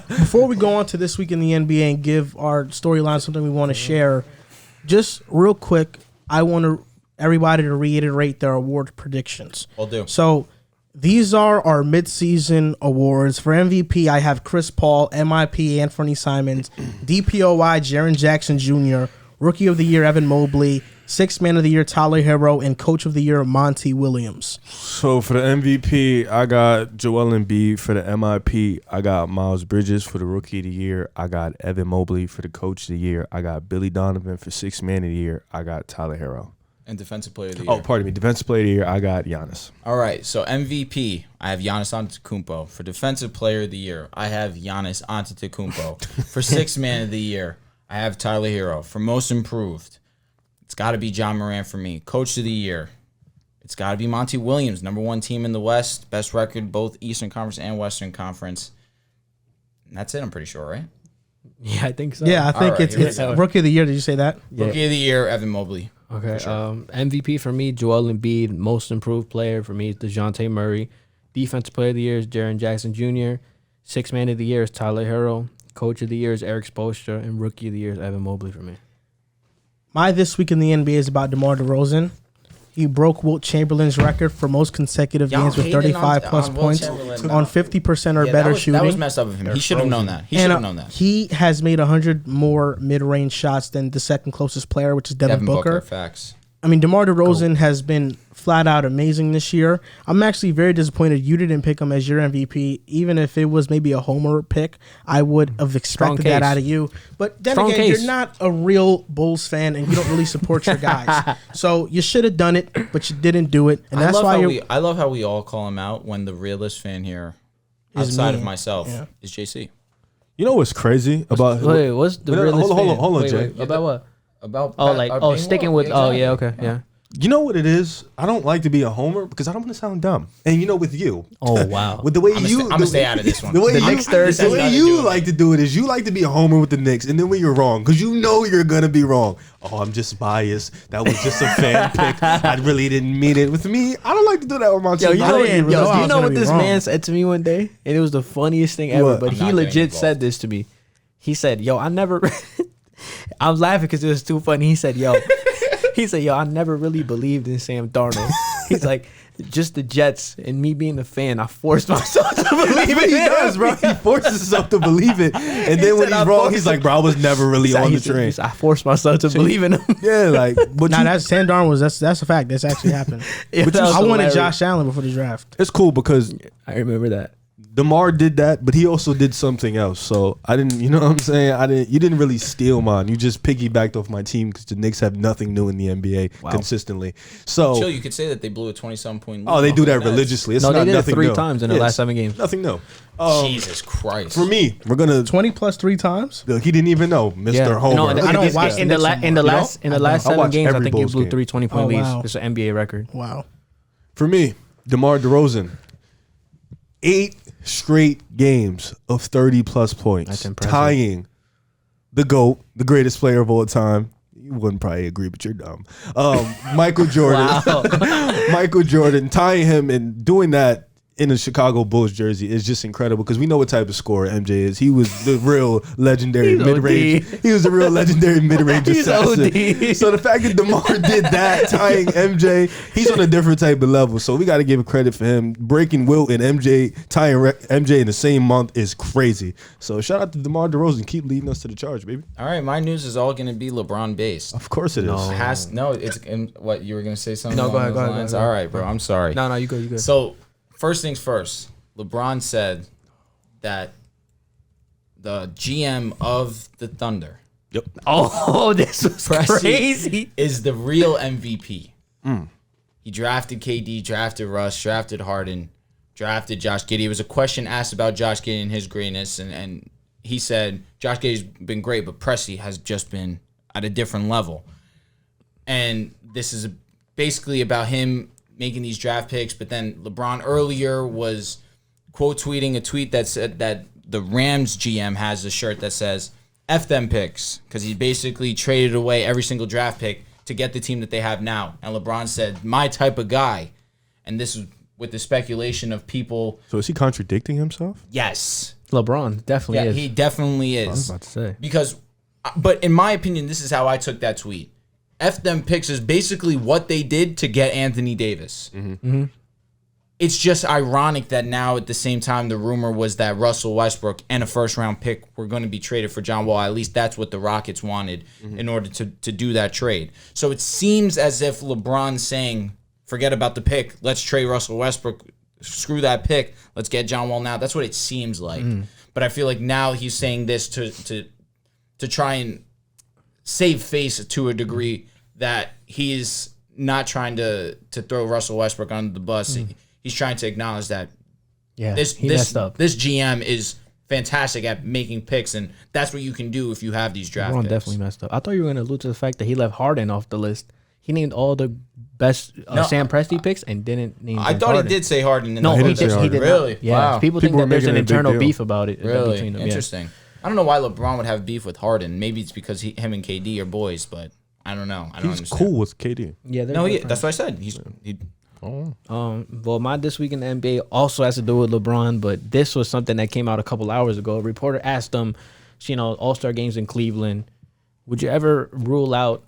Before we go on to this week in the NBA and give our storyline something we want to share, just real quick, I want everybody to reiterate their award predictions. Will do. So these are our midseason awards. For MVP, I have Chris Paul, MIP, Anthony Simons, DPOY, Jaren Jackson Jr., Rookie of the Year, Evan Mobley, Sixth Man of the Year, Tyler Hero, and Coach of the Year, Monty Williams. So for the MVP, I got Joel Embiid. For the MIP, I got Miles Bridges. For the Rookie of the Year, I got Evan Mobley. For the Coach of the Year, I got Billy Donovan. For Sixth Man of the Year, I got Tyler Hero. And Defensive Player of the Year. Oh, pardon me. Defensive Player of the Year, I got Giannis. All right, so MVP, I have Giannis Antetokounmpo. For Defensive Player of the Year, I have Giannis Antetokounmpo. For Sixth Man of the Year, I have Tyler Hero. For Most Improved, it's got to be John Moran for me. Coach of the Year, it's got to be Monty Williams, #1 team in the West, best record both Eastern Conference and Western Conference. And that's it, I'm pretty sure, right? Yeah, I think so. Yeah, I think All right, it's here we it's go. Rookie of the Year. Did you say that? Yeah. Rookie of the Year, Evan Mobley. Okay. sure. MVP for me, Joel Embiid. Most improved player for me is DeJounte Murray. Defensive Player of the Year is Jaren Jackson Jr. Sixth Man of the Year is Tyler Hero. Coach of the Year is Eric Spoelstra. And Rookie of the Year is Evan Mobley for me. My This Week in the NBA is about DeMar DeRozan. He broke Wilt Chamberlain's record for most consecutive Y'all games with hating 35 plus on Wilt points Chamberlain. on 50% or Yeah, better that was, shooting. That was messed up of him. He should have known that. He should have known that. He has made 100 more mid-range shots than the second closest player, which is Devin Booker. Facts. I mean, DeMar DeRozan has been flat out amazing this year. I'm actually very disappointed you didn't pick him as your MVP. Even if it was maybe a homer pick, I would have expected that case. out of you. But then Strong again, case. you're not a real Bulls fan and you don't really support your guys. So you should have done it, but you didn't do it. And that's why you're... I love how we all call him out when the realest fan here, Is outside me. of myself, Yeah. is JC. You know what's crazy about? What's the realest hold on, fan? Jay. About what? About Sticking with. exactly. Oh yeah, okay, yeah. You know what it is? I don't like to be a homer because I don't want to sound dumb. And you know, with you, Oh wow. with the way I'm you, gonna stay out of this one. The way The you, Knicks Thursday. the way you like to do it is you like to be a homer with the Knicks, and then when you're wrong, because you know you're gonna be wrong. Oh, I'm just biased. That was just a fan pick. I really didn't mean it. With me, I don't like to do that with my team. Yo, you know, I didn't know I you was know gonna what be this wrong. man said to me one day, and it was the funniest thing ever. What? But I'm he not getting legit involved. said this to me. He said, "Yo, I never." I'm laughing because it was too funny. He said, "Yo." He said, "Yo, I never really believed in Sam Darnold." He's like, just the Jets and me being a fan, I forced myself to believe That's what in he him. does, bro. He forces himself to believe it, and then when said, he's "I wrong, forced he's like, "Bro, I was never really on the train." I forced myself to believe in him. Yeah, like, but Nah, you, that's Sam Darnold. That's a fact. That's actually happened. Yeah, But that was I wanted hilarious. Josh Allen before the draft. it's cool because I remember that. DeMar did that, but he also did something else. So I didn't, you know what I'm saying? You didn't really steal mine. You just piggybacked off my team because the Knicks have nothing new in the NBA consistently. So, Chill, you could say that they blew a 27-point lead. oh, they off do of the that Nets. religiously. It's No, not they did it nothing 3 new. times in the Yeah, last it's 7 games. Nothing new. Jesus Christ. For me, we're gonna. 20 plus 3 times. Look, he didn't even know, Mr. Homer. No, I don't watch in the Knicks last anymore. last I 7 watch games. I every think he Bulls blew game. 3 20-point Oh, leads. wow. It's an NBA record. Wow. For me, DeMar DeRozan, 8 straight games of 30-plus points, That's impressive. tying the GOAT, the greatest player of all time. You wouldn't probably agree, but you're dumb. Michael Jordan. Michael Jordan, tying him and doing that in a Chicago Bulls jersey is just incredible because we know what type of scorer MJ is. He was the real legendary He's mid-range. OD. He was the real legendary mid-range He's assassin. OD. So the fact that DeMar did that, tying MJ, he's on a different type of level. So we got to give him credit for him. Breaking Wilt and MJ, tying MJ in the same month is crazy. So shout out to DeMar DeRozan. Keep leading us to the charge, baby. All right, my news is all going to be LeBron based. Of course it is. It's what you were going to say something. No, go along ahead, those go ahead, lines? go ahead. All right, bro. I'm sorry. No, you go. You go. So first things first. LeBron said that the GM of the Thunder Yep. Oh, this was Pressy crazy. is the real MVP. He drafted KD, drafted Russ, drafted Harden, drafted Josh Giddey. It was a question asked about Josh Giddey and his greatness, and he said Josh Giddey's been great, but Pressy has just been at a different level. And this is basically about him making these draft picks, but then LeBron earlier was quote tweeting a tweet that said that the Rams GM has a shirt that says F them picks, because he basically traded away every single draft pick to get the team that they have now. And LeBron said, my type of guy. And this is with the speculation of people. So is he contradicting himself? Yes. LeBron definitely Yeah, is. he definitely I was is. about to say. Because, but in my opinion, this is how I took that tweet. F them picks is basically what they did to get Anthony Davis. It's just ironic that now at the same time the rumor was that Russell Westbrook and a first round pick were going to be traded for John Wall. At least that's what the Rockets wanted in order to do that trade. So it seems as if LeBron's saying, forget about the pick. Let's trade Russell Westbrook. Screw that pick. Let's get John Wall now. That's what it seems like. But I feel like now he's saying this to try and save face to a degree that he's not trying to throw Russell Westbrook under the bus. He's trying to acknowledge that Yeah, this he messed up. this GM is fantastic at making picks, and that's what you can do if you have these draft LeBron picks. definitely messed up. I thought you were going to allude to the fact that he left Harden off the list. He named all the best No, Sam Presti picks and didn't name I James thought Harden. he did say Harden. In No, the he list. did. He did not. Really? Yeah, Wow. people think People that were there's making an it a big internal deal. beef about it. Really between them. Yeah. interesting. I don't know why LeBron would have beef with Harden. Maybe it's because him and KD are boys, but I don't know. I don't He's understand. cool with KD. Yeah, they're No, good yeah, friends. that's what I said. He Well, my This Week in the NBA also has to do with LeBron, but this was something that came out a couple hours ago. A reporter asked him, All-Star games in Cleveland, would you ever rule out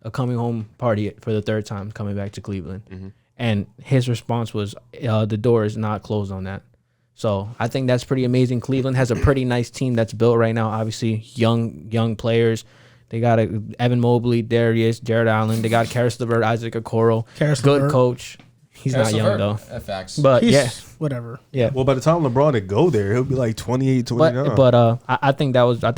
a coming home party for the third time coming back to Cleveland? And his response was, the door is not closed on that. So I think that's pretty amazing. Cleveland has a pretty nice team that's built right now. Obviously, young players. They got Evan Mobley, Darius, Jared Allen. They got Karis LeVert, Isaac Okoro. Karis Good LeVert. coach. He's not young, though. Facts. But He's yeah, whatever. yeah. Well, by the time LeBron would go there, he'll be like 28, 29. But I think that was like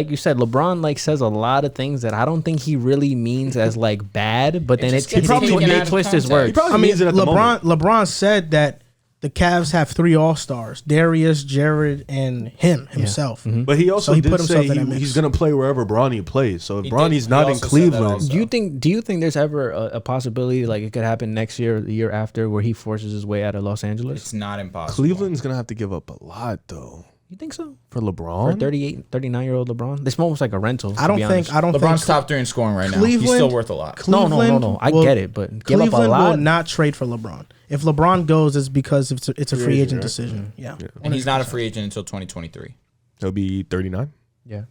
you said, LeBron says a lot of things that I don't think he really means as bad, but then just he gets taken out of twist his context. words. He probably I mean, means it at the moment. LeBron said that the Cavs have 3 All-Stars: Darius, Jared, and himself. Mm-hmm. But he also So he did put himself say in that mix. he's going to play wherever Bronny plays. So if He Bronny's did. not He in also said that Cleveland, also. Do you think there's ever a possibility like it could happen next year or the year after where he forces his way out of Los Angeles? It's not impossible. Cleveland's going to have to give up a lot, though, You think so? for For LeBron. 39-year-old LeBron? This almost like a rental. I don't think. LeBron's top 3 in scoring right now. He's Cleveland- still worth a lot. No. I get it, but give up a Cleveland lot. will not trade for LeBron. If LeBron goes, it's because it's a free agent decision. Yeah. And he's not a free agent until 2023. He'll be 39. Yeah.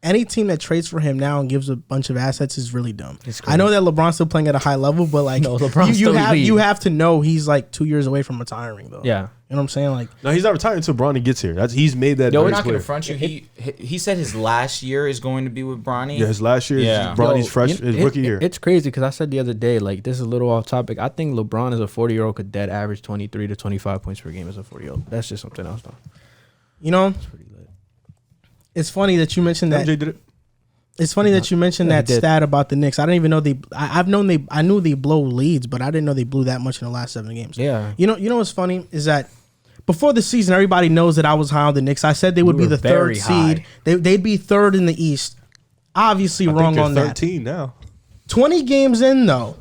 Any team that trades for him now and gives a bunch of assets is really dumb. It's I know that LeBron's still playing at a high level, but like No, LeBron's still elite. you have to know he's like 2 years away from retiring though. Yeah. You know what I'm saying? Like No, he's not retiring until Bronny gets here. He's made that. Yo, we're very not going clear. to front you. He said his last year is going to be with Bronny. Yeah, his last year, Yeah. Bronny's his rookie year. It's crazy because I said the other day, like, this is a little off topic. I think LeBron as a 40-year-old could dead average 23 to 25 points per game as a 40-year-old. That's just something else, though. you know, Pretty lit. it's funny that you mentioned that. MJ did it. It's funny that you mentioned Yeah, he that did. stat about the Knicks. I didn't even know I knew they blow leads, but I didn't know they blew that much in the last 7 games. Yeah. You know what's funny is that before the season, everybody knows that I was high on the Knicks. I said they would You be were the third very seed. high. They'd be third in the East. Obviously I think wrong they're on that. 13 now. 20 games in though,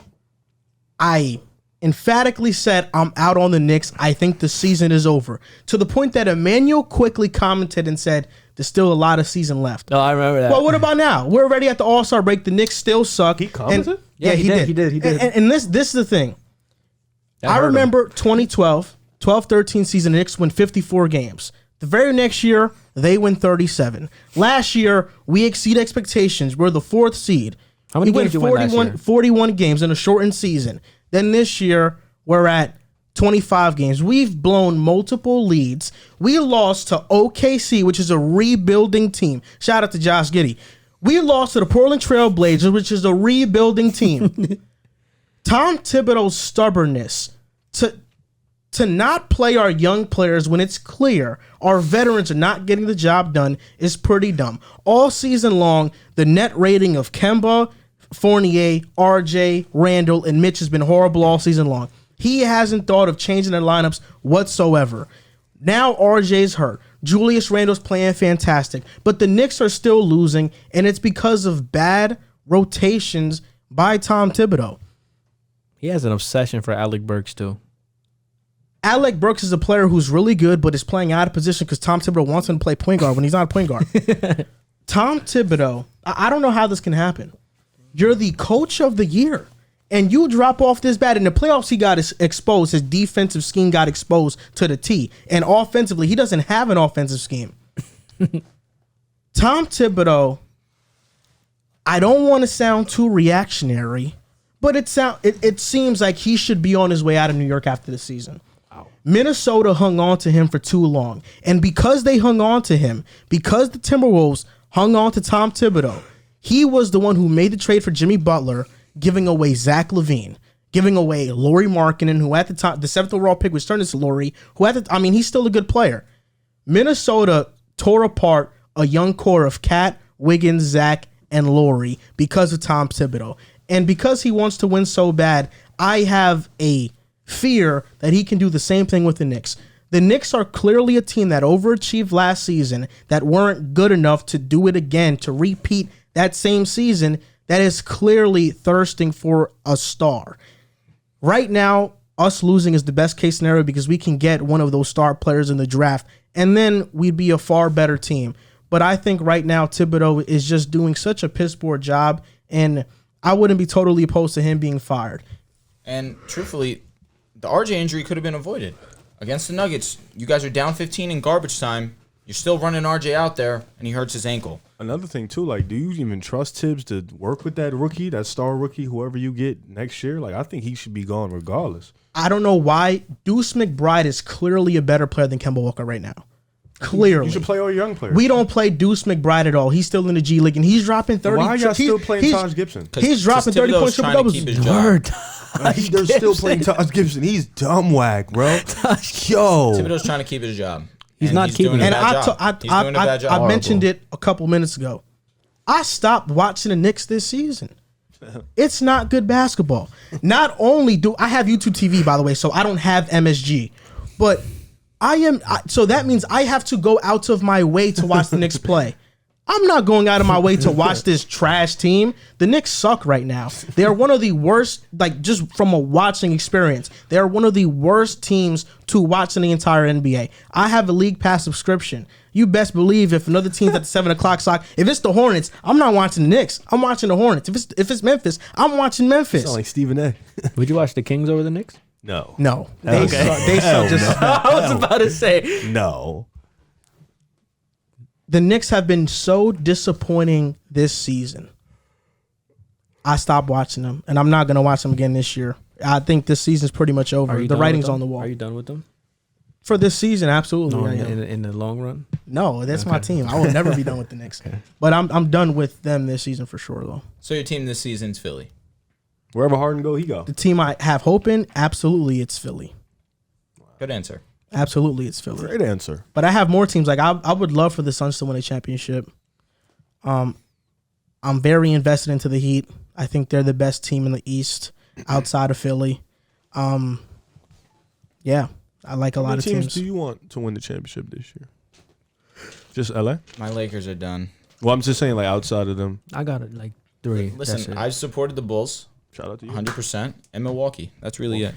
I emphatically said I'm out on the Knicks. I think the season is over. To the point that Emmanuel quickly commented and said there's still a lot of season left. No, I remember that. Well, what about now? We're already at the All-Star break. The Knicks still suck. He commented? And- Yeah, he did. He did. And this is the thing. That I hurt him. remember 2012, 12-13 season, the Knicks win 54 games. The very next year, they win 37. Last year, we exceed expectations. We're the 4th seed. How many we games did you win last year? 41 games in a shortened season. Then this year, we're at 25 games. We've blown multiple leads. We lost to OKC, which is a rebuilding team. Shout out to Josh Giddey. We lost to the Portland Trail Blazers, which is a rebuilding team. Tom Thibodeau's stubbornness to not play our young players when it's clear our veterans are not getting the job done is pretty dumb. All season long, the net rating of Kemba, Fournier, RJ, Randall, and Mitch has been horrible all season long. He hasn't thought of changing their lineups whatsoever. Now RJ's hurt. Julius Randle's playing fantastic, but the Knicks are still losing, and it's because of bad rotations by Tom Thibodeau. He has an obsession for Alec Burks, too. Alec Burks is a player who's really good, but is playing out of position because Tom Thibodeau wants him to play point guard when he's not a point guard. Tom Thibodeau, I don't know how this can happen. You're the coach of the year, and you drop off this bad. In the playoffs, he got exposed. His defensive scheme got exposed to the T. And offensively, he doesn't have an offensive scheme. Tom Thibodeau, I don't want to sound too reactionary, but it seems like he should be on his way out of New York after the season. Minnesota hung on to him for too long. And because they hung on to him, because the Timberwolves hung on to Tom Thibodeau, he was the one who made the trade for Jimmy Butler, giving away Zach LaVine, giving away Lauri Markkanen, who at the time, the 7th overall pick was turned into Lauri, he's still a good player. Minnesota tore apart a young core of Cat, Wiggins, Zach, and Lauri because of Tom Thibodeau. And because he wants to win so bad, I have a fear that he can do the same thing with the Knicks. The Knicks are clearly a team that overachieved last season, that weren't good enough to do it again, to repeat that same season, that is clearly thirsting for a star. Right now, us losing is the best case scenario because we can get one of those star players in the draft, and then we'd be a far better team. But I think right now Thibodeau is just doing such a piss poor job, and I wouldn't be totally opposed to him being fired. And truthfully, the RJ injury could have been avoided. Against the Nuggets, you guys are down 15 in garbage time. You're still running RJ out there, and he hurts his ankle. Another thing, too, like, do you even trust Tibbs to work with that rookie, that star rookie, whoever you get next year? Like, I think he should be gone regardless. I don't know why. Deuce McBride is clearly a better player than Kemba Walker right now. Clearly. You should play all young players. We don't play Deuce McBride at all. He's still in the G League, and he's dropping 30. Why y'all still playing Taj Gibson? He's dropping 30 Thibodeau's points, triple trying to doubles. keep his job. They're still playing Taj Gibson. He's dumb whack, bro. Yo. Thibodeau's trying to keep his job. He's And not he's keeping doing a And bad job. He's doing a bad job. I mentioned it a couple minutes ago. I stopped watching the Knicks this season. It's not good basketball. Not only do I have YouTube TV, by the way, so I don't have MSG. But so that means I have to go out of my way to watch the Knicks play. I'm not going out of my way to watch this trash team. The Knicks suck right now. They are one of the worst, like just from a watching experience, they are one of the worst teams to watch in the entire NBA. I have a league pass subscription. You best believe if another team's at the 7 o'clock slot, if it's the Hornets, I'm not watching the Knicks. I'm watching the Hornets. If it's Memphis, I'm watching Memphis. Sound like Stephen A. Would you watch the Kings over the Knicks? No. No. They suck. I was about to say. No. The Knicks have been so disappointing this season. I stopped watching them, and I'm not going to watch them again this year. I think this season's pretty much over. The writing's on the wall. Are you done with them? For this season, absolutely. No, I am. in the long run? No, that's my team. I will never be done with the Knicks. But I'm done with them this season for sure, though. So your team this season's Philly. Wherever Harden go, he go. The team I have hope in, absolutely, it's Philly. Good answer. Absolutely, it's Philly. Great answer. But I have more teams. Like I would love for the Suns to win a championship. I'm very invested into the Heat. I think they're the best team in the East outside of Philly. Yeah, I like a lot of teams. How many teams do you want to win the championship this year? Just LA? My Lakers are done. Well, I'm just saying, like outside of them. I got it like 3. Listen, I've supported the Bulls. Shout out to you. 100%. And Milwaukee. That's really it.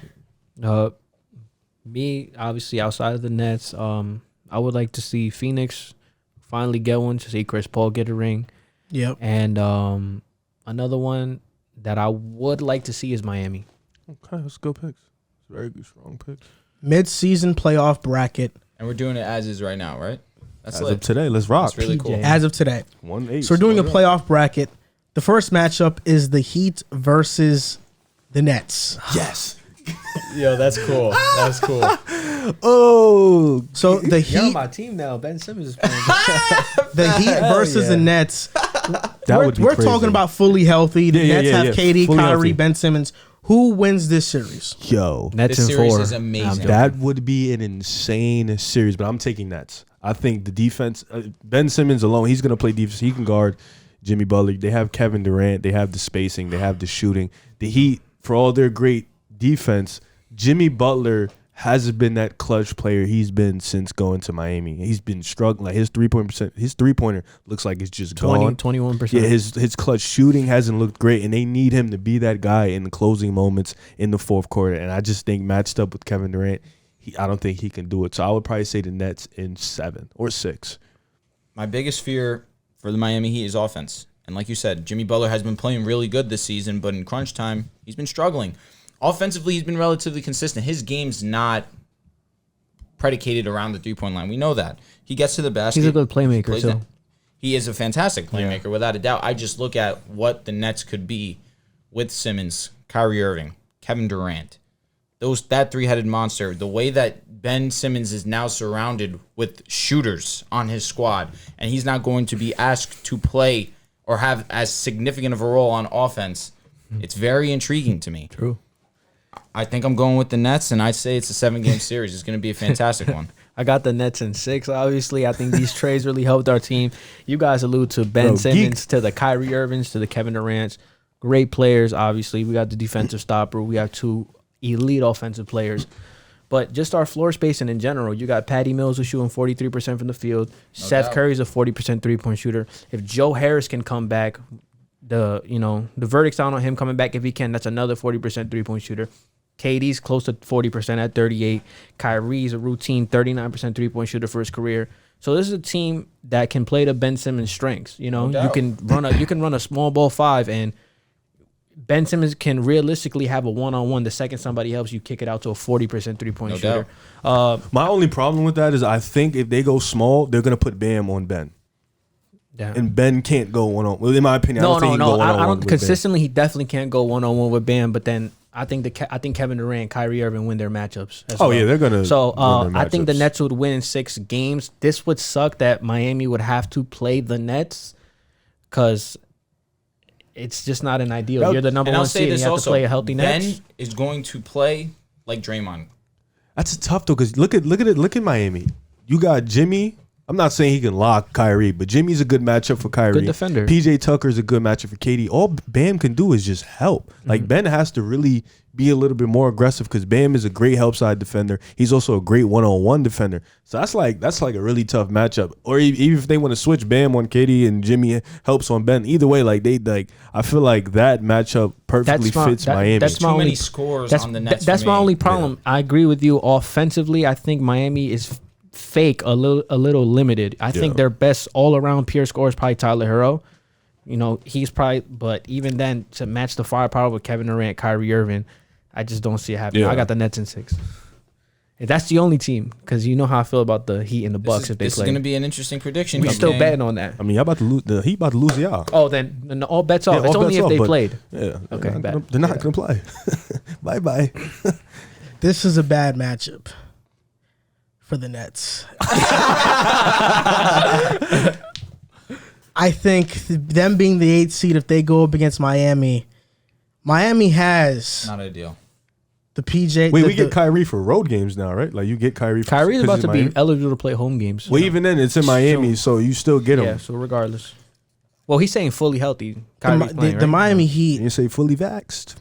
Me, obviously, outside of the Nets, I would like to see Phoenix finally get one, to see Chris Paul get a ring. Yep. And another one that I would like to see is Miami. Okay, that's good picks. Very good, strong picks. Mid-season playoff bracket. And we're doing it as is right now, right? That's As lit. of today, let's rock. That's really PJ. cool. As of today. 1-8. So we're doing a playoff bracket. The first matchup is the Heat versus the Nets. Yes. Yo, that's cool. That's cool. Oh, So the You're on Heat, my team now. Ben Simmons is playing. the Heat versus yeah. the Nets. that we're would be we're crazy. talking about fully healthy. The Yeah, Nets yeah, have yeah. KD, Fully Kyrie, healthy. Ben Simmons. Who wins this series? Yo. Nets This in series 4. is amazing. That would be an insane series, but I'm taking Nets. I think the defense, Ben Simmons alone, he's going to play defense. He can guard Jimmy Butler. They have Kevin Durant. They have the spacing. They have the shooting. The Heat, for all their great defense, Jimmy Butler hasn't been that clutch player he's been since going to Miami. He's been struggling. Like his three-pointer looks like it's just gone. 21%. Yeah, his clutch shooting hasn't looked great, and they need him to be that guy in the closing moments in the fourth quarter. And I just think matched up with Kevin Durant, I don't think he can do it. So I would probably say the Nets in 7 or 6. My biggest fear for the Miami Heat is offense. And like you said, Jimmy Butler has been playing really good this season, but in crunch time, he's been struggling. Offensively, he's been relatively consistent. His game's not predicated around the three-point line. We know that. He gets to the basket. He's a good playmaker, plays too. that. He is a fantastic playmaker, without a doubt. I just look at what the Nets could be with Simmons, Kyrie Irving, Kevin Durant. That three-headed monster, the way that Ben Simmons is now surrounded with shooters on his squad, and he's not going to be asked to play or have as significant of a role on offense, it's very intriguing to me. True. I think I'm going with the Nets, and I say it's a 7-game series. It's going to be a fantastic one. I got the Nets in 6. Obviously, I think these trades really helped our team. You guys allude to Ben Simmons, to the Kyrie Irvings, to the Kevin Durants. Great players, obviously. We got the defensive stopper. We have 2 elite offensive players. But just our floor spacing in general, you got Patty Mills who's shooting 43% from the field. Seth doubt. Curry's a 40% three-point shooter. If Joe Harris can come back, the verdict's out on him coming back if he can. That's another 40% three-point shooter. KD's close to 40% at 38. Kyrie's a routine 39% three-point shooter for his career. So this is a team that can play to Ben Simmons' strengths. You know, No you doubt. can run a small ball 5, and Ben Simmons can realistically have a one-on-one. The second somebody helps you, kick it out to a 40% three-point No shooter. My only problem with that is I think if they go small, they're going to put Bam on Ben. Yeah. And Ben can't go one-on-one. Well, in my opinion, I don't think he can go one-on-one I don't with consistently. He definitely can't go one-on-one with Bam. But then I think Kevin Durant, Kyrie Irving win their matchups. As Oh, well. yeah, they're gonna So win their I think the matchups. Nets would win in 6 games. This would suck that Miami would have to play the Nets because it's just not an ideal. That- You're the number And I'll one say seed, and this you have also. to play a healthy Ben Nets. is going to play like Draymond. That's tough, though, because look at Miami. You got Jimmy, I'm not saying he can lock Kyrie, but Jimmy's a good matchup for Kyrie. Good defender. PJ Tucker's a good matchup for KD. All Bam can do is just help. Like Ben has to really be a little bit more aggressive because Bam is a great help side defender. He's also a great one-on-one defender. So that's like a really tough matchup. Or even if they want to switch Bam on KD and Jimmy helps on Ben, either way, I feel like that matchup perfectly fits Miami. That's too many scores on the Nets. That's my only problem. Yeah. I agree with you. Offensively, I think Miami is fake a little limited. I think their best all-around pure scorer is probably Tyler Hero. He's probably, but even then, to match the firepower with Kevin Durant, Kyrie Irving, I just don't see it happening. I got the Nets in 6. That's the only team, because you know how I feel about the Heat and the Bucks if they play. This is going to be an interesting prediction. We're still betting on that. I mean, y'all about to lose. The Heat about to lose y'all. Oh, then all bets off. It's only if they played. Yeah. Okay, they're not going to play. Bye-bye. This is a bad matchup for the Nets. I think them being the 8th seed, if they go up against Miami has not ideal. The PJ. Wait, we get Kyrie for road games now, right? Like you get Kyrie. Kyrie's about to be eligible to play home games. Well, even then, it's in Miami, so you still get him. Yeah, so regardless. Well, he's saying fully healthy. The Miami Heat. You say fully vaxxed.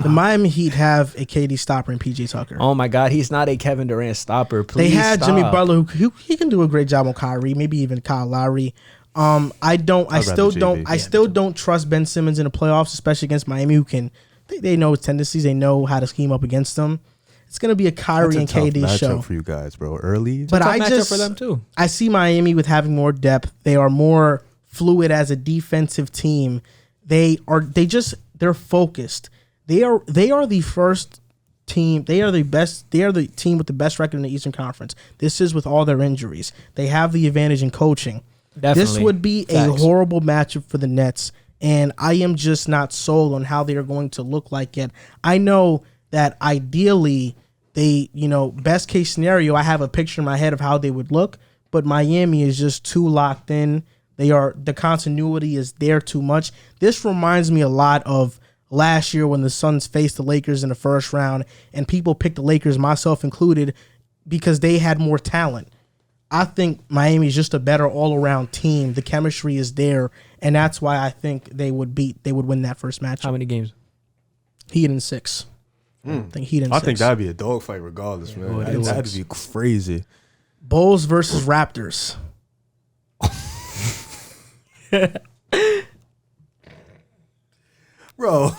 The Miami Heat have a KD stopper in PJ Tucker. Oh my God, he's not a Kevin Durant stopper. Please they had stop. Jimmy Butler, who he can do a great job on Kyrie, maybe even Kyle Lowry. I still don't trust Ben Simmons in the playoffs, especially against Miami, who can. They know his tendencies. They know how to scheme up against them. It's gonna be a Kyrie and KD show for you guys, bro. Early, but I just for them too. I see Miami with having more depth. They are more fluid as a defensive team. They're focused. They are the first team. They are the best. They are the team with the best record in the Eastern Conference. This is with all their injuries. They have the advantage in coaching. Definitely. This would be a horrible matchup for the Nets, and I am just not sold on how they are going to look like yet. I know that ideally they, best case scenario, I have a picture in my head of how they would look, but Miami is just too locked in. The continuity is there too much. This reminds me a lot of last year when the Suns faced the Lakers in the first round, and people picked the Lakers, myself included, because they had more talent. I think Miami is just a better all-around team. The chemistry is there, and that's why I think they would win that first match. How many games? Heat in 6. I think Heat in 6. I think that'd be a dogfight regardless, man. That'd be crazy. Bulls versus Raptors. Bro.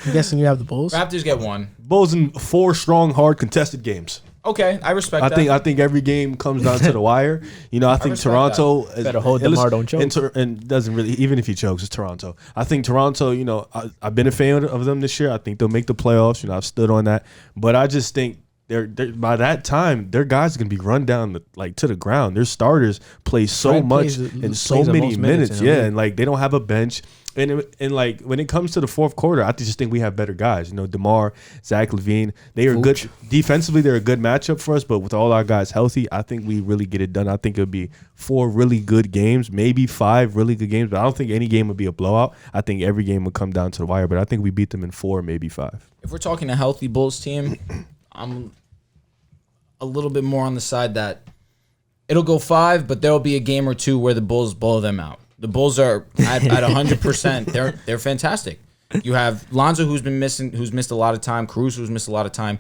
I'm guessing you have the Bulls. Raptors get 1. Bulls in 4 strong, hard, contested games. Okay, I respect that. I think every game comes down to the wire. I think Toronto better hold DeMar, don't choke. And doesn't really, even if he chokes, it's Toronto. I think Toronto, I've been a fan of them this year. I think they'll make the playoffs. I've stood on that. But I just think they're by that time, their guys are gonna be run down to the ground. Their starters play so much in so many minutes. Yeah, and they don't have a bench. And when it comes to the fourth quarter, I just think we have better guys. DeMar, Zach LaVine, they are good defensively. They're a good matchup for us. But with all our guys healthy, I think we really get it done. I think it'll be 4 really good games, maybe 5 really good games. But I don't think any game would be a blowout. I think every game would come down to the wire. But I think we beat them in 4, maybe 5. If we're talking a healthy Bulls team, I'm a little bit more on the side that it'll go 5, but there'll be a game or 2 where the Bulls blow them out. The Bulls are at 100%. They're fantastic. You have Lonzo, who's missed a lot of time. Caruso, who's missed a lot of time.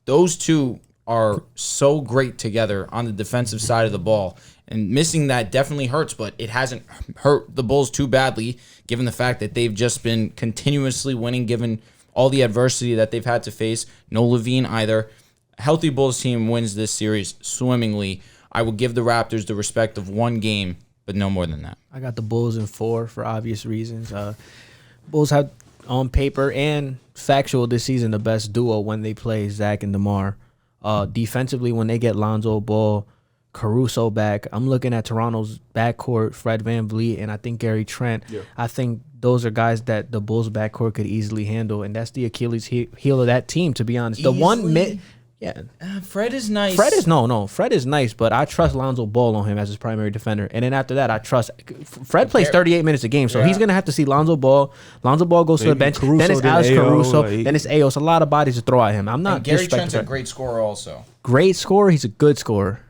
Those two are so great together on the defensive side of the ball. And missing that definitely hurts, but it hasn't hurt the Bulls too badly, given the fact that they've just been continuously winning, given all the adversity that they've had to face. No Levine either. A healthy Bulls team wins this series swimmingly. I will give the Raptors the respect of 1 game, but no more than that. I got the Bulls in 4 for obvious reasons. Bulls have, on paper and factual this season, the best duo when they play Zach and DeMar. Defensively, when they get Lonzo Ball, Caruso back, I'm looking at Toronto's backcourt, Fred VanVleet, and I think Gary Trent. Yeah. I think those are guys that the Bulls backcourt could easily handle, and that's the Achilles heel of that team, to be honest. Yeah, Fred is nice. Fred is nice, but I trust Lonzo Ball on him as his primary defender. And then after that, I trust Fred plays 38 minutes a game, so he's gonna have to see Lonzo Ball. Lonzo Ball goes to the bench. Caruso, then it's Alex Caruso. Then it's Ayo. It's a lot of bodies to throw at him. I'm not. And Gary Trent's a great scorer, also. Great scorer. He's a good scorer.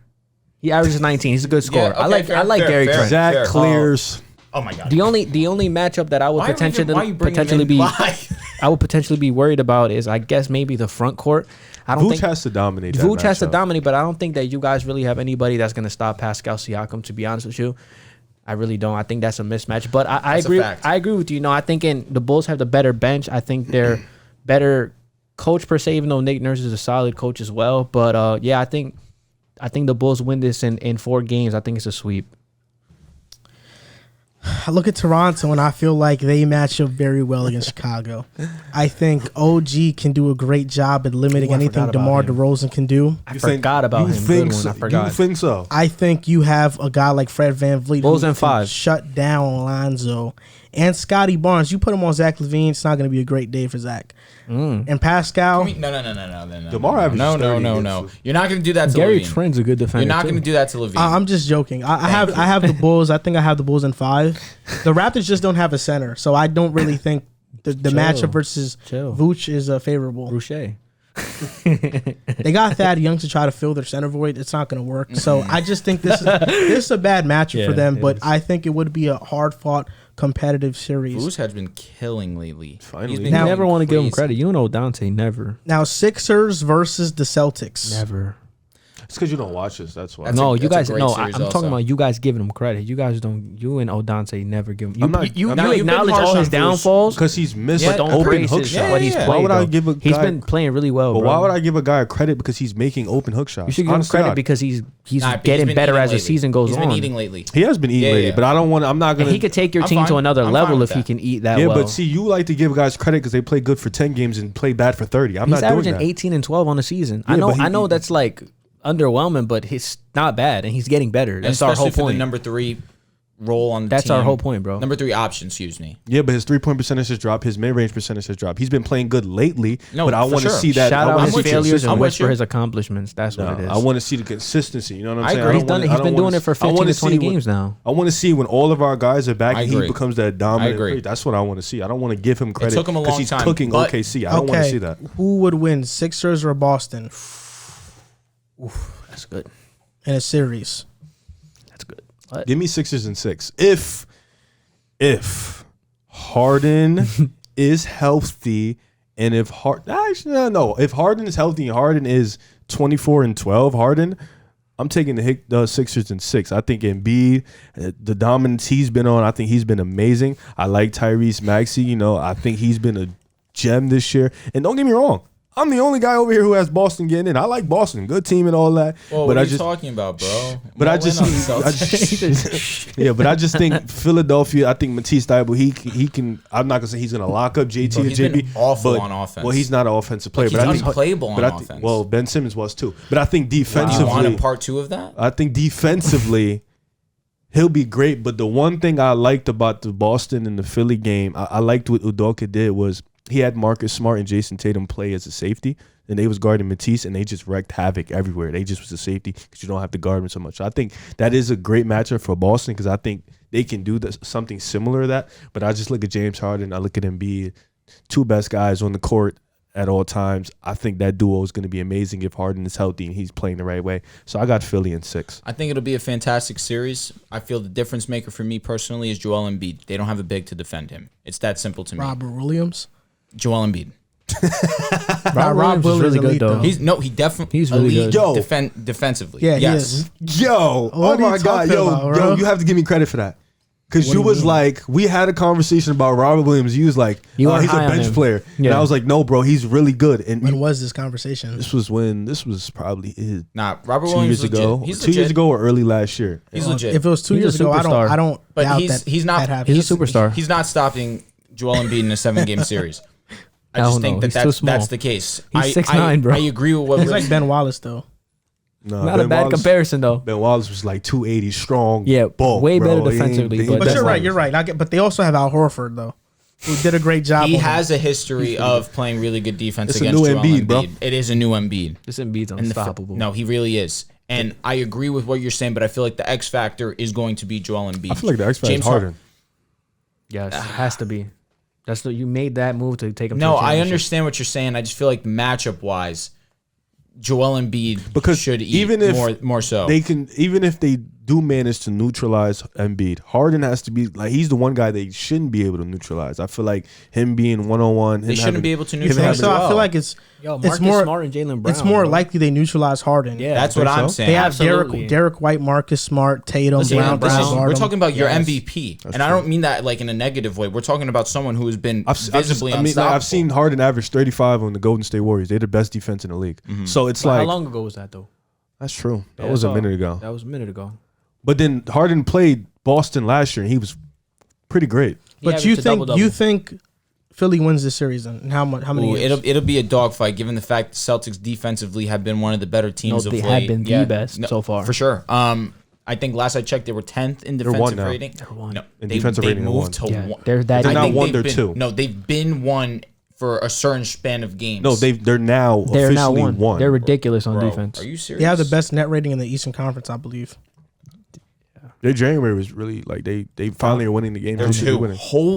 He averages 19. He's a good scorer. Yeah, okay, I like Gary Trent. Zach clears. Oh my god. The only matchup that I would potentially be Why? I would potentially be worried about is, I guess, maybe the front court. I don't Vooch think has to dominate. That Vooch has to matchup. dominate, but I don't think that you guys really have anybody that's going to stop Pascal Siakam, to be honest with you. I really don't. I think that's a mismatch. But I agree. I agree with you. You know, I think the Bulls have the better bench. I think they're better coach per se, even though Nick Nurse is a solid coach as well. But yeah, I think the Bulls win this in 4 games. I think it's a sweep. I look at Toronto and I feel like they match up very well against Chicago. I think OG can do a great job at limiting anything DeMar DeRozan can do. I forgot about him. Good one. I forgot. You think so? I think you have a guy like Fred VanVleet Bulls who in can 5. shut down Lonzo. And Scotty Barnes. You put him on Zach LaVine, it's not going to be a great day for Zach. And Pascal. No. DeMar averages 30 No. You're not going to do that to Gary LaVine. Trent's a good defender. You're not too. going to do that to LaVine. I'm just joking. I have the Bulls. I think I have the Bulls in 5. The Raptors just don't have a center, so I don't really think the matchup versus Vooch is favorable. Boucher. They got Thad Young to try to fill their center void. It's not going to work. So I just think this is a bad matchup for them, but I think it would be a hard-fought, competitive series. Vooch has been killing lately. Finally. He's been You going never want to give him crazy. credit. You know Dante, never. Now, Sixers versus the Celtics. Never. It's because you don't watch this. That's why. That's No, a- you that's a guys. great No, series I'm also. talking about you guys giving him credit. You guys don't. You and Odante never give him. I'm not- You I'm not- you've been acknowledge harsh all on his Vooch downfalls, Because he's missed Yeah, like don't open praise hook his, shots. what he's Yeah. played. Why would I though. give a He's guy? been playing really well, But bro. why would I give a guy credit because he's making open hook shots? You should give him Honest to credit God. because he's Nah, but he's getting been better eating as the lately. season goes He's on. been eating lately. He has been eating Yeah, lately, yeah. but I don't want. I'm not And gonna. he could take your I'm team to fine. another I'm level fine if with he that. can eat that Yeah, well. but see, you like to give guys credit because they play good for 10 games and play bad for 30. I'm He's not doing averaging that. 18 and 12 on the season. Yeah, but I know that's like underwhelming, but he's not bad and he's getting better. And That's our especially whole for point. the number 3 role on the That's team. our whole point, bro. Number 3 option, excuse me. Yeah, but his 3-point percentage has dropped. His mid-range percentage has dropped. He's been playing good lately, No, but I for want to sure. see that. Shout I out wanna his see failures consistency. and with wish for you. his accomplishments. That's what it is. I want to see the consistency. You know what I'm I saying? agree. I He's don't done. wanna- He's I been don't doing it for wanna- I 15 wanna to 20 see when- games now. I want to see when all of our guys are back I and he agree. becomes that dominant. agree. player. That's what I want to see. I don't want to give him credit took him a long he's time, cooking but- OKC. I don't want to Okay, see that. who would win, Sixers or Boston That's good. in a series? That's good. Give me Sixers and 6. If Harden is healthy, and if if Harden is healthy and Harden is 24 and 12, I'm taking the Sixers and 6. I think Embiid, the dominance he's been on, I think he's been amazing. I like Tyrese Maxey. You know, I think he's been a gem this year. And don't get me wrong, I'm the only guy over here who has Boston getting in. I like Boston, good team and all that. Well, but what I are you just talking about, bro? But I Roll just, in on the Celtics. yeah, but I just think Philadelphia. I think Matisse Thybulle, he can. I'm not gonna say he's gonna lock up JT Bro, and he's been JB. awful but- on offense. Well, he's not an offensive player, He's but I think unplayable but on I think, offense. well, Ben Simmons was too. But I think Do you defensively, want a part 2 of that? I think defensively, he'll be great. But the one thing I liked about the Boston and the Philly game, I liked what Udoka did was he had Marcus Smart and Jason Tatum play as a safety. And they was guarding Matisse, and they just wreaked havoc everywhere. They just was a safety because you don't have to guard him so much. So I think that is a great matchup for Boston because I think they can do something similar to that. But I just look at James Harden. I look at Embiid, 2 best guys on the court at all times. I think that duo is going to be amazing if Harden is healthy and he's playing the right way. So I got Philly in 6. I think it'll be a fantastic series. I feel the difference maker for me personally is Joel Embiid. They don't have a big to defend him. It's that simple to me. Robert Williams. Joel Embiid. Rob Williams is Williams really good elite, though. He definitely He's really elite good. defensively. Yeah, yes. he is. Yo, What oh are you my God, talking yo, about, bro? you have to give me credit for that. Because What you do you was mean? like, we had a conversation about Robert Williams. You was like, You are he's a high on bench him. player. And Yeah. I was like, no, bro, he's really good. And When was this conversation? this was probably Nah, Robert 2 years years ago. He's 2 years legit. ago or early last year. He's legit. If it was 2 He's a years ago, superstar. I don't But doubt he's that. he's not. that happened. He's a superstar. He's not stopping Joel Embiid in a 7-game series. I Hell just no, think he's too small. that's the case. He's 6'9", bro. I agree with what He's really, like Ben Wallace though. No, Not a bad comparison though. Ben Wallace was like 280 strong. Yeah, bulk, way bro. better He ain't- defensively, he ain't but But Ben you're right. Wallace. You're right. But they also have Al Horford though, who did a great job. he on him. has a history of playing really good defense It's a against new Joel Embiid, Embiid. bro. It is a new Embiid. This Embiid's And the unstoppable. No, he really is. And I agree with what you're saying, but I feel like the X factor is going to be Joel Embiid. I feel like the X factor is James Harden. Yes, it has to be. You made that move to take him. No, to a I championship. understand what you're saying. I just feel like matchup wise, Joel Embiid should eat even if more so. They can, even if they do manage to neutralize Embiid, Harden has to be like, he's the one guy they shouldn't be able to neutralize. I feel like him being 1-on-1, they shouldn't be able to neutralize. So I feel like it's more Smart and Jaylen Brown. It's more likely they neutralize Harden. Yeah, that's what I'm saying. They have Derek White, Marcus Smart, Tatum, Brown. We're talking about your MVP, and I don't mean that like in a negative way. We're talking about someone who has been visibly unstoppable. I've seen Harden average 35 on the Golden State Warriors. They're the best defense in the league. So it's like, how long ago was that though? That's true. That was a minute ago. That was a minute ago. But then Harden played Boston last year, and he was pretty great. But you think Philly wins this series, and how many years? It'll be a dogfight, given the fact the Celtics defensively have been one of the better teams of late. They have been the best so far, for sure. I think last I checked, they were 10th in defensive rating. They're one. No, in defensive rating, moved to one. They're not one. They're two. No, they've been one for a certain span of games. No, they're now officially one. They're ridiculous on defense. Are you serious? They have the best net rating in the Eastern Conference, I believe. Their January was really like they finally are winning the game. They're two.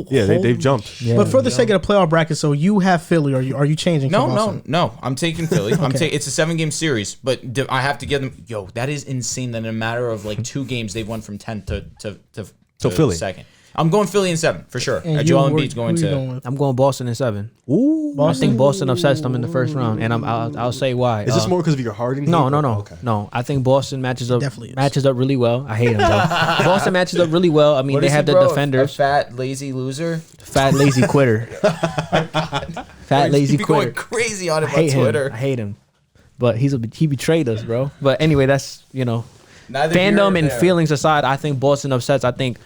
They've jumped. Yeah. But for the sake of the playoff bracket, so you have Philly. Are you changing? No. I'm taking Philly. It's a 7-game series, but I have to give them. Yo, that is insane. That in a matter of like 2 games, they've won from 10 to Philly. second. I'm going Philly in 7 for sure. And Joel Embiid's going to. I'm going Boston in 7. Ooh, I think Boston upsets them in the first round, and I'll say why. Is this more because of your Harden? No. Okay. No, I think Boston matches up really well. I hate him though. Boston matches up really well. I mean, they have the defenders. A fat lazy loser. Fat lazy quitter. Fat lazy quitter. Going crazy on him on Twitter. I hate him, but he betrayed us, bro. But anyway, that's fandom and feelings aside. I think Boston upsets. I think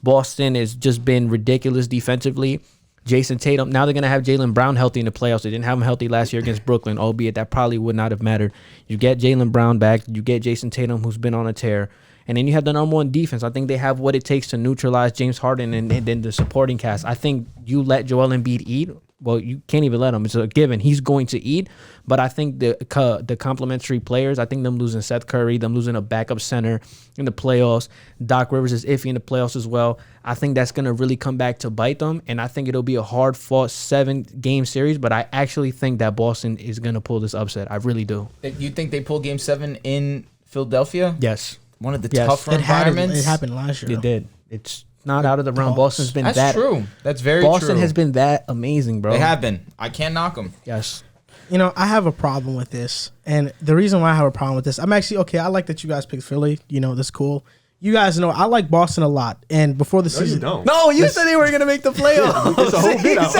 Boston has just been ridiculous defensively. Jason Tatum, now they're going to have Jaylen Brown healthy in the playoffs. They didn't have him healthy last year against Brooklyn, albeit that probably would not have mattered. You get Jaylen Brown back. You get Jason Tatum, who's been on a tear. And then you have the number 1 defense. I think they have what it takes to neutralize James Harden and then the supporting cast. I think you let Joel Embiid eat. Well, you can't even let him. It's a given. He's going to eat. But I think the complementary players, I think them losing Seth Curry, them losing a backup center in the playoffs. Doc Rivers is iffy in the playoffs as well. I think that's going to really come back to bite them. And I think it'll be a hard-fought 7-game series. But I actually think that Boston is going to pull this upset. I really do. You think they pull Game 7 in Philadelphia? Yes. One of the tougher environments? It happened last year. It did. It's not out of the realm. Boston's been That's true. That's very true. Boston has been that amazing, bro. They have been. I can't knock them. Yes. I have a problem with this. And the reason why I have a problem with this, I'm actually, okay, I like that you guys picked Philly. That's cool. You guys know I like Boston a lot. And before the season. You don't. No, you said they were going to make the playoffs. It's a whole bit out.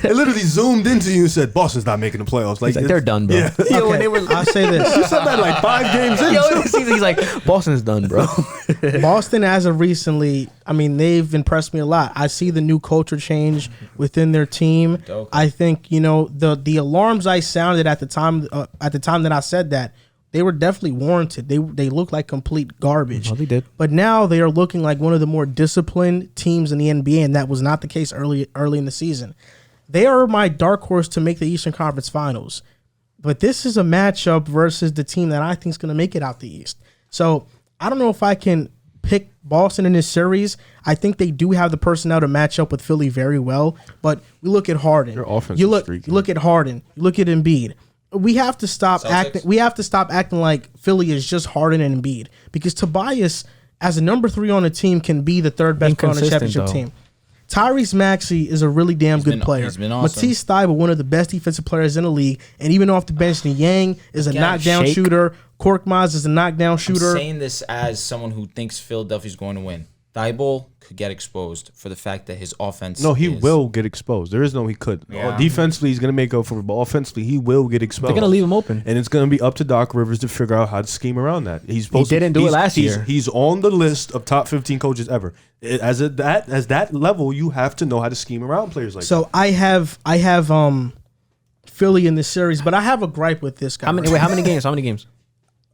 It literally zoomed into you and said, Boston's not making the playoffs. Like they're done, bro. Yeah. Yo, when I'll say this. You said that like 5 games in. This season, he's like, Boston's done, bro. Boston, as of recently, I mean, they've impressed me a lot. I see the new culture change within their team. I think, the alarms I sounded at the time that I said that, they were definitely warranted. They look like complete garbage. Well, they did. But now they are looking like one of the more disciplined teams in the NBA, and that was not the case early in the season. They are my dark horse to make the Eastern Conference Finals. But this is a matchup versus the team that I think is going to make it out the East. So I don't know if I can pick Boston in this series. I think they do have the personnel to match up with Philly very well. But we look at Harden. Their offense you look at Harden. You look at Embiid. We have to stop acting. We have to stop acting like Philly is just Harden and Embiid, because Tobias, as a number 3 on the team, can be the 3rd best player on the championship team. Tyrese Maxey is a really damn good player. He's been awesome. Matisse Thybulle, one of the best defensive players in the league, and even off the bench, Niang is a knockdown shooter. Korkmaz is a knockdown shooter. I'm saying this as someone who thinks Philadelphia's going to win. Thybulle could get exposed for the fact that his offense. No, he will get exposed. There is no he could. Yeah. Defensively, he's going to make up for it, but offensively, he will get exposed. They're going to leave him open. And it's going to be up to Doc Rivers to figure out how to scheme around that. He didn't do it last year. He's on the list of top 15 coaches ever. As that level, you have to know how to scheme around players like that. So I have Philly in this series, but I have a gripe with this guy. How many games? How many games?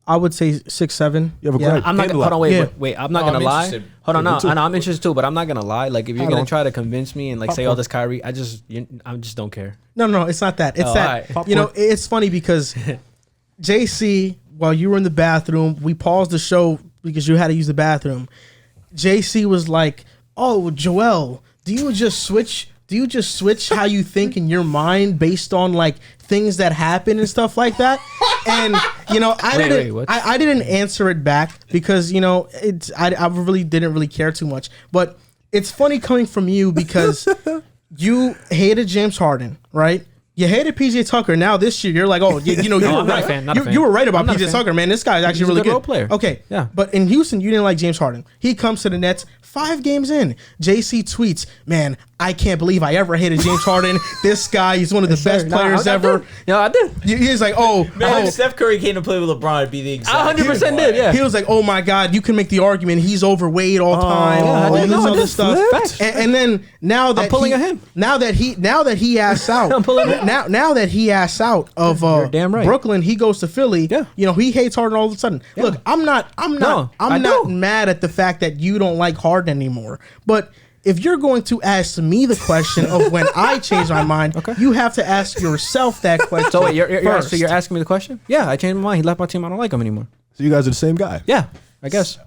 I would say 6, 7. You have a gripe. I'm not. Hold on. Wait. I'm not gonna lie. interested. Hold on. No, I'm interested too, but I'm not gonna lie. Like, if you're gonna try to convince me and like say all this Kyrie, I just don't care. No, it's not that. It's that. Right. It's funny because JC, while you were in the bathroom, we paused the show because you had to use the bathroom. JC was like, "Oh, Joel, do you just switch do you just switch how you think in your mind based on like things that happen and stuff like that? And you know, I didn't answer it back because you know I really didn't really care too much. But it's funny coming from you because you hated James Harden, right? You hated PJ Tucker. Now this year, you're like, oh, you know, you were right. You were right about PJ Tucker, man. This guy's actually really good. Role player. Okay, yeah. But in Houston, you didn't like James Harden. He comes to the Nets 5 games in. JC tweets, man, I can't believe I ever hated James Harden. This guy, he's one of the best players ever. No, I did. He's like, man, if Steph Curry came to play with LeBron, it'd be the exact. I 100% did. Yeah. He was like, oh my God, you can make the argument he's overweight all time. All this other stuff. And then now that I'm pulling him. Now that he asks out. I'm pulling him. Now that he asks out of damn right. Brooklyn, he goes to Philly. Yeah. You know, he hates Harden all of a sudden. Yeah. Look, I'm not mad at the fact that you don't like Harden anymore. But if you're going to ask me the question of when I change my mind, you have to ask yourself that question. So wait, you're asking me the question? Yeah, I changed my mind. He left my team. I don't like him anymore. So you guys are the same guy? Yeah, I guess.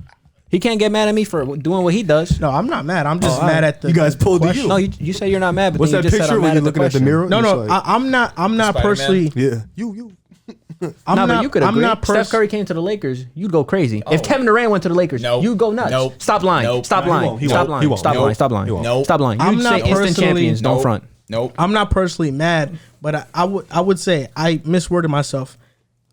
He can't get mad at me for doing what he does. No, I'm not mad. I'm just mad at the. You guys pulled the you. No, you say you're not mad, but what's then that you just picture said I'm when mad you're at the looking at the mirror? No, like, I'm not personally. Yeah, you. But you could agree. Not Steph Curry came to the Lakers, you'd go crazy. If Kevin Durant went to the Lakers, you'd go nuts. Stop lying. Stop lying. Stop lying. Stop lying. Stop lying. Stop lying. I'm You'd not say instant champions. Don't front. Nope. I'm not personally mad, but I would say I misworded myself.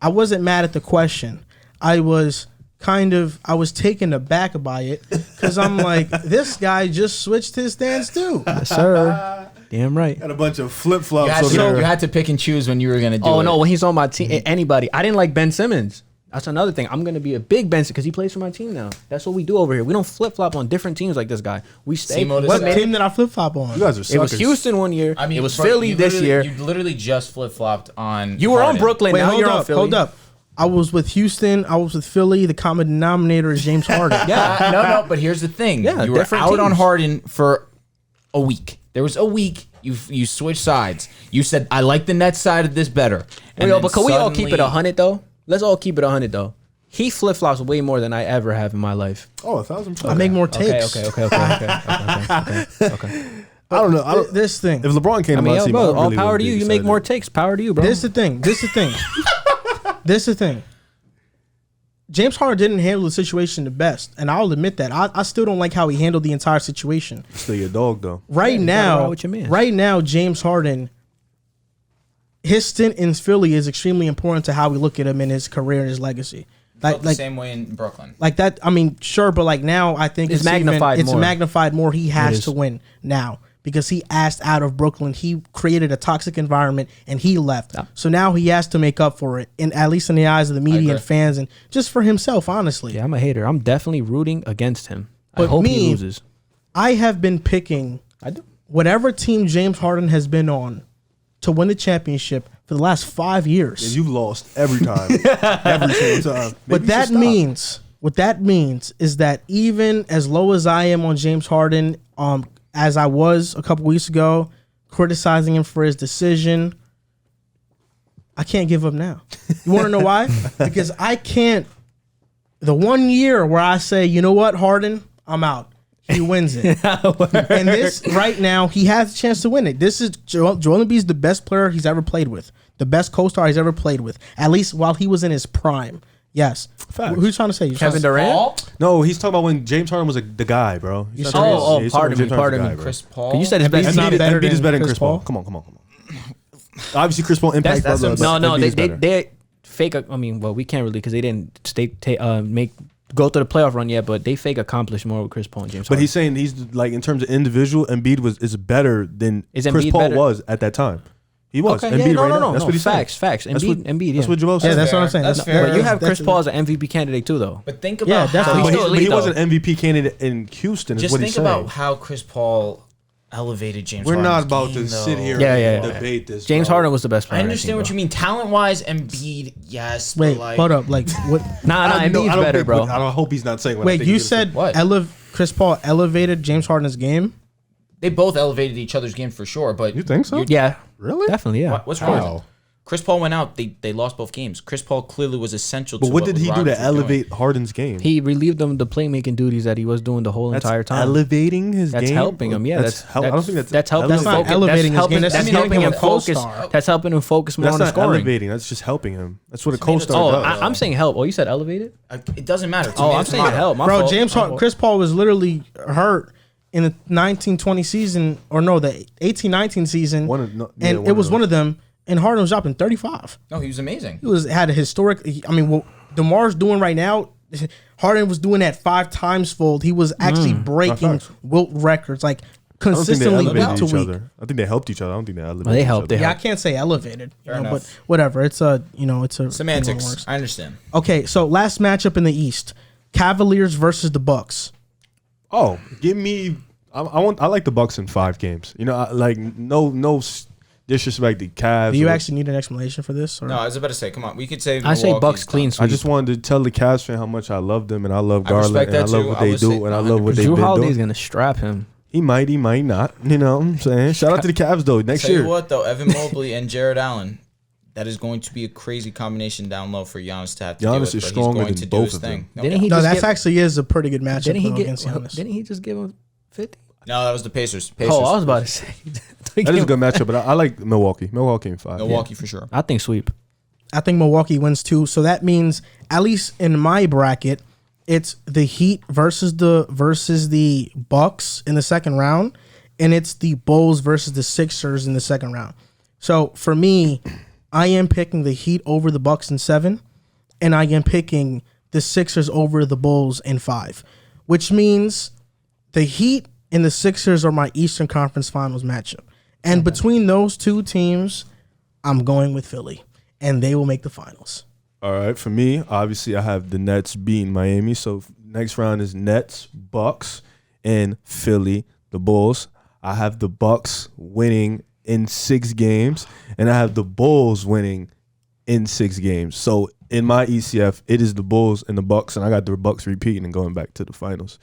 I wasn't mad at the question. I was taken aback by it because I'm like, this guy just switched his stance too. Yes, sir. Damn right. Got a bunch of flip-flops over there. You had to pick and choose when you were going to do it. Oh, no, when he's on my team, anybody. I didn't like Ben Simmons. That's another thing. I'm going to be a big Ben because he plays for my team now. That's what we do over here. We don't flip-flop on different teams like this guy. We stay. What team did I flip-flop on? You guys are suckers. It was Houston one year. I mean, it was Philly this year. You literally just flip-flopped on You were on Brooklyn. Wait, now you're on Philly. Hold up. I was with Houston. I was with Philly. The common denominator is James Harden. Yeah, no. But here's the thing. Yeah, you were out teams. on Harden for a week. There was a week. You switched sides. You said, I like the Nets side of this better. But can we all keep it 100 though? Let's all keep it 100 though. He flip flops way more than I ever have in my life. Oh, 1,000%. I make more takes. Okay. I don't know. This thing. If LeBron came to my team, bro, all really power to be you. You make excited. more takes. Power to you, bro. This is the thing. This is the thing. James Harden didn't handle the situation the best, and I'll admit that. I still don't like how he handled the entire situation. Still your dog, though. Right now, James Harden, his stint in Philly is extremely important to how we look at him in his career and his legacy. Like the same way in Brooklyn. Like that, I mean, sure, but like now I think it's magnified more. It's magnified more. He has to win now because he asked out of Brooklyn. He created a toxic environment and he left. Yeah. So now he has to make up for it, and at least in the eyes of the media and fans, and just for himself, honestly. Yeah, I'm a hater. I'm definitely rooting against him. I hope he loses. I have been picking whatever team James Harden has been on to win the championship for the last 5 years. And you've lost every time. Every single time. What that means is that even as low as I am on James Harden, as I was a couple weeks ago, criticizing him for his decision, I can't give up now. You want to know why? Because I can't. The 1 year where I say, you know what, Harden, I'm out. He wins it. And this, right now, he has a chance to win it. This is Joel Embiid's the best player he's ever played with. The best co-star he's ever played with. At least while he was in his prime. Yes. Facts. Who's trying to say? Kevin Durant? No, he's talking about when James Harden was the guy, bro. Pardon me. Chris Paul. You said his best. Embiid is better than Chris Paul. Come on. Obviously, Chris Paul impacts brother. No, they fake. I mean, well, we can't really because they didn't go through the playoff run yet, but they fake accomplished more with Chris Paul and James Harden. But he's saying he's like in terms of individual, Embiid is better than Chris Paul was at that time. He was. Okay, Embiid no. That's what he's saying. Facts. Embiid. That's what Joel said. Yeah, that's what I'm saying. That's fair. But you have Chris Paul as an MVP candidate too, though. But think about but he was an MVP candidate in Houston. Just think about how Chris Paul elevated James Harden. We're not about to sit here and debate this. James Harden was the best player. I understand what you mean. Talent-wise, Embiid, yes. Wait, but like, hold up. Like what? Embiid's better, bro. I hope he's not saying what Wait, you said Chris Paul elevated James Harden's game? They both elevated each other's game for sure, but you think so? Yeah, really? Definitely, yeah. What's wrong? Chris Paul went out. They lost both games. Chris Paul clearly was essential. But to what did he do Rodgers to was doing. elevate Harden's game? He relieved him of the playmaking duties that he was doing the whole entire time. Elevating his That's game. helping him. Yeah, that's I don't think that's helping him That's not focus. elevating his game. That's That's helping making him him a focus. co-star. That's helping him focus more That's on the not scoring. elevating. That's just helping him. That's what a To me, co-star Oh, does. I'm saying help. Oh, you said elevated? It doesn't matter. To Oh, me, I'm it's saying not. help. My Bro, fault. Chris Paul was literally hurt in the 1920 season, or no, the 18-19 season, and it was one of them. And Harden was dropping 35. No, he was amazing. He had a historic. I mean, what DeMar's doing right now, Harden was doing that 5 times fold. He was actually breaking Wilt records like consistently week to week. I think they helped each other. I don't think they elevated. They helped. Yeah, I can't say elevated, Fair enough. but whatever. It's a Semantics. I understand. Okay, so last matchup in the East: Cavaliers versus the Bucks. Oh, give me. I like the Bucks in 5 games. You know, no disrespect the Cavs. Do you actually need an explanation for this? Or? No, I was about to say, come on, we could say. I say Milwaukee's Bucks done. clean sweep. I just wanted to tell the Cavs fan how much I love them and I love Garland respect and I that love too. what I they would do say and I love what they've Drew been Holiday's doing. gonna strap him. He might not. You know what I'm saying? Shout out to the Cavs though. Next Tell year. you what though, Evan Mobley and Jared Allen, that is going to be a crazy combination down low for Giannis to have to deal Giannis with. is But stronger he's going than to do both his of them. thing. Didn't he No, just that give, actually is a pretty good matchup didn't he though, get against Giannis. didn't he just give him 50? No, that was the Pacers. Oh, I was about to say. That is a good matchup, but I like Milwaukee. Milwaukee in 5. Milwaukee for sure. I think sweep. I think Milwaukee wins too. So that means, at least in my bracket, it's the Heat versus the Bucks in the second round, and it's the Bulls versus the Sixers in the second round. So for me, I am picking the Heat over the Bucks in 7, and I am picking the Sixers over the Bulls in 5, which means the Heat and the Sixers are my Eastern Conference Finals matchup. And between those two teams, I'm going with Philly, and they will make the finals. All right, for me, obviously I have the Nets beating Miami. So next round is Nets, Bucks, and Philly, the Bulls. I have the Bucks winning in 6 games, and I have the Bulls winning in 6 games. So in my ECF, it is the Bulls and the Bucks, and I got the Bucks repeating and going back to the finals.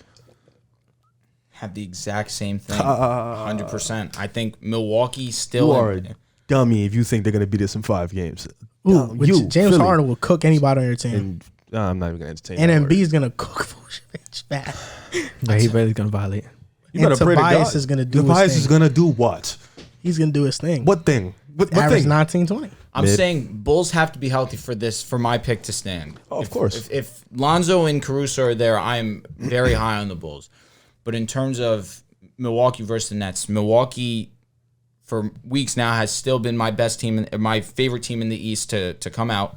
Have the exact same thing. 100%. I think Milwaukee still. You are a dummy if you think they're going to beat us in 5 games. Ooh, James Philly. Harden will cook anybody on your team. And I'm not even going to entertain And that Embiid word. is going to cook Vucevic bad. Yeah, he really gonna violate. You better And pray to Tobias God. is going to do Tobias his is thing. going to do what? He's going to do his thing. What thing? What Average thing? 19, 20. I'm Mid. saying Bulls have to be healthy for my pick to stand. Oh, of course. If Lonzo and Caruso are there, I'm very high on the Bulls. But in terms of Milwaukee versus the Nets, Milwaukee for weeks now has still been my best team, my favorite team in the East to come out.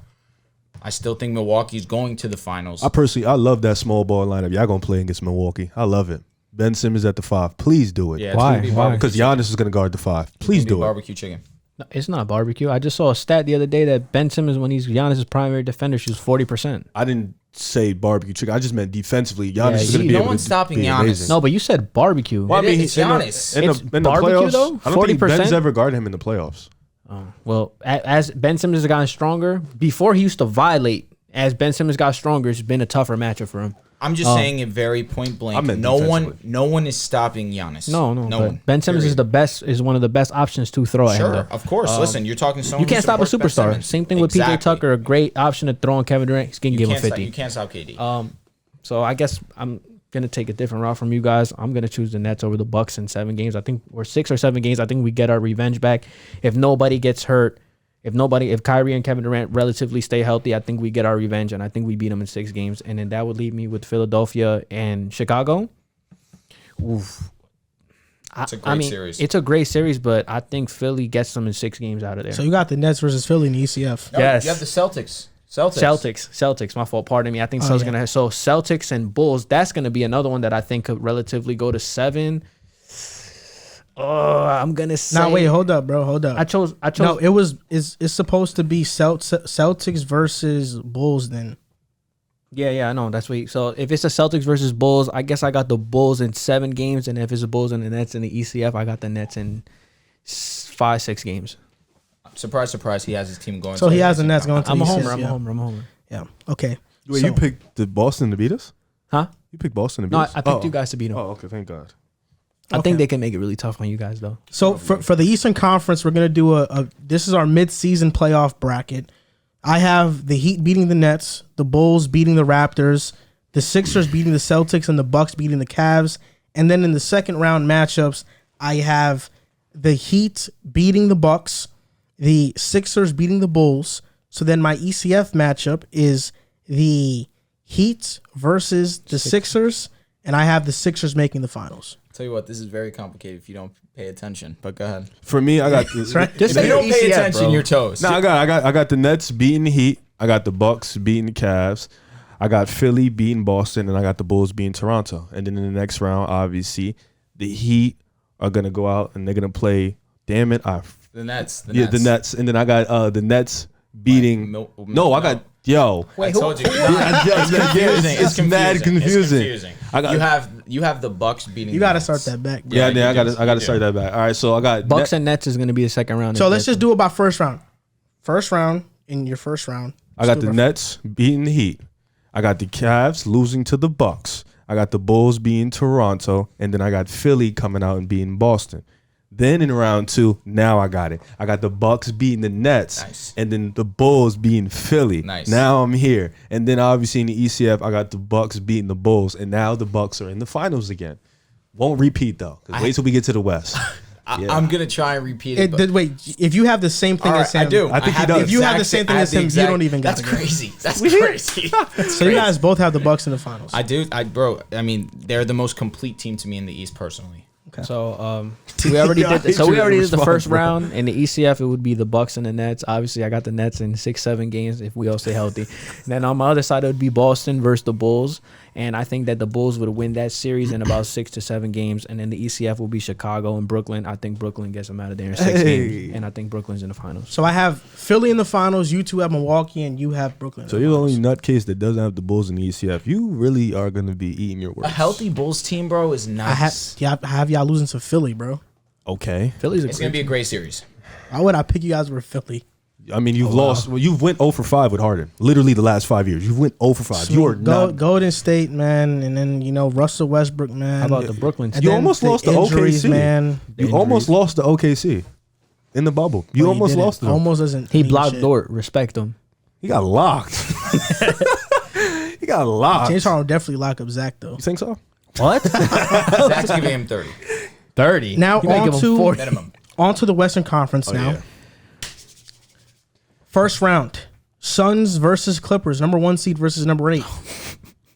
I still think Milwaukee's going to the finals. I love that small ball lineup. Y'all gonna play against Milwaukee. I love it. Ben Simmons at the 5. Please do it. Yeah, it's Why? gonna be Why? barbecue Because chicken. Giannis is gonna guard the 5. Please It's gonna be do it. barbecue chicken. No, it's not barbecue. I just saw a stat the other day that Ben Simmons, when he's Giannis' primary defender, shoots 40%. I didn't say barbecue chicken. I just meant defensively. Giannis Yeah, is gonna he- be no able one's to stopping be Giannis. amazing. No, but you said barbecue. Well, I mean, It's in the- Giannis. in the It's playoffs, barbecue, though? I don't think 40%? Ben's ever guarded him in the playoffs. Well, as Ben Simmons has gotten stronger, before he used to violate. As Ben Simmons got stronger, it's been a tougher matchup for him. I'm just saying it very point I blank. meant No defensively. one is stopping Giannis. No no but one. Ben Simmons Period. is one of the best options to throw at him. Sure, Though. of course. Listen, you're talking someone You can't who stop a supports Ben superstar. Simmons. Same thing with Exactly. PJ Tucker, a great option to throw on Kevin Durant. He's going to give him 50. You can't stop KD. So I guess I'm gonna take a different route from you guys. I'm gonna choose the Nets over the Bucks in 7 games. I think we're 6 or 7 games. I think we get our revenge back. If nobody gets hurt, if Kyrie and Kevin Durant relatively stay healthy, I think we get our revenge, and I think we beat them in 6 games. And then that would leave me with Philadelphia and Chicago. Oof. It's a great series. It's a great series, but I think Philly gets them in 6 games out of there. So you got the Nets versus Philly in the ECF. No, yes. You have the Celtics. Celtics. My fault. Pardon me. I think Celtics yeah. gonna. So Celtics and Bulls. That's gonna be another one that I think could relatively go to 7. Oh, I'm gonna say. Now wait, hold up, bro. Hold up. I chose. No, it's supposed to be Celtics versus Bulls then. Yeah, I know. That's what. So if it's the Celtics versus Bulls, I guess I got the Bulls in 7 games, and if it's the Bulls and the Nets in the ECF, I got the Nets in 5, 6 games. Surprise, surprise. He has his team going. So to he the has the AFC Nets going Conference. to I'm a the homer. ECF, I'm a homer. Yeah. Okay. Wait, So- you picked the Boston to beat us? Huh? You picked Boston to beat No, us? I picked you guys to beat them. Oh, okay. Thank God. I think they can make it really tough on you guys, though. So for the Eastern Conference, we're gonna do this is our mid-season playoff bracket. I have the Heat beating the Nets, the Bulls beating the Raptors, the Sixers beating the Celtics, and the Bucks beating the Cavs. And then in the second round matchups, I have the Heat beating the Bucks, the Sixers beating the Bulls. So then my ECF matchup is the Heat versus the Sixers, and I have the Sixers making the finals. Tell you what, this is very complicated if you don't pay attention. But go ahead. For me, I got this. Just If you don't pay ECF, attention, bro. you're toast. No, I got the Nets beating the Heat. I got the Bucks beating the Cavs. I got Philly beating Boston, and I got the Bulls beating Toronto. And then in the next round, obviously, the Heat are gonna go out and they're gonna play. Damn it, The Nets. the Nets. And then I got the Nets beating. I got. Yo, I told you. It's mad confusing. You have the Bucks beating. You got to start that back. Yeah, I got to start that back. All right, so I got Bucks and Nets is going to be the second round. So let's just do it by first round. First round in your first round. I got the Nets beating the Heat. I got the Cavs losing to the Bucks. I got the Bulls beating Toronto, and then I got Philly coming out and beating Boston. Then in round 2, now I got it. I got the Bucks beating the Nets, and then the Bulls beating Philly. Nice. Now I'm here. And then obviously in the ECF, I got the Bucks beating the Bulls, and now the Bucks are in the finals again. Won't repeat though. 'Cause wait till we get to the West. I'm gonna try and repeat it. Wait, if you have the same thing as him, I do. I think he does. If you have the same thing as him, you don't even got That's to go. crazy. That's crazy. So you guys both have the Bucks in the finals. I do. I mean, they're the most complete team to me in the East personally. So we already did. The first round in the ECF. It would be the Bucks and the Nets. Obviously, I got the Nets in 6-7 games if we all stay healthy. And then on my other side, it would be Boston versus the Bulls, and I think that the Bulls would win that series in about 6 to 7 games. And then the ECF will be Chicago and Brooklyn. I think Brooklyn gets them out of there in 6 games, and I think Brooklyn's in the finals. So I have Philly in the finals. You two have Milwaukee, and you have Brooklyn. So you're the only nutcase that doesn't have the Bulls in the ECF. You really are going to be eating your words. A healthy Bulls team, bro, is nice. I have y'all losing to Philly, bro. Okay. Philly's It's gonna be a great series. Why would I pick you guys over Philly? I mean, you've lost. Well, you've went 0 for 5 with Harden. Literally the last 5 years. You've went 0 for 5. You are not. Golden State, man, and then Russell Westbrook, man. How about the Brooklyn team? And You then almost the lost to injuries, OKC. man. You almost lost to OKC in the bubble. You almost didn't. lost to them. Almost doesn't. He mean blocked shit. Dort. Respect him. He got locked. He got locked. James Harden will definitely lock up Zach though. You think so? What? Zach's giving him 30 30. Now You might give him 40. minimum. onto the Western Conference now. Yeah. First round, Suns versus Clippers, number 1 seed versus number 8. I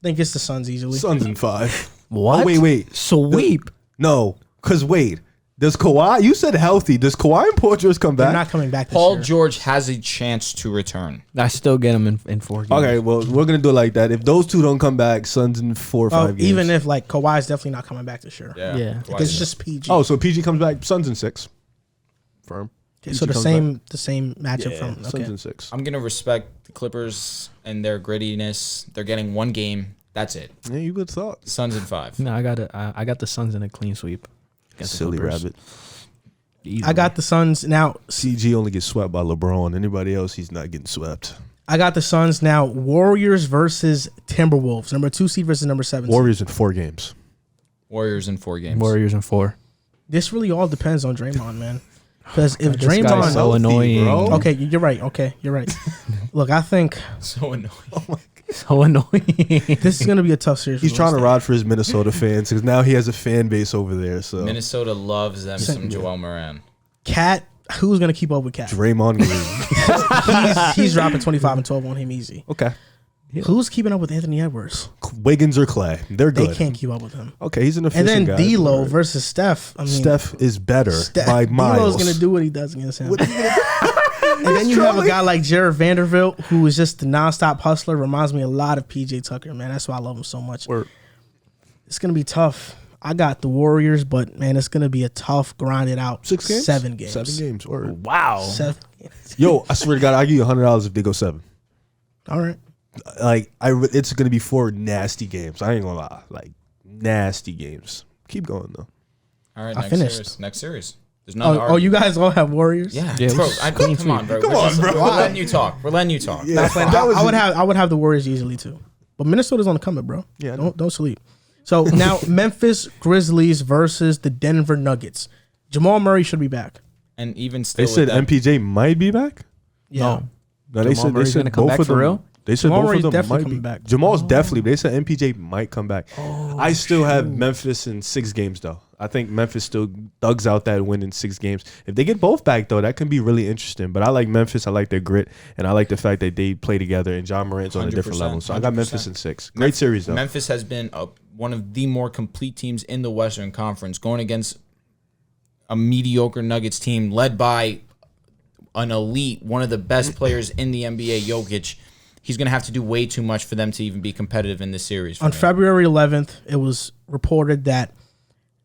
think it's the Suns easily. Suns in 5. What? Oh, wait. Sweep. No, because wait. Does Kawhi? You said healthy. Does Kawhi and Paul George come They're back? not coming back this Paul year. George has a chance to return. I still get him in 4 games. Okay, well, we're gonna do it like that. If those two don't come back, Suns in 4 or 5 games. Even if like Kawhi's definitely not coming back this year. Yeah. Because it's just PG. Oh, so PG comes back. Suns in 6. Firm. Okay, so PG the comes same matchup Yeah, from Suns okay. in 6. I'm gonna respect the Clippers and their grittiness. They're getting 1 game. That's it. Yeah, you would have thought. Suns in 5. No, I got the Suns in a clean sweep. against the Silly Clippers. rabbit. Easily. I got the Suns now. CG only gets swept by LeBron. Anybody else, he's not getting swept. I got the Suns now. Warriors versus Timberwolves, number 2 seed versus number 7 seed. Warriors in 4 games. Warriors in 4 games. Warriors in 4. This really all depends on Draymond, man. Because if This guy's Draymond, so annoying. bro. okay, you're right. Okay, you're right. Look, I think So annoying. So annoying. this is gonna be a tough series. He's for trying to Golden rod for his Minnesota fans because now he has a fan base over there. So Minnesota loves them some Joel Moran. State. Cat, who's gonna keep up with Cat? Draymond Green. He's dropping 25 and 12 on him easy. Okay. Who's keeping up with Anthony Edwards? Wiggins or Clay. They're They good. can't keep up with him. Okay, he's an And efficient then guy. D'Lo Right. versus Steph. I mean, Steph is better by D'Lo's miles. gonna do what he does against him. And then you have a guy like Jared Vanderbilt, who is just the nonstop hustler. Reminds me a lot of PJ Tucker, man. That's why I love him so much. Word. It's gonna be tough. I got the Warriors, but man, it's gonna be a tough, grinded out 6 games? 7 games. 7 games. Word. Wow. 7 games. Yo, I swear to God, I'll give you $100 if they go 7. All right. Like, it's going to be 4 nasty games. I ain't going to lie. Like, nasty games. Keep going, though. All right, I next finished. series. Next series. There's nothing to Oh, argue. you guys all have Warriors? Yeah, Yeah, bro. clean Come on, sweep. bro. Come on, bro. We're letting you talk. We're letting you talk. Yeah. I would have the Warriors easily too. But Minnesota's on the come up, bro. Yeah, I know. Don't sleep. So now Memphis Grizzlies versus the Denver Nuggets. Jamal Murray should be back. And even still, They said MPJ might be back. Yeah. No, they said gonna come back both of for them. real? They said Jamal both Murray's of them definitely might be coming back. Jamal's definitely. They said MPJ might come back. I still have Memphis in 6 games though. I think Memphis still thugs out that win in 6 games. If they get both back though, that can be really interesting. But I like Memphis. I like their grit, and I like the fact that they play together. And John Morant's on a different level. So I got Memphis in 6. Great series though. Memphis has been one of the more complete teams in the Western Conference, going against a mediocre Nuggets team led by an elite, one of the best players in the NBA, Jokic. He's going to have to do way too much for them to even be competitive in this series. On February 11th, it was reported that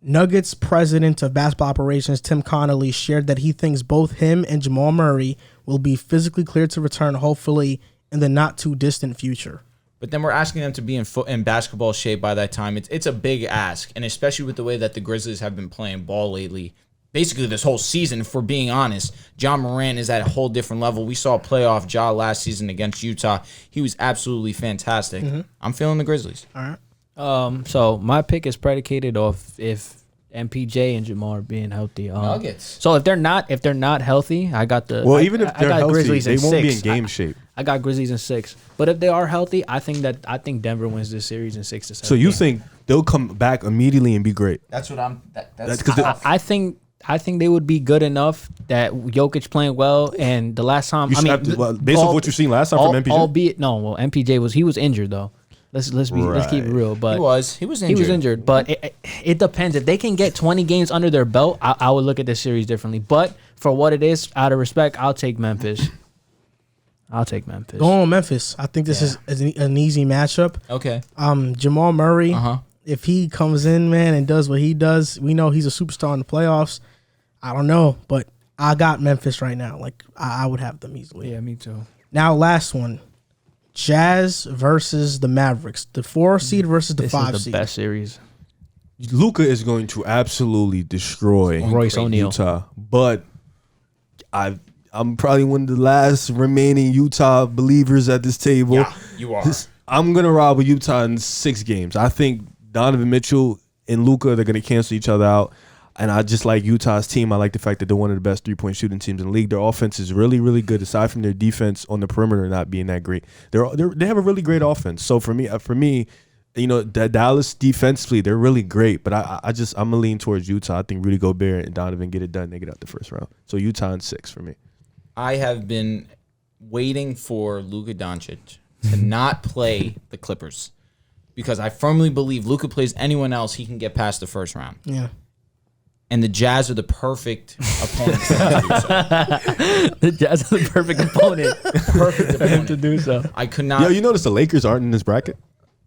Nuggets president of basketball operations, Tim Connolly, shared that he thinks both him and Jamal Murray will be physically cleared to return, hopefully in the not too distant future. But then we're asking them to be in basketball shape by that time. It's a big ask, and especially with the way that the Grizzlies have been playing ball lately. Basically, this whole season, if we're being honest, John Moran is at a whole different level. We saw playoff Ja last season against Utah. He was absolutely fantastic. I'm feeling the Grizzlies. All right. So my pick is predicated off if MPJ and Jamal are being healthy. Nuggets. So if they're not healthy, I got the. Well, I, even if I they're got healthy, Grizzlies they in won't be 6. in game shape. I got Grizzlies in 6. But if they are healthy, I think Denver wins this series in 6 to 7. So you think they'll come back immediately and be great? That's what I'm. That's because I think they would be good enough that Jokic playing well, and the last time based on what you've seen last time from MPJ, albeit MPJ was injured though. Let's keep it real. But he was injured. But it depends. If they can get 20 games under their belt, I would look at this series differently. But for what it is, out of respect, I'll take Memphis. Go on Memphis. I think this is an easy matchup. Okay. Jamal Murray. If he comes in, man, and does what he does, we know he's a superstar in the playoffs. I don't know, but I got Memphis right now. Like, I would have them easily. Yeah, me too. Now, last one. Jazz versus the Mavericks. The 4 seed versus the 5 seed. This is the best series. Luka is going to absolutely destroy Royce O'Neal. Utah. But I'm probably one of the last remaining Utah believers at this table. Yeah, you are. I'm going to rob with Utah in 6 games. I think Donovan Mitchell and Luka, they're going to cancel each other out. And I just like Utah's team. I like the fact that they're one of the best 3-point shooting teams in the league. Their offense is really, really good, aside from their defense on the perimeter not being that great. They have a really great offense. So for me, the Dallas defensively, they're really great. But I'm gonna lean towards Utah. I think Rudy Gobert and Donovan get it done. They get out the first round. So Utah in 6 for me. I have been waiting for Luka Doncic to not play the Clippers because I firmly believe Luka plays anyone else, he can get past the first round. Yeah. And the Jazz are the perfect opponent to do so. The Jazz are the perfect opponent. Perfect for him opponent to do so. I could not. Yo, you notice the Lakers aren't in this bracket?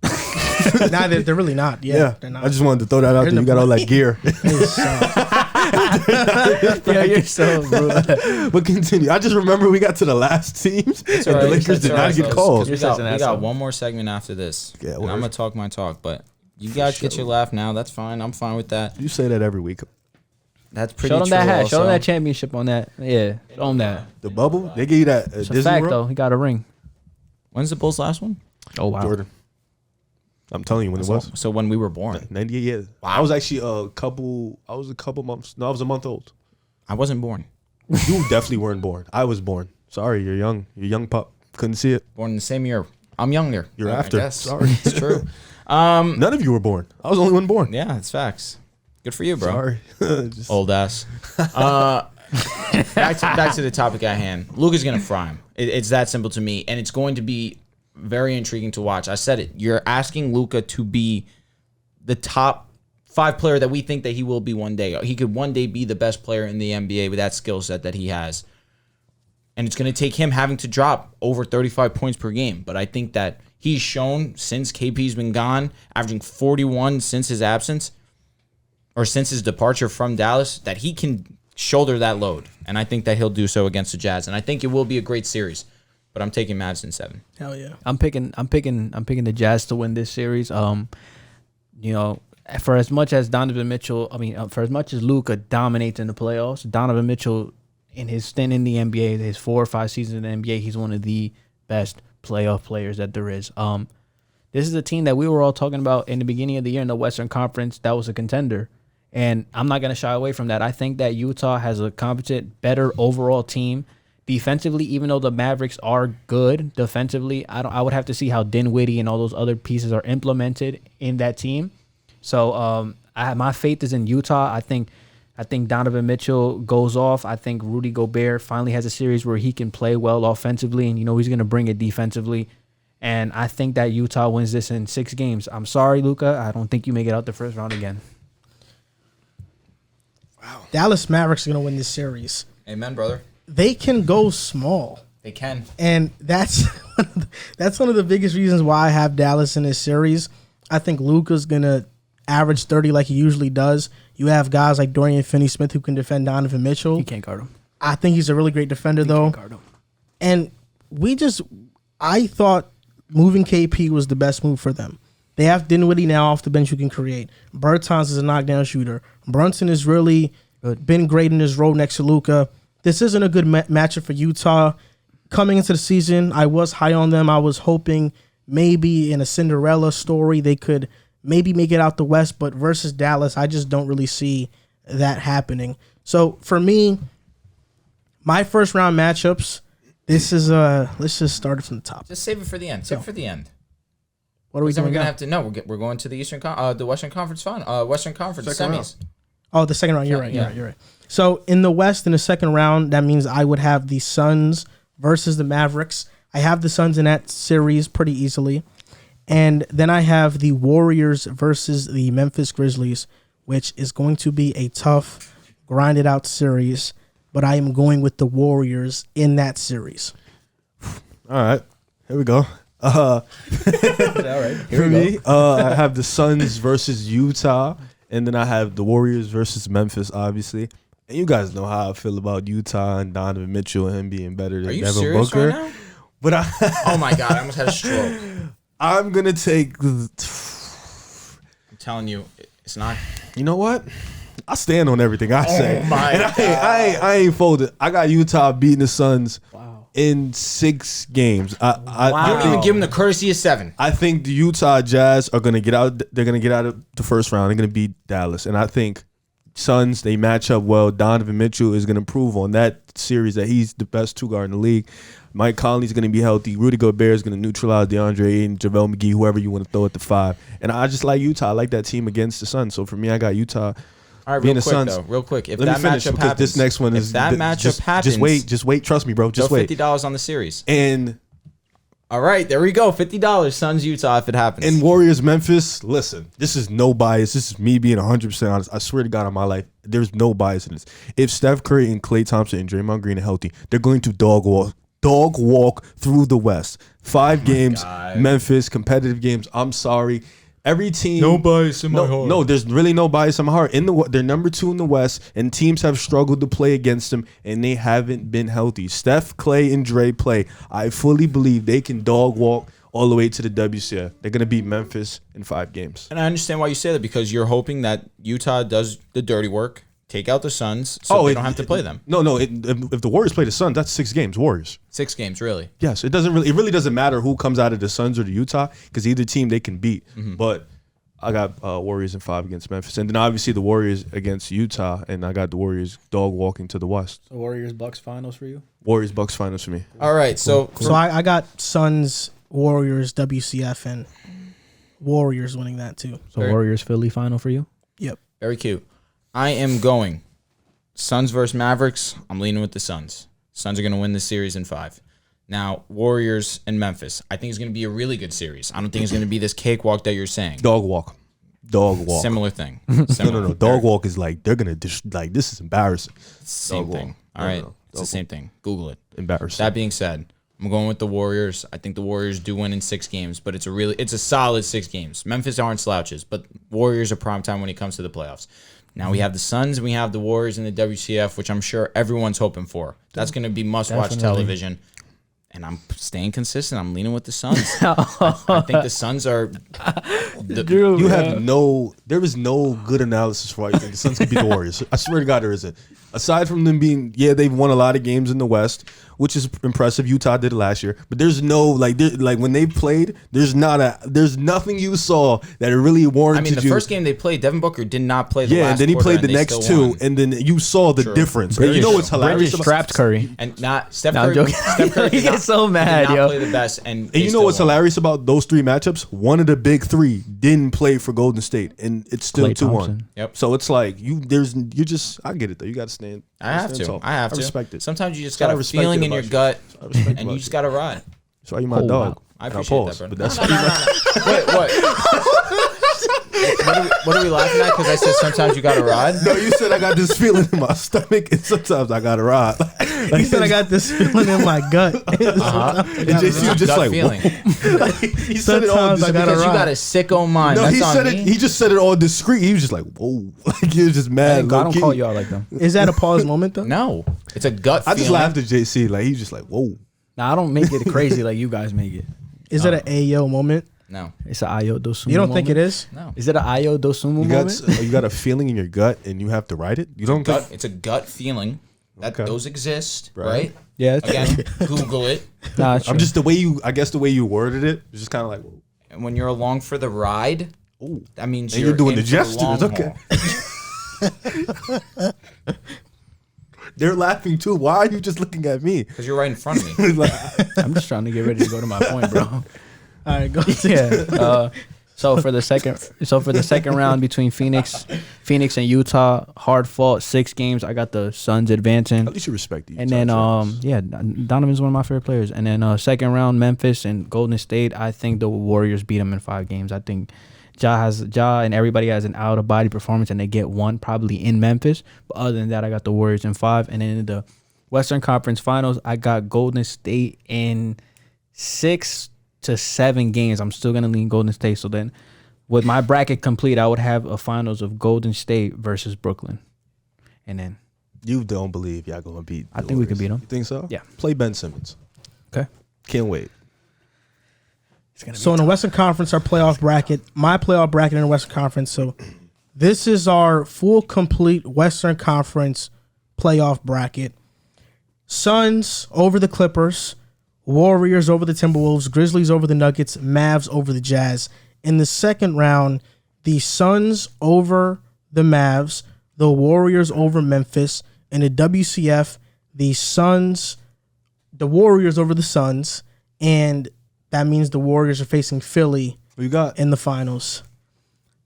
Nah, they're really not. Yeah, they're not. I just wanted to throw that out there. You got all that gear. Yeah, you're so rude. But continue. I just remember we got to the last teams and the Lakers did not get called. We got one more segment after this. Yeah, and I'm going to talk my talk, but you guys get your laugh now. That's fine. I'm fine with that. You say that every week. That's pretty Show them true that hat. also. Show them that championship on that. Yeah, show them that. The bubble? They gave you that It's Disney a fact, World? though. He got a ring. When's the Bulls' last one? Oh, wow. Jordan. I'm telling you when it was. So when we were born. 98 years. Wow. I was actually a couple months. No, I was a month old. I wasn't born. You definitely weren't born. I was born. Sorry, you're young. You're a young pup. Couldn't see it. Born in the same year. I'm younger. You're I after. guess. Sorry. It's true. None of you were born. I was the only one born. Yeah, it's facts. Good for you, bro. Sorry. Old ass. Back to the topic at hand. Luka's going to fry him. It's that simple to me. And it's going to be very intriguing to watch. I said it. You're asking Luka to be the top 5 player that we think that he will be one day. He could one day be the best player in the NBA with that skill set that he has. And it's going to take him having to drop over 35 points per game. But I think that he's shown since KP's been gone, averaging 41 since his absence, or since his departure from Dallas, that he can shoulder that load. And I think that he'll do so against the Jazz. And I think it will be a great series. But I'm taking Mavs in 7. Hell yeah. I'm picking the Jazz to win this series. For as much as Donovan Mitchell, for as much as Luka dominates in the playoffs, Donovan Mitchell in his stint in the NBA, his 4 or 5 seasons in the NBA, he's one of the best playoff players that there is. This is a team that we were all talking about in the beginning of the year in the Western Conference that was a contender. And I'm not going to shy away from that. I think that Utah has a competent, better overall team. Defensively, even though the Mavericks are good defensively, I would have to see how Dinwiddie and all those other pieces are implemented in that team. So my faith is in Utah. I think Donovan Mitchell goes off. I think Rudy Gobert finally has a series where he can play well offensively, and he's going to bring it defensively. And I think that Utah wins this in 6 games. I'm sorry, Luka. I don't think you make it out the first round again. Wow. Dallas Mavericks are going to win this series. Amen, brother. They can go small. They can. And that's one of the biggest reasons why I have Dallas in this series. I think Luka's going to average 30 like he usually does. You have guys like Dorian Finney-Smith who can defend Donovan Mitchell. You can't guard him. I think he's a really great defender, though. Can't guard him. And I thought moving KP was the best move for them. They have Dinwiddie now off the bench who can create. Bertans is a knockdown shooter. Brunson has really been great in his role next to Luka. This isn't a good matchup for Utah. Coming into the season, I was high on them. I was hoping maybe in a Cinderella story they could maybe make it out the West, but versus Dallas, I just don't really see that happening. So for me, my first round matchups, this is let's just start it from the top. Just save it for the end. Save it for the end. What are we doing? We're gonna have to. No, we're going to the the Western Conference final. Western Conference semis. Oh, the second round. You're right. You're right. So in the West, in the second round, that means I would have the Suns versus the Mavericks. I have the Suns in that series pretty easily. And then I have the Warriors versus the Memphis Grizzlies, which is going to be a tough, grinded out series. But I am going with the Warriors in that series. All right. Here we go. All right. For me, I have the Suns versus Utah. And then I have the Warriors versus Memphis, obviously. And you guys know how I feel about Utah and Donovan Mitchell and him being better than Devin Booker. Right now? But oh my God, I almost had a stroke. I'm gonna take. I'm telling you, it's not. You know what? I stand on everything I say. Oh my God. I ain't folded. I got Utah beating the Suns in 6 games. You don't even give them the courtesy of 7. I think the Utah Jazz are gonna get out. They're gonna get out of the first round. They're gonna beat Dallas, and I think Suns, they match up well. Donovan Mitchell is gonna prove on that series that he's the best 2 guard in the league. Mike Conley's going to be healthy. Rudy Gobert is going to neutralize DeAndre Ayton, JaVale McGee, whoever you want to throw at the 5. And I just like Utah. I like that team against the Suns. So for me, I got Utah. All right, being real the quick, Suns. though. Real quick. If Let that me finish matchup because happens, this next one is. If that matchup happens. Just wait. Trust me, bro. Just wait. $50 on the series. And. All right, there we go. $50. Suns, Utah, if it happens. And Warriors, Memphis. Listen, this is no bias. This is me being 100% honest. I swear to God on my life, there's no bias in this. If Steph Curry and Klay Thompson and Draymond Green are healthy, they're going to dog walk through the West. 5 games, God. Memphis, competitive games. I'm sorry. Every team. No bias in my heart. No, there's really no bias in my heart. They're number 2 in the West, and teams have struggled to play against them, and they haven't been healthy. Steph, Klay, and Dre play. I fully believe they can dog walk all the way to the WCF. They're going to beat Memphis in 5 games. And I understand why you say that, because you're hoping that Utah does the dirty work, take out the Suns, so they don't have to play them. No. If the Warriors play the Suns, that's 6 games. Warriors. 6 games, really. Yes, it really doesn't matter who comes out of the Suns or the Utah, because either team they can beat. Mm-hmm. But I got Warriors in 5 against Memphis, and then obviously the Warriors against Utah, and I got the Warriors dog walking to the West. So Warriors Bucks finals for you. Warriors Bucks finals for me. All right, so I got Suns, Warriors, WCF, and Warriors winning that too. So Warriors Philly final for you. Yep. Very cute. I am going Suns versus Mavericks. I'm leaning with the Suns. Suns are going to win this series in 5. Now, Warriors and Memphis. I think it's going to be a really good series. I don't think it's going to be this cakewalk that you're saying. Dog walk. Similar thing. No. Dog walk is like they're going to this is embarrassing. Same thing. All right. It's the same thing. Google it. Embarrassing. That being said, I'm going with the Warriors. I think the Warriors do win in 6 games, but it's a solid 6 games. Memphis aren't slouches, but Warriors are prime time when it comes to the playoffs. Now we have the Suns and we have the Warriors in the WCF, which I'm sure everyone's hoping for. That's going to be must-watch television. and I'm staying consistent. I'm leaning with the Suns. I think the Suns are. You have there is no good analysis for why you think the Suns could beat the Warriors. I swear to God, there isn't. Aside from them being, they've won a lot of games in the West, which is impressive. Utah did it last year, but there's no like when they played, there's nothing you saw that it really warranted. I mean, the first game they played, Devin Booker did not play the last and then he played the next two, and then you saw the difference. You know what's hilarious? Bridges strapped Curry, and not Steph Curry. Steph Curry he gets so mad, did not yo. play the best, and you know what's hilarious about those three matchups? One of the big three didn't play for Golden State, and it's still 2-1. Yep. So it's like I get it though. You got to stand. I have to. I respect it. Sometimes you just got a feeling in your gut, and you just got to ride. That's why you my dog. Wow. I appreciate that, bro. But that's Wait, what are we laughing at? Because I said sometimes you got to ride. No, you said I got this feeling in my stomach, and sometimes I got to ride. He said I got this feeling in my gut. And JC was just like, feeling. He said it all Sometimes I gotta Because you ride. got a sicko mind. No, That's he on said me. it. He just said it all discreet. He was just like, whoa, like he was just mad. I don't call you out like that. Is that a pause moment though? No, it's a gut I feeling. just laughed at JC. Like he's just like, whoa. Nah, I don't make it crazy like you guys make it. Is that an Ayo moment? No, It's an Ayo Dosunmu. You don't think it is? no. Is it an Ayo Dosunmu moment? You got a feeling in your gut, and you have to write it. You don't think? It's a gut feeling that Okay. those exist, Right. right? Yeah. It's Again, Google it. Nah, it's I'm true. just the way you worded it. It's just kind of like, whoa. And when you're along for the ride, that means And you're doing in the for gestures. long Okay. haul. They're laughing too. Why are you just looking at me? Because you're right in front of me. Like, I'm just trying to get ready to go to my point, bro. All right, go. Yeah. So for the second round between Phoenix and Utah, hard fought 6 games. I got the Suns advancing. at least you respect these. And then Donovan's one of my favorite players. And then second round, Memphis and Golden State. I think the Warriors beat them in 5 games. I think Ja and everybody has an out of body performance, and they get one probably in Memphis. But other than that, I got the Warriors in 5. And then in the Western Conference Finals, I got Golden State in 6 to 7 games. I'm still gonna lean Golden State. So then, with my bracket complete, I would have a finals of Golden State versus Brooklyn, and then you don't believe y'all gonna beat. I think we can beat them. You think so? Yeah. Play Ben Simmons. Okay. Can't wait. So in the Western Conference, our playoff bracket, my playoff bracket in the Western Conference. So this is our full, complete Western Conference playoff bracket. Suns over the Clippers, Warriors over the Timberwolves, Grizzlies over the Nuggets, Mavs over the Jazz. In the second round, the Suns over the Mavs, the Warriors over Memphis. In the WCF, the Warriors over the Suns, and that means the Warriors are facing Philly You got. in the finals.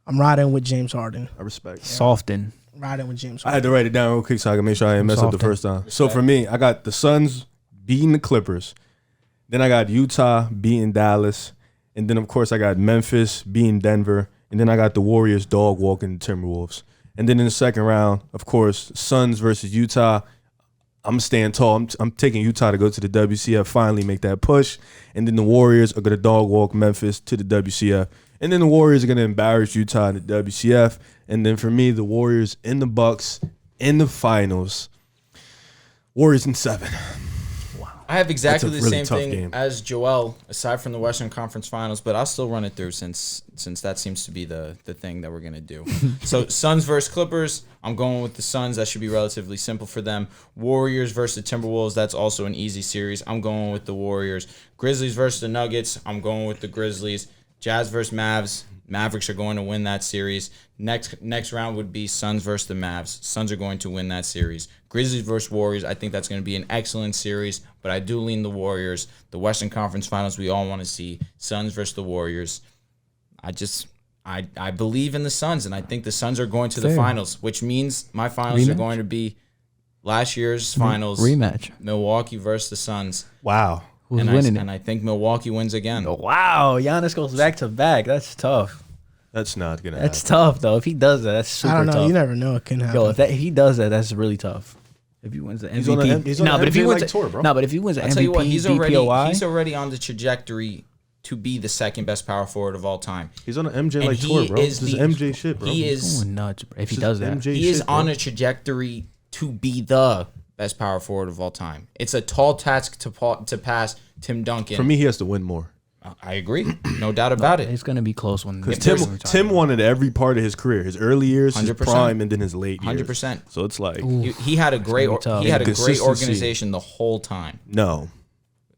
I'm riding with James Harden. I respect. Soften. Riding with James I Harden. had to write it down real quick so I can make sure I didn't mess up the first time. So for me, I got the Suns beating the Clippers. Then I got Utah beating Dallas. And then, of course, I got Memphis beating Denver. And then I got the Warriors dog walking the Timberwolves. And then in the second round, of course, Suns versus Utah. I'm staying tall. I'm taking Utah to go to the WCF, finally make that push. And then the Warriors are going to dog walk Memphis to the WCF. And then the Warriors are going to embarrass Utah in the WCF. And then for me, the Warriors in the Bucks in the finals. Warriors in 7. I have exactly the That's a really same tough thing game. as Joel, aside from the Western Conference Finals, but I'll still run it through since that seems to be the thing that we're going to do. So Suns versus Clippers, I'm going with the Suns. That should be relatively simple for them. Warriors versus the Timberwolves, that's also an easy series. I'm going with the Warriors. Grizzlies versus the Nuggets, I'm going with the Grizzlies. Jazz versus Mavs, Mavericks are going to win that series. Next round would be Suns versus the Mavs. Suns are going to win that series. Grizzlies versus Warriors, I think that's going to be an excellent series, but I do lean the Warriors. The Western Conference Finals, we all want to see Suns versus the Warriors. I believe in the Suns, and I think the Suns are going to the finals, which means my finals are going to be last year's finals. Rematch. Milwaukee versus the Suns. Wow. Who's and winning And I think Milwaukee wins again. Wow. Giannis goes back to back. That's tough. That's not going to That's happen. tough, though. If he does that, that's super I don't know. tough. You never know. It can happen. Yo, if he does that, that's really tough. If he wins the MVP. He's on a- he's on No, a but if he MJ wins like tour, bro. No, but if he wins the I'll tell you what, MVP, he's DPOY. already on the trajectory to be the second best power forward of all time. He's on an MJ And like he tour, bro. is This is the- MJ shit, bro. He is Going nuts, bro. If he This does is that. MJ he is shit, on bro. a trajectory to be the best power forward of all time. It's a tall task to pass Tim Duncan. For me, he has to win more. I agree. No doubt about it. It's going to be close when Tim wanted every part of his career, his early years, 100%. his prime, and then his late years. 100%. So it's like he had a great organization the whole time. No,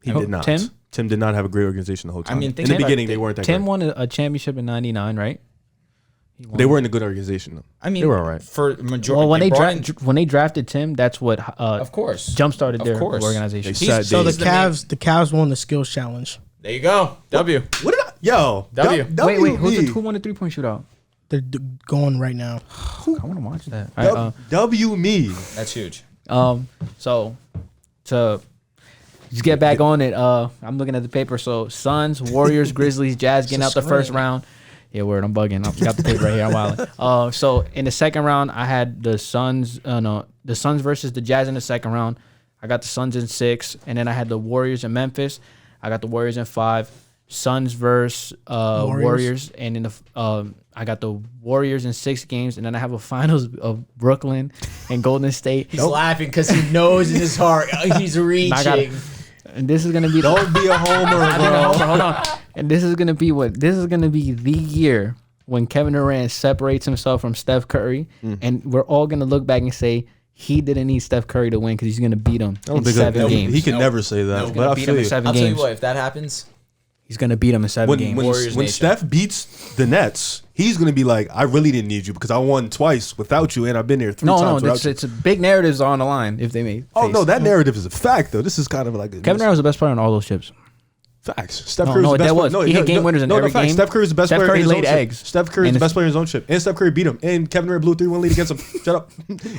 he did not. Tim did not have a great organization the whole time. I mean, in the beginning, they weren't that Tim great. won a championship in '99, right? They weren't a good organization, though. I mean, they were all right. For majority. Well, when they drafted Tim, that's what of course jump started their organization. So the Cavs won the skills challenge. There you go. W. What did I? Yo. W. Wait. Who won the 3-point shootout? They're going right now. I want to watch that. W me. That's huge. So to just get back on it, I'm looking at the paper. So Suns, Warriors, Grizzlies, Jazz getting out the first round. Yeah, word. I'm bugging. I got the paper right here. I'm wilding. So in the second round, I had the Suns. The Suns versus the Jazz in the second round. I got the Suns in 6, and then I had the Warriors in Memphis. I got the Warriors in 5. Suns versus Warriors, and in the I got the Warriors in 6 games, and then I have a finals of Brooklyn and Golden State. He's laughing because he knows in his heart he's reaching. And this is gonna be Don't be a homer, bro. Hold on. And this is gonna be the year when Kevin Durant separates himself from Steph Curry, and we're all gonna look back and say he didn't need Steph Curry to win because he's gonna beat him in 7 games. He can never say that. But beat him in 7 I'll games. tell you what, if that happens, he's gonna beat him in 7 games. When Steph beats the Nets, he's gonna be like, I really didn't need you because I won twice without you, and I've been there 3 times. No, it's big narratives on the line if they make. That narrative is a fact though. This is kind of like Kevin Durant was the best player on all those chips. Facts. Steph Curry's the best player. He hit game winners in every game. Steph Curry's the best Steph player Curry in his laid own eggs. chip. Steph Curry's the best player in his own chip. And Steph Curry beat him. And Kevin Durant blew a 3-1 lead against him. Shut up.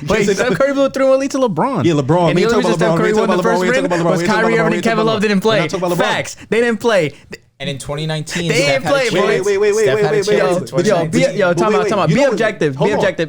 Wait, Steph Curry blew a 3-1 lead to LeBron. Yeah, LeBron. And the only reason Steph Curry won the first ring was Kyrie Irving and Kevin Love didn't play. Facts. They didn't play. and in 2019, they didn't play. Wait. Time out. Be objective.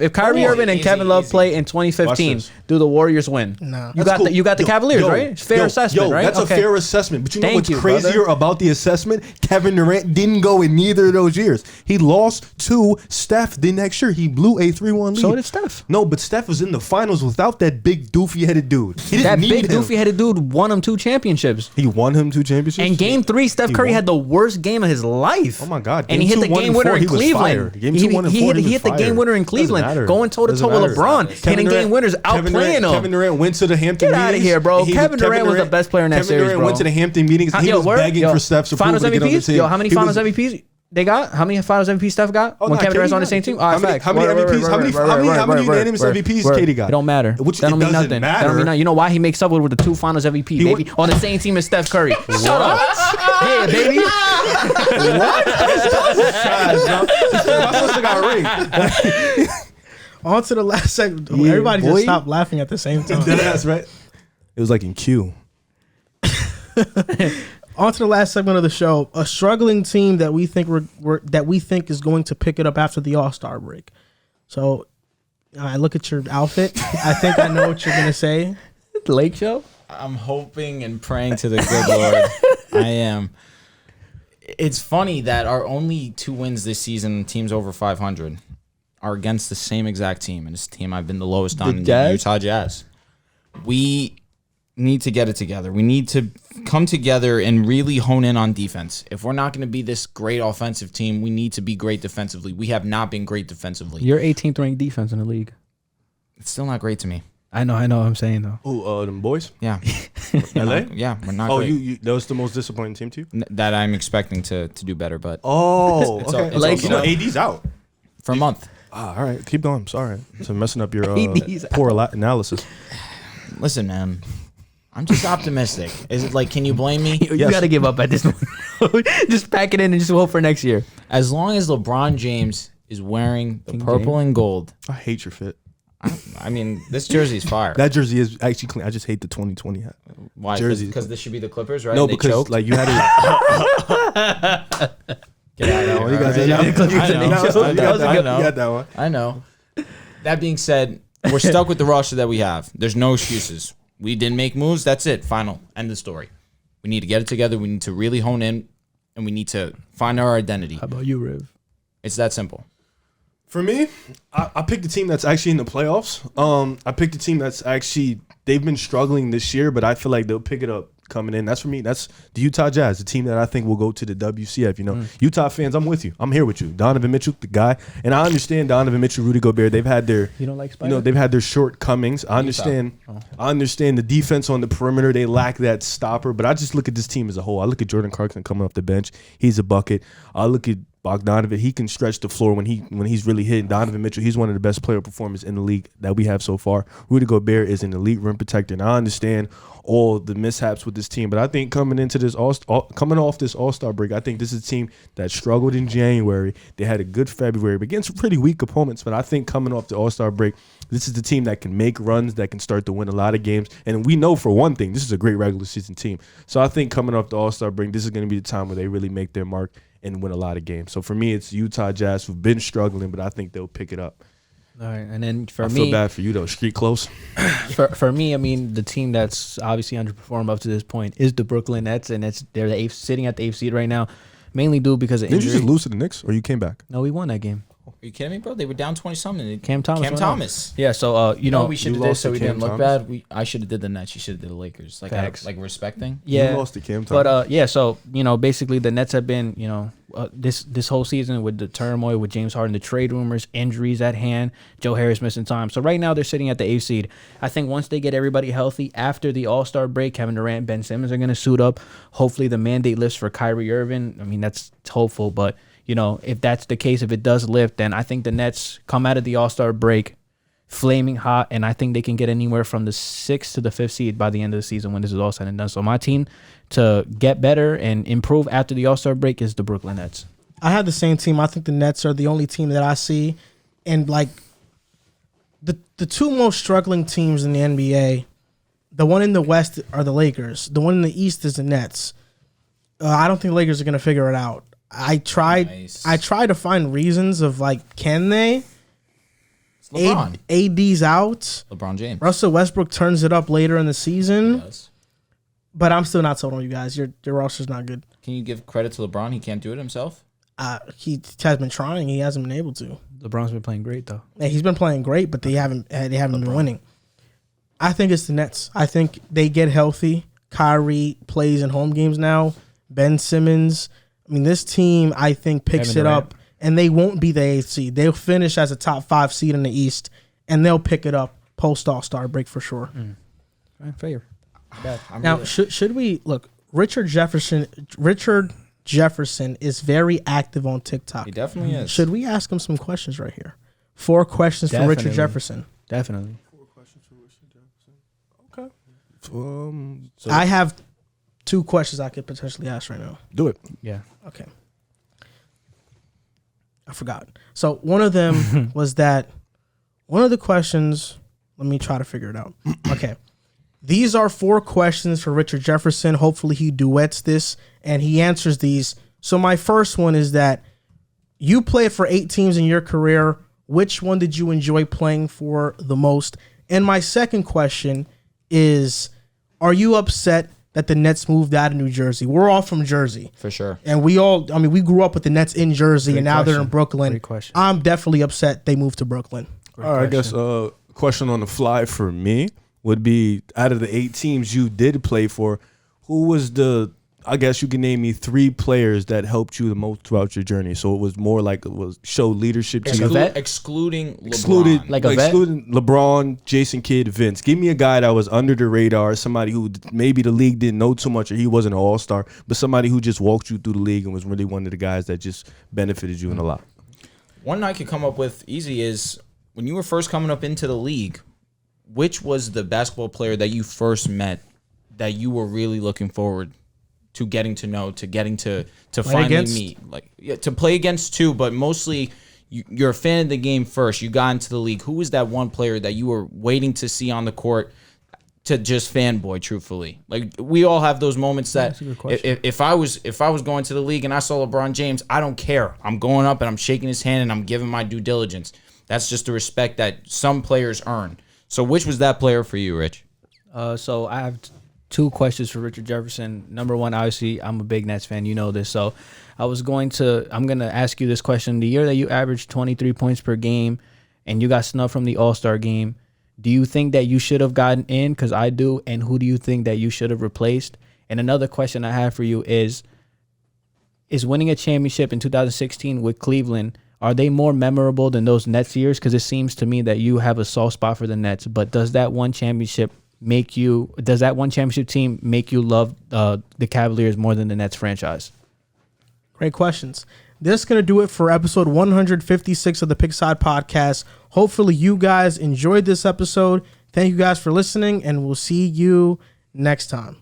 If Kyrie Irving and Kevin Love play in 2015, do the Warriors win? No. You got the Cavaliers, right? Fair assessment, right? That's a fair assessment. But you know what's crazier about the assessment? Kevin Durant didn't go in neither of those years. He lost to Steph the next year. He blew a 3-1 lead. So did Steph. No, but Steph was in the finals without that big doofy-headed dude. That big doofy-headed dude won him 2 championships. He won him 2 championships? And game 3, Steph Curry had the worst game of his life. Oh my God! And he hit the game winner in Cleveland. He hit the game winner in Cleveland, going toe to toe with LeBron, hitting game winners, outplaying him. Kevin Durant went to the Hampton meetings. Get out of here, bro. Kevin Durant was the best player in that series, bro. Kevin Durant went to the Hampton meetings. He was begging for Steph's approval to get on the team. Yo, how many Finals MVPs they got? How many Finals MVPs Steph got when Kevin Durant's on the same team? How many MVPs? How many unanimous MVPs Katie got? It don't matter. That don't mean nothing. That don't mean nothing. You know why he makes up with the 2 Finals MVP, baby, on the same team as Steph Curry? Shut up. Yeah, baby. What? On to the last segment. Everybody just stopped laughing at the same time. That's right. It was like in Q. On to the last segment of the show. A struggling team that we think is going to pick it up after the All-Star break. So I look at your outfit. I think I know what you're gonna say. The Lake Show. I'm hoping and praying to the good Lord. I am. It's funny that our only 2 wins this season, teams over 500, are against the same exact team, and it's the team I've been the lowest on, the Utah Jazz. We need to get it together. We need to come together and really hone in on defense. If we're not going to be this great offensive team, we need to be great defensively. We have not been great defensively. You're 18th ranked defense in the league. It's still not great to me. I know what I'm saying, though. Oh, them boys? Yeah. LA? Yeah, we're not great. You that was the most disappointing team to you? That I'm expecting to do better, but... Oh, okay. It's AD's out. For a month. All right, keep going. Sorry. So messing up your poor analysis. Listen, man. I'm just optimistic. Is it like, can you blame me? You got to give up at this point. Just pack it in and just hope for next year. As long as LeBron James is wearing the purple and gold. I hate your fit. I mean, this jersey's fire. That jersey is actually clean. I just hate the 2020 hat. Why? Because this should be the Clippers, right? No, because like you had it. Get out of here. You got that one. I know. That being said, we're stuck with the roster that we have. There's no excuses. We didn't make moves. That's it. Final. End of story. We need to get it together. We need to really hone in, and we need to find our identity. How about you, Riv? It's that simple. For me, I picked a team that's actually in the playoffs. I picked a team that's actually they've been struggling this year, but I feel like they'll pick it up coming in. That's for me. That's the Utah Jazz, the team that I think will go to the WCF. You know, Utah fans, I'm with you. I'm here with you. Donovan Mitchell, the guy, and I understand Donovan Mitchell, Rudy Gobert. They've had their, you don't like Spider? You know, they've had their shortcomings. I understand. I understand the defense on the perimeter. They lack that stopper, but I just look at this team as a whole. I look at Jordan Clarkson coming off the bench. He's a bucket. I look at Bogdanovic, he can stretch the floor when he's really hitting. Donovan Mitchell, he's one of the best player performers in the league that we have so far. Rudy Gobert is an elite rim protector, and I understand all the mishaps with this team. But I think coming off this All-Star break, I think this is a team that struggled in January. They had a good February against some pretty weak opponents. But I think coming off the All-Star break, this is the team that can make runs, that can start to win a lot of games. And we know for one thing, this is a great regular season team. So I think coming off the All-Star break, this is going to be the time where they really make their mark and win a lot of games. So for me, it's Utah Jazz who've been struggling, but I think they'll pick it up. All right, and then I feel bad for you though. Street close. For me, I mean, the team that's obviously underperformed up to this point is the Brooklyn Nets, and they're the sitting at the 8th seed right now, mainly due because of injury. Did you just lose to the Knicks, or you came back? No, we won that game. Are you kidding me, bro? They were down 20-something. Cam Thomas. Yeah, so you know we should have did so we didn't look bad. I should have did the Nets. You should have did the Lakers. Like like respecting. Yeah, you lost to Cam Thomas. But yeah, so you know, basically the Nets have been, you know, this whole season with the turmoil with James Harden, the trade rumors, injuries at hand, Joe Harris missing time. So right now they're sitting at the 8th seed. I think once they get everybody healthy after the All-Star break, Kevin Durant, Ben Simmons are going to suit up. Hopefully the mandate lifts for Kyrie Irving. I mean, that's hopeful, but you know, if that's the case, if it does lift, then I think the Nets come out of the All-Star break flaming hot, and I think they can get anywhere from the 6th to the 5th seed by the end of the season when this is all said and done. So my team to get better and improve after the All-Star break is the Brooklyn Nets. I have the same team. I think the Nets are the only team that I see. And, like, the two most struggling teams in the NBA, the one in the West are the Lakers. The one in the East is the Nets. I don't think the Lakers are going to figure it out. I tried to find reasons of, like, can they? It's LeBron. AD's out. LeBron James. Russell Westbrook turns it up later in the season. But I'm still not sold on you guys. Your roster's not good. Can you give credit to LeBron? He can't do it himself? He has been trying. He hasn't been able to. LeBron's been playing great, though. Yeah, he's been playing great, but they haven't been winning. I think it's the Nets. I think they get healthy. Kyrie plays in home games now. Ben Simmons. I mean, this team, I think, picks it up, and they won't be the 8th seed. They'll finish as a top 5 seed in the East, and they'll pick it up post All-Star break for sure. Fair. Now, should we look? Richard Jefferson is very active on TikTok. He definitely is. Should we ask him some questions right here? 4 questions for Richard Jefferson. Definitely. 4 questions for Richard Jefferson. Okay. I have 2 questions I could potentially ask right now. Do it. Yeah. Okay. I forgot. So one of them was that one of the questions, let me try to figure it out. Okay. These are 4 questions for Richard Jefferson. Hopefully he duets this and he answers these. So my first one is that you played for 8 teams in your career. Which one did you enjoy playing for the most? And my second question is, are you upset that the Nets moved out of New Jersey? We're all from Jersey. For sure. And we grew up with the Nets in Jersey, and now they're in Brooklyn. Great question. I'm definitely upset they moved to Brooklyn. All right, I guess question on the fly for me would be, out of the 8 teams you did play for, who was I guess you can name me 3 players that helped you the most throughout your journey. So it was more like it was show leadership to you. Excluding LeBron. Excluding LeBron, Jason Kidd, Vince. Give me a guy that was under the radar, somebody who maybe the league didn't know too much or he wasn't an all-star, but somebody who just walked you through the league and was really one of the guys that just benefited you in a lot. One I could come up with easy is, when you were first coming up into the league, which was the basketball player that you first met that you were really looking forward to getting to know, to getting to finally meet, to play against too, but mostly you're a fan of the game first. You got into the league. Who was that one player that you were waiting to see on the court to just fanboy? Truthfully, like, we all have those moments that if I was going to the league and I saw LeBron James, I don't care. I'm going up and I'm shaking his hand and I'm giving my due diligence. That's just the respect that some players earn. So which was that player for you, Rich? So I have 2 questions for Richard Jefferson. Number one, obviously, I'm a big Nets fan. You know this. So I'm going to ask you this question. The year that you averaged 23 points per game and you got snubbed from the All-Star game, Do you think that you should have gotten in? Because I do. And who do you think that you should have replaced? And another question I have for you is winning a championship in 2016 with Cleveland, are they more memorable than those Nets years? Because it seems to me that you have a soft spot for the Nets. But does that one championship team make you love the Cavaliers more than the Nets franchise? Great questions. This is going to do it for episode 156 of the Pickside Podcast. Hopefully you guys enjoyed this episode. Thank you guys for listening, and we'll see you next time.